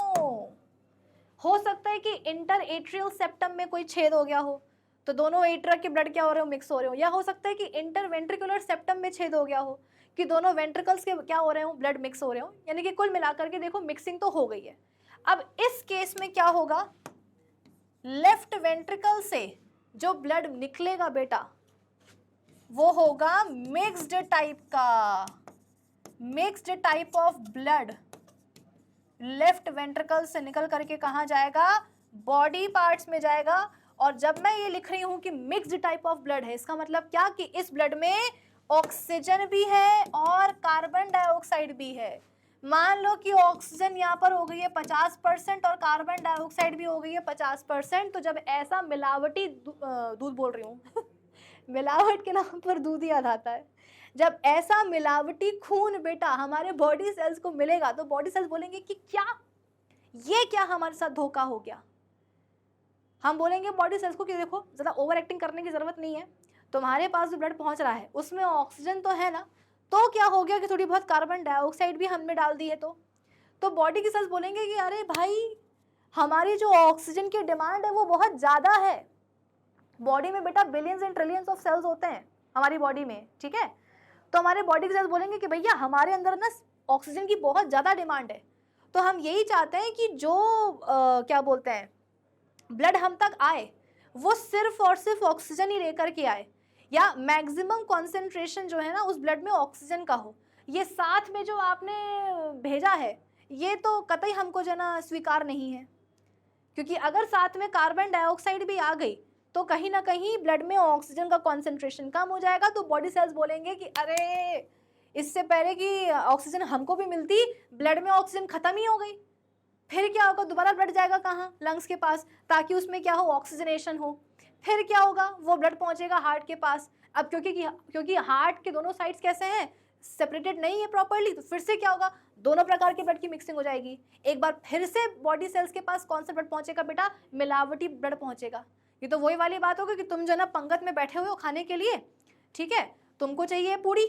Speaker 1: हो सकता है कि इंटर एट्रियल सेप्टम में कोई छेद हो गया हो तो दोनों एट्रिया के ब्लड क्या हो रहे हो, मिक्स हो रहे हो, या हो सकता है कि इंटर वेंट्रिकुलर सेप्टम में छेद हो गया हो कि दोनों वेंट्रिकल्स के क्या हो रहे हो, ब्लड मिक्स हो रहे हो। यानी कि कुल मिलाकर के देखो मिक्सिंग तो हो गई है। अब इस केस में क्या होगा, लेफ्ट वेंट्रिकल से जो ब्लड निकलेगा बेटा वो होगा मिक्स्ड टाइप का, mixed type of blood left ventricle से निकल करके कहाँ जाएगा, बॉडी पार्ट्स में जाएगा। और जब मैं ये लिख रही हूं कि मिक्स्ड टाइप ऑफ ब्लड है, इसका मतलब क्या कि इस ब्लड में ऑक्सीजन भी है और कार्बन डाइऑक्साइड भी है। मान लो कि ऑक्सीजन यहाँ पर हो गई है 50% और कार्बन डाइऑक्साइड भी हो गई है 50%। तो जब ऐसा मिलावटी दूध बोल रही हूँ मिलावट के नाम पर दूध याद आता है। जब ऐसा मिलावटी खून बेटा हमारे बॉडी सेल्स को मिलेगा तो बॉडी सेल्स बोलेंगे कि क्या ये क्या हमारे साथ धोखा हो गया। हम बोलेंगे बॉडी सेल्स को कि देखो ज़्यादा ओवर एक्टिंग करने की ज़रूरत नहीं है, तुम्हारे पास जो ब्लड पहुंच रहा है उसमें ऑक्सीजन तो है ना, तो क्या हो गया कि थोड़ी बहुत कार्बन डाइऑक्साइड भी हमने डाल दी है। तो बॉडी के सेल्स बोलेंगे कि अरे भाई हमारी जो ऑक्सीजन की डिमांड है वो बहुत ज़्यादा है। बॉडी में बेटा billions and trillions of cells होते हैं हमारी बॉडी में, ठीक है। तो हमारे बॉडी के सेल्स बोलेंगे कि भैया हमारे अंदर ना ऑक्सीजन की बहुत ज़्यादा डिमांड है, तो हम यही चाहते हैं कि जो क्या बोलते हैं ब्लड हम तक आए वो सिर्फ और सिर्फ ऑक्सीजन ही लेकर के आए, या मैक्सिमम कॉन्सेंट्रेशन जो है ना उस ब्लड में ऑक्सीजन का हो। ये साथ में जो आपने भेजा है ये तो कतई हमको जो ना स्वीकार नहीं है, क्योंकि अगर साथ में कार्बन डाइऑक्साइड भी आ गई तो कहीं ना कहीं ब्लड में ऑक्सीजन का कॉन्सेंट्रेशन कम हो जाएगा। तो बॉडी सेल्स बोलेंगे कि अरे इससे पहले कि ऑक्सीजन हमको भी मिलती ब्लड में ऑक्सीजन खत्म ही हो गई, फिर क्या होगा, दोबारा ब्लड जाएगा कहाँ, लंग्स के पास, ताकि उसमें क्या हो, ऑक्सीजनेशन हो। फिर क्या होगा, वो ब्लड पहुंचेगा हार्ट के पास। अब क्योंकि हार्ट के दोनों साइड्स कैसे हैं, सेपरेटेड नहीं है प्रॉपर्ली, तो फिर से क्या होगा, दोनों प्रकार के ब्लड की मिक्सिंग हो जाएगी। एक बार फिर से बॉडी सेल्स के पास कौन सा ब्लड पहुंचेगा बेटा, मिलावटी ब्लड पहुंचेगा। ये तो वही वाली बात होगी कि तुम जो ना पंगत में बैठे हुए हो खाने के लिए, ठीक है, तुमको चाहिए पूरी,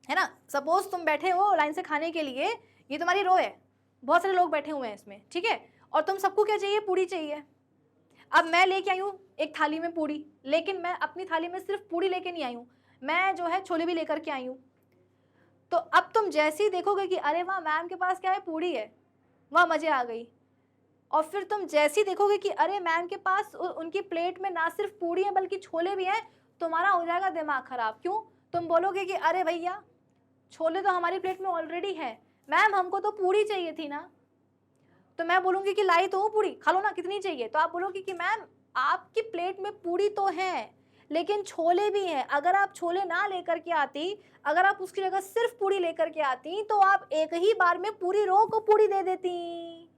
Speaker 1: है ना, सपोज तुम बैठे हो लाइन से खाने के लिए, ये तुम्हारी रो है, बहुत सारे लोग बैठे हुए हैं इसमें, ठीक है, और तुम सबको क्या चाहिए, पूरी चाहिए। अब मैं लेके आई हूँ एक थाली में पूरी, लेकिन मैं अपनी थाली में सिर्फ पूरी लेके नहीं आई हूँ, मैं जो है छोले भी लेकर के आई हूँ। तो अब तुम जैसे ही देखोगे कि अरे वाह मैम के पास क्या है, पूरी है, वाह मजे आ गई, और फिर तुम जैसे ही देखोगे कि अरे मैम के पास उनकी प्लेट में ना सिर्फ पूरी है बल्कि छोले भी हैं, तुम्हारा हो जाएगा दिमाग खराब। क्यों, तुम बोलोगे कि अरे भैया छोले तो हमारी प्लेट में ऑलरेडी है, मैम हमको तो पूरी चाहिए थी ना। तो मैं बोलूँगी कि लाई तो हूँ पूरी, खा लो ना, कितनी चाहिए। तो आप बोलोगे कि मैम आपकी प्लेट में पूरी तो है लेकिन छोले भी हैं, अगर आप छोले ना लेकर के आती, अगर आप उसकी जगह सिर्फ पूरी लेकर के आती तो आप एक ही बार में पूरी रो को पूरी दे देती।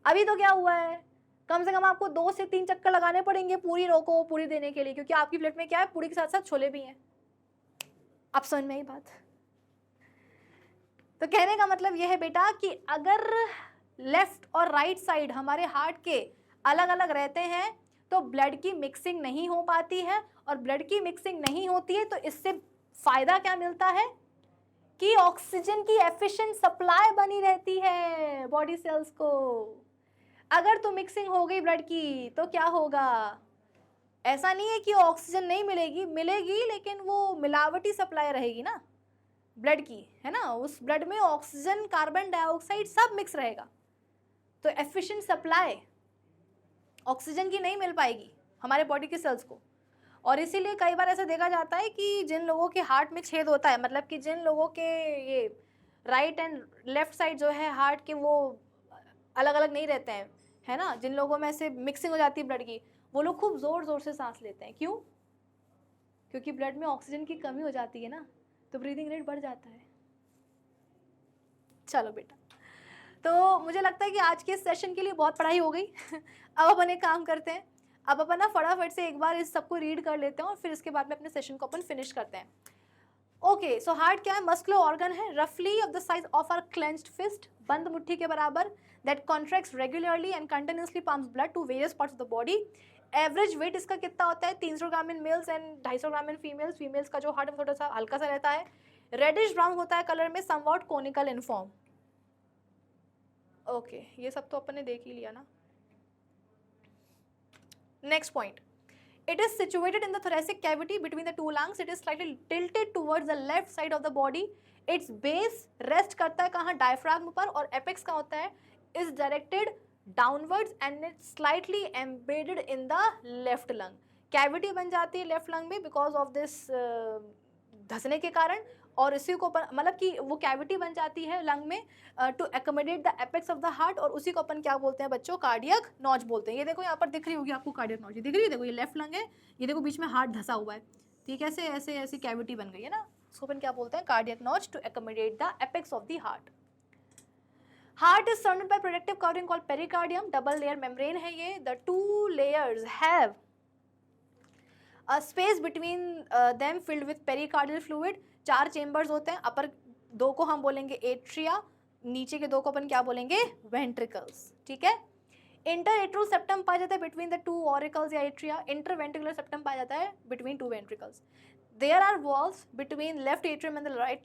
Speaker 1: अभी तो क्या हुआ है, कम से कम आपको 2 से 3 चक्कर लगाने पड़ेंगे पूरी रो को पूरी देने के लिए, क्योंकि आपकी प्लेट में क्या है, पूरी के साथ साथ छोले भी हैं। अब समझ में आई बात? तो कहने का मतलब यह है बेटा कि अगर लेफ्ट और राइट साइड हमारे हार्ट के अलग अलग रहते हैं तो ब्लड की मिक्सिंग नहीं हो पाती है, और ब्लड की मिक्सिंग नहीं होती है तो इससे फायदा क्या मिलता है कि ऑक्सीजन की एफिशिएंट सप्लाई बनी रहती है बॉडी सेल्स को। अगर तो मिक्सिंग हो गई ब्लड की तो क्या होगा, ऐसा नहीं है कि ऑक्सीजन नहीं मिलेगी, मिलेगी, लेकिन वो मिलावटी सप्लाई रहेगी ना ब्लड की, है ना, उस ब्लड में ऑक्सीजन कार्बन डाइऑक्साइड सब मिक्स रहेगा, तो एफिशिएंट सप्लाई ऑक्सीजन की नहीं मिल पाएगी हमारे बॉडी के सेल्स को। और इसीलिए कई बार ऐसा देखा जाता है कि जिन लोगों के हार्ट में छेद होता है, मतलब कि जिन लोगों के ये राइट एंड लेफ्ट साइड जो है हार्ट के वो अलग अलग नहीं रहते हैं, है ना, जिन लोगों में से मिक्सिंग हो जाती है ब्लड की, वो लोग खूब जोर जोर से सांस लेते हैं। क्यों? क्योंकि ब्लड में ऑक्सीजन की कमी हो जाती है ना, तो ब्रीदिंग रेट बढ़ जाता है। चलो बेटा, तो मुझे लगता है कि आज के इस सेशन के लिए बहुत पढ़ाई हो गई। अब अपन एक काम करते हैं, अब अपन ना फटाफट से एक बार इस सबको रीड कर लेते हैं और फिर इसके बाद में अपने सेशन को अपन फिनिश करते हैं। ओके, सो हार्ट क्या है? मस्कुलर ऑर्गन है, रफली of the size of our clenched fist, बंद मुट्ठी के बराबर, that contracts regularly and continuously pumps blood to various parts of the body. Average weight इसका कितना होता है? 300 gram in males and 250 gram in females. Females का जो हार्ट है थोड़ा सा हल्का सा रहता है, रेडिश ब्राउन होता है कलर में, somewhat conical in form. Okay, ये सब तो अपन ने देख ही लिया ना। Next point, it is situated in the thoracic cavity between the two lungs. It is slightly tilted towards the left side of the body. Its base rest करता है कहाँ? डायफ्राग्म पर, और apex का होता है is directed downwards and it's slightly embedded in the left lung. Cavity बन जाती है लेफ्ट लंग में बिकॉज ऑफ दिस धंसने के कारण, और इसी को मतलब कि वो कैविटी बन जाती है लंग में to accommodate the apex of the heart, और उसी को अपन क्या बोलते हैं बच्चों? कार्डियक नॉच बोलते हैं। ये देखो यहाँ पर दिख रही होगी आपको कार्डियक नॉच, दिख रही है, देखो ये लेफ्ट लंग है, ये देखो बीच में हार्ट धंसा हुआ है, ठीक है, ऐसे ऐसे ऐसी कैविटी बन गई है ना, उसको अपन क्या बोलते हैं? Cardiac notch to accommodate the apex of the heart. Heart is surrounded by protective covering called pericardium, double layer membrane है ये। The two layers have a space between them filled with pericardial fluid. 4 chambers होते हैं, अपर 2 को हम बोलेंगे एट्रिया, नीचे के 2 को अपन क्या बोलेंगे? वेंट्रिकल्स, ठीक है। इंटरएट्रल सेप्टम पाया जाता है बिटवीन द 2 ऑरिकल्स या एट्रिया। इंटरवेंट्रिकुलर सेप्टम पाया जाता है between 2 ventricles. There are walls between left atrium and the right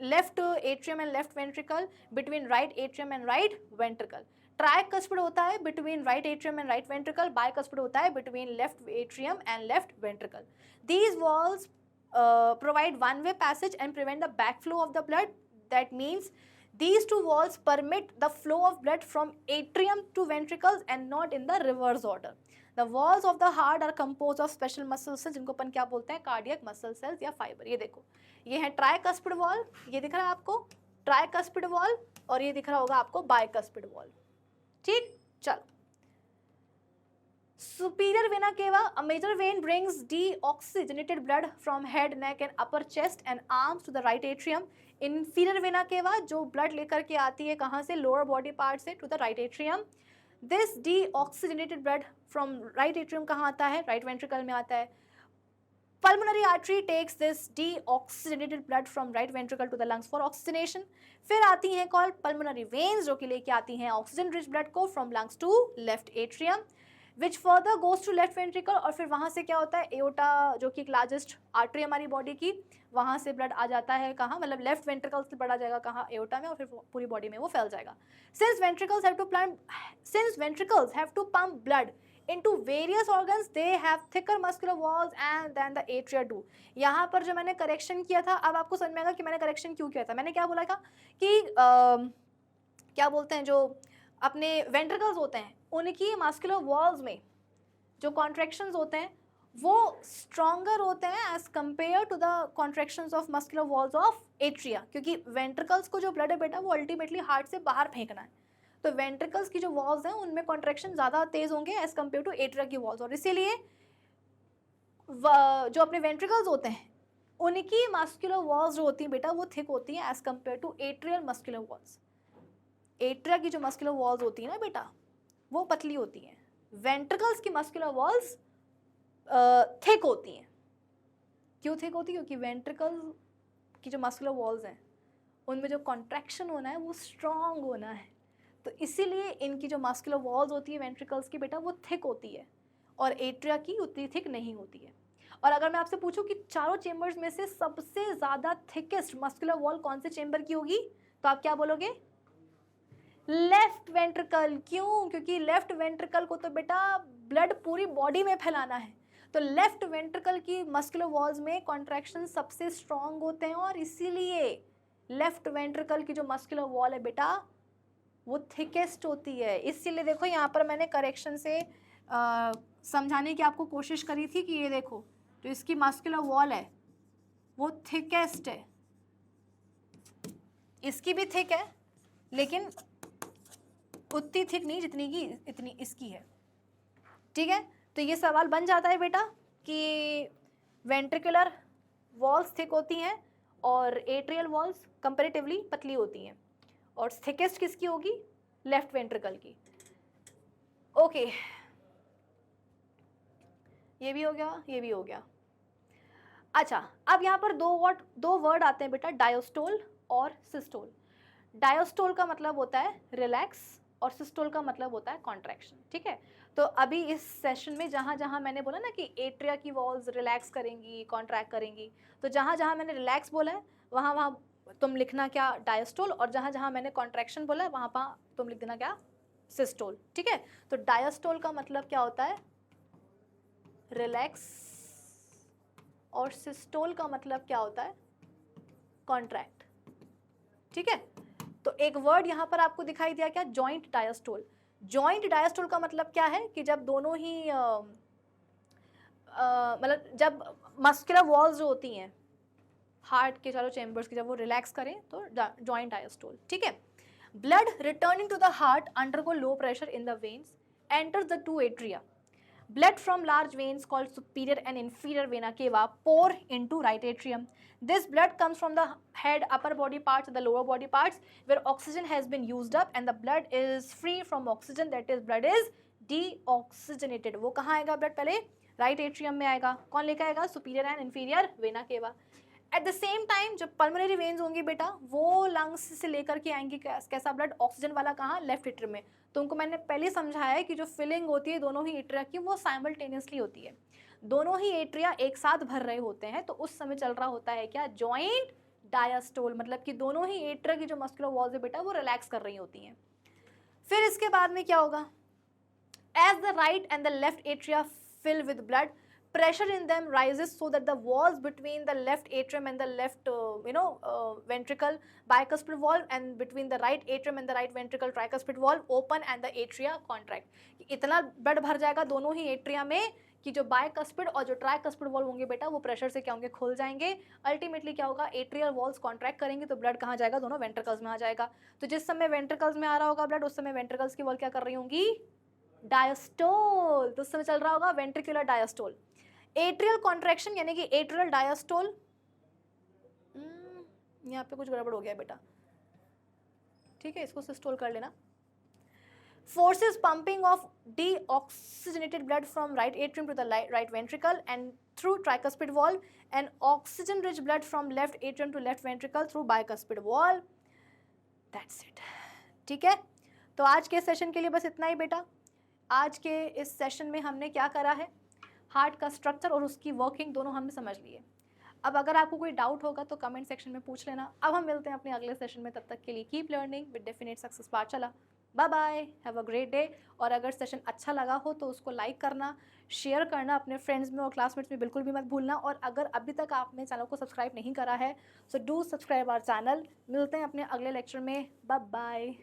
Speaker 1: left atrium and left ventricle, between right atrium and right ventricle. Tricuspid होता है between right atrium and right ventricle. Bicuspid होता है between left atrium and left ventricle. These walls provide one-way passage and prevent the backflow of the blood. That means these two walls permit the flow of blood from atrium to ventricles and not in the reverse order. The walls of the heart are composed of special muscle cells जिनको अपन क्या बोलते हैं? कार्डियक मसल सेल्स या फाइबर। ये देखो, ये है ट्राइकस्पिड वॉल, ये दिख रहा है आपको ट्राइकस्पिड वॉल, और ये दिख रहा होगा आपको बाइकस्पिड वॉल, ठीक। चलो, superior vena cava, a major vein brings deoxygenated blood from head, neck and upper chest and arms to the right atrium. Inferior vena cava जो blood लेकर के आती है कहाँ से? lower body part से to the right atrium. This deoxygenated blood from right atrium कहाँ आता है? right ventricle में आता है। Pulmonary artery takes this deoxygenated blood from right ventricle to the lungs for oxygenation. फिर आती हैं कॉल pulmonary veins जो कि लेके आती हैं oxygen rich blood को from lungs to left atrium, which further goes to left ventricle। और फिर वहाँ से क्या होता है? एओटा जो कि लार्जेस्ट आर्टरी हमारी बॉडी की, वहाँ से ब्लड आ जाता है कहाँ? मतलब लेफ्ट वेंट्रिकल से ब्लड आ जाएगा कहाँ? एओटा में, और फिर पूरी बॉडी में वो फैल जाएगा। Since ventricles have to pump blood into various organs, they have thicker muscular walls and than the atria do। यहाँ पर जो मैंने करेक्शन किया था, अब आपको समझ में आएगा कि मैंने करेक्शन क्यों किया था। मैंने क्या बोला था कि क्या बोलते हैं, जो अपने वेंट्रिकल्स होते हैं उनकी मस्कुलर वॉल्स में जो कॉन्ट्रैक्शंस होते हैं वो स्ट्रॉन्गर होते हैं as compare to the contractions of muscular walls of atria, क्योंकि वेंट्रिकल्स को जो ब्लड है बेटा वो अल्टीमेटली हार्ट से बाहर फेंकना है, तो वेंट्रिकल्स की जो वॉल्स हैं उनमें कॉन्ट्रैक्शन ज़्यादा तेज होंगे एज कंपेयर टू एट्रिया की वॉल्स, और इसीलिए जो अपने वेंट्रिकल्स होते हैं उनकी मस्कुलर वॉल्स जो होती हैं बेटा वो थिक होती हैं as compare to atrial muscular walls. Atria की जो मस्कुलर वॉल्स होती है ना बेटा वो पतली होती हैं, वेंट्रिकल्स की मस्कुलर वॉल्स थिक होती हैं। क्यों थिक होती है? क्योंकि वेंट्रिकल की जो मस्कुलर वॉल्स हैं उनमें जो कॉन्ट्रैक्शन होना है वो स्ट्रॉन्ग होना है, तो इसीलिए इनकी जो मस्कुलर वॉल्स होती है वेंट्रिकल्स की बेटा वो थिक होती है और एट्रिया की उतनी थिक नहीं होती है। और अगर मैं आपसे पूछूं कि चारों चेंबर्स में से सबसे ज़्यादा थिकेस्ट मस्कुलर वॉल कौन से चेंबर की होगी, तो आप क्या बोलोगे? Left ventricle. क्यों? क्योंकि लेफ्ट वेंट्रिकल को तो बेटा ब्लड पूरी बॉडी में फैलाना है, तो लेफ्ट वेंट्रिकल की मस्कुलर वॉल्स में कॉन्ट्रैक्शन सबसे स्ट्रॉन्ग होते हैं और इसीलिए लेफ्ट वेंट्रिकल की जो मस्कुलर वॉल है बेटा वो थिकेस्ट होती है। इसीलिए देखो यहाँ पर मैंने करेक्शन से समझाने की आपको कोशिश करी थी कि ये देखो जो इसकी मस्कुलर वॉल है वो थिकेस्ट है, इसकी भी थिक है लेकिन उतनी थिक नहीं जितनी की इतनी इसकी है। ठीक है, तो ये सवाल बन जाता है बेटा कि वेंट्रिकुलर वॉल्स थिक होती हैं और एट्रियल वॉल्स कंपैरेटिवली पतली होती हैं, और थिकेस्ट किसकी होगी? लेफ्ट वेंट्रिकल की। ओके, ये भी हो गया, ये भी हो गया। अच्छा, अब यहाँ पर दो वर्ड आते हैं बेटा, डायोस्टोल और सिस्टोल। डायोस्टोल का मतलब होता है रिलैक्स और सिस्टोल का मतलब होता है कॉन्ट्रैक्शन। ठीक है, तो अभी इस सेशन में जहाँ जहाँ मैंने बोला ना कि एट्रिया की वॉल्स रिलैक्स करेंगी, कॉन्ट्रैक्ट करेंगी, तो जहाँ जहाँ मैंने रिलैक्स बोला है वहाँ वहाँ तुम लिखना क्या? डायोस्टोल, और जहाँ जहाँ मैंने कॉन्ट्रैक्शन बोला है वहाँ वहाँ तुम लिख देना क्या? सिस्टोल। ठीक है, तो डायोस्टोल का मतलब क्या होता है? रिलैक्स, और सिस्टोल का मतलब क्या होता है? कॉन्ट्रैक्ट। ठीक है, तो एक वर्ड यहाँ पर आपको दिखाई दिया क्या? Joint diastole. जॉइंट डायस्टोल का मतलब क्या है कि जब दोनों ही मतलब जब मस्कुलर वॉल्स जो होती हैं हार्ट के चारों चैम्बर्स की जब वो रिलैक्स करें तो जॉइंट डायस्टोल। ठीक है, blood returning to the heart undergo low pressure in the veins enters the two atria. Blood from large veins called superior and inferior vena cava pour into right atrium. This blood comes from the head, upper body parts, and the lower body parts where oxygen has been used up and the blood is free from oxygen, that is blood is deoxygenated. वो कहाँ आएगा blood? पहले right atrium में आएगा। कौन लेकर आएगा? superior and inferior vena cava. At the same time जो पल्मोनरी वेन्स होंगी बेटा वो लंग्स से लेकर के आएंगी कैसा ब्लड? ऑक्सीजन वाला। कहाँ? लेफ्ट एट्रियम में। तुमको मैंने पहले समझाया है कि जो फिलिंग होती है दोनों ही एट्रिया की वो साइमल्टेनियसली होती है, दोनों ही एट्रिया एक साथ भर रहे होते हैं, तो उस समय चल रहा होता है क्या? जॉइंट डायस्टोल, मतलब कि दोनों ही एट्रिया की जो मस्कुलर वॉल्स है बेटा वो रिलैक्स कर रही होती हैं। फिर इसके बाद में क्या होगा? As the right and the left atria fill with blood, pressure in them rises so that the walls between the left atrium and the left ventricle bicuspid valve and between the right atrium and the right ventricle tricuspid valve open and the atria contract. इतना ब्लड भर जाएगा दोनों ही एट्रिया में कि जो बायकस्पिड और जो ट्राइकस्पिड वॉल्व होंगे बेटा वो प्रेशर से क्या होंगे? खुल जाएंगे। अल्टीमेटली क्या होगा? एट्रियल वॉल्स कॉन्ट्रैक्ट करेंगे तो ब्लड कहाँ जाएगा? दोनों वेंट्रिकल्स में आ जाएगा। तो जिस समय वेंट्रिकल्स में आ रहा होगा ब्लड उस समय वेंट्रिकल्स की वॉल क्या कर रही होंगी? डायस्टोल। तो उस समय चल रहा होगा वेंट्रिकुलर डायस्टोल। एट्रियल कॉन्ट्रैक्शन यानी कि एट्रियल डायस्टोल। यहाँ पे कुछ गड़बड़ हो गया बेटा, ठीक है, इसको सिस्टोल कर लेना। Forces pumping of deoxygenated blood from right atrium to the right ventricle and through tricuspid valve, and oxygen-rich blood from left atrium to left ventricle through bicuspid valve. That's it. ठीक है, तो आज के सेशन के लिए बस इतना ही बेटा। आज के इस सेशन में हमने क्या करा है? हार्ट का स्ट्रक्चर और उसकी वर्किंग दोनों हमने समझ लिए। अब अगर आपको कोई डाउट होगा तो कमेंट सेक्शन में पूछ लेना। अब हम मिलते हैं अपने अगले सेशन में, तब तक के लिए keep learning with definite success Pathshala. Bye bye, have a great day. और अगर सेशन अच्छा लगा हो तो उसको लाइक करना, शेयर करना अपने फ्रेंड्स में और क्लासमेट्स में बिल्कुल भी मत भूलना। और अगर अभी तक आपने चैनल को सब्सक्राइब नहीं करा है so do subscribe our channel. मिलते हैं अपने अगले लेक्चर में। Bye bye.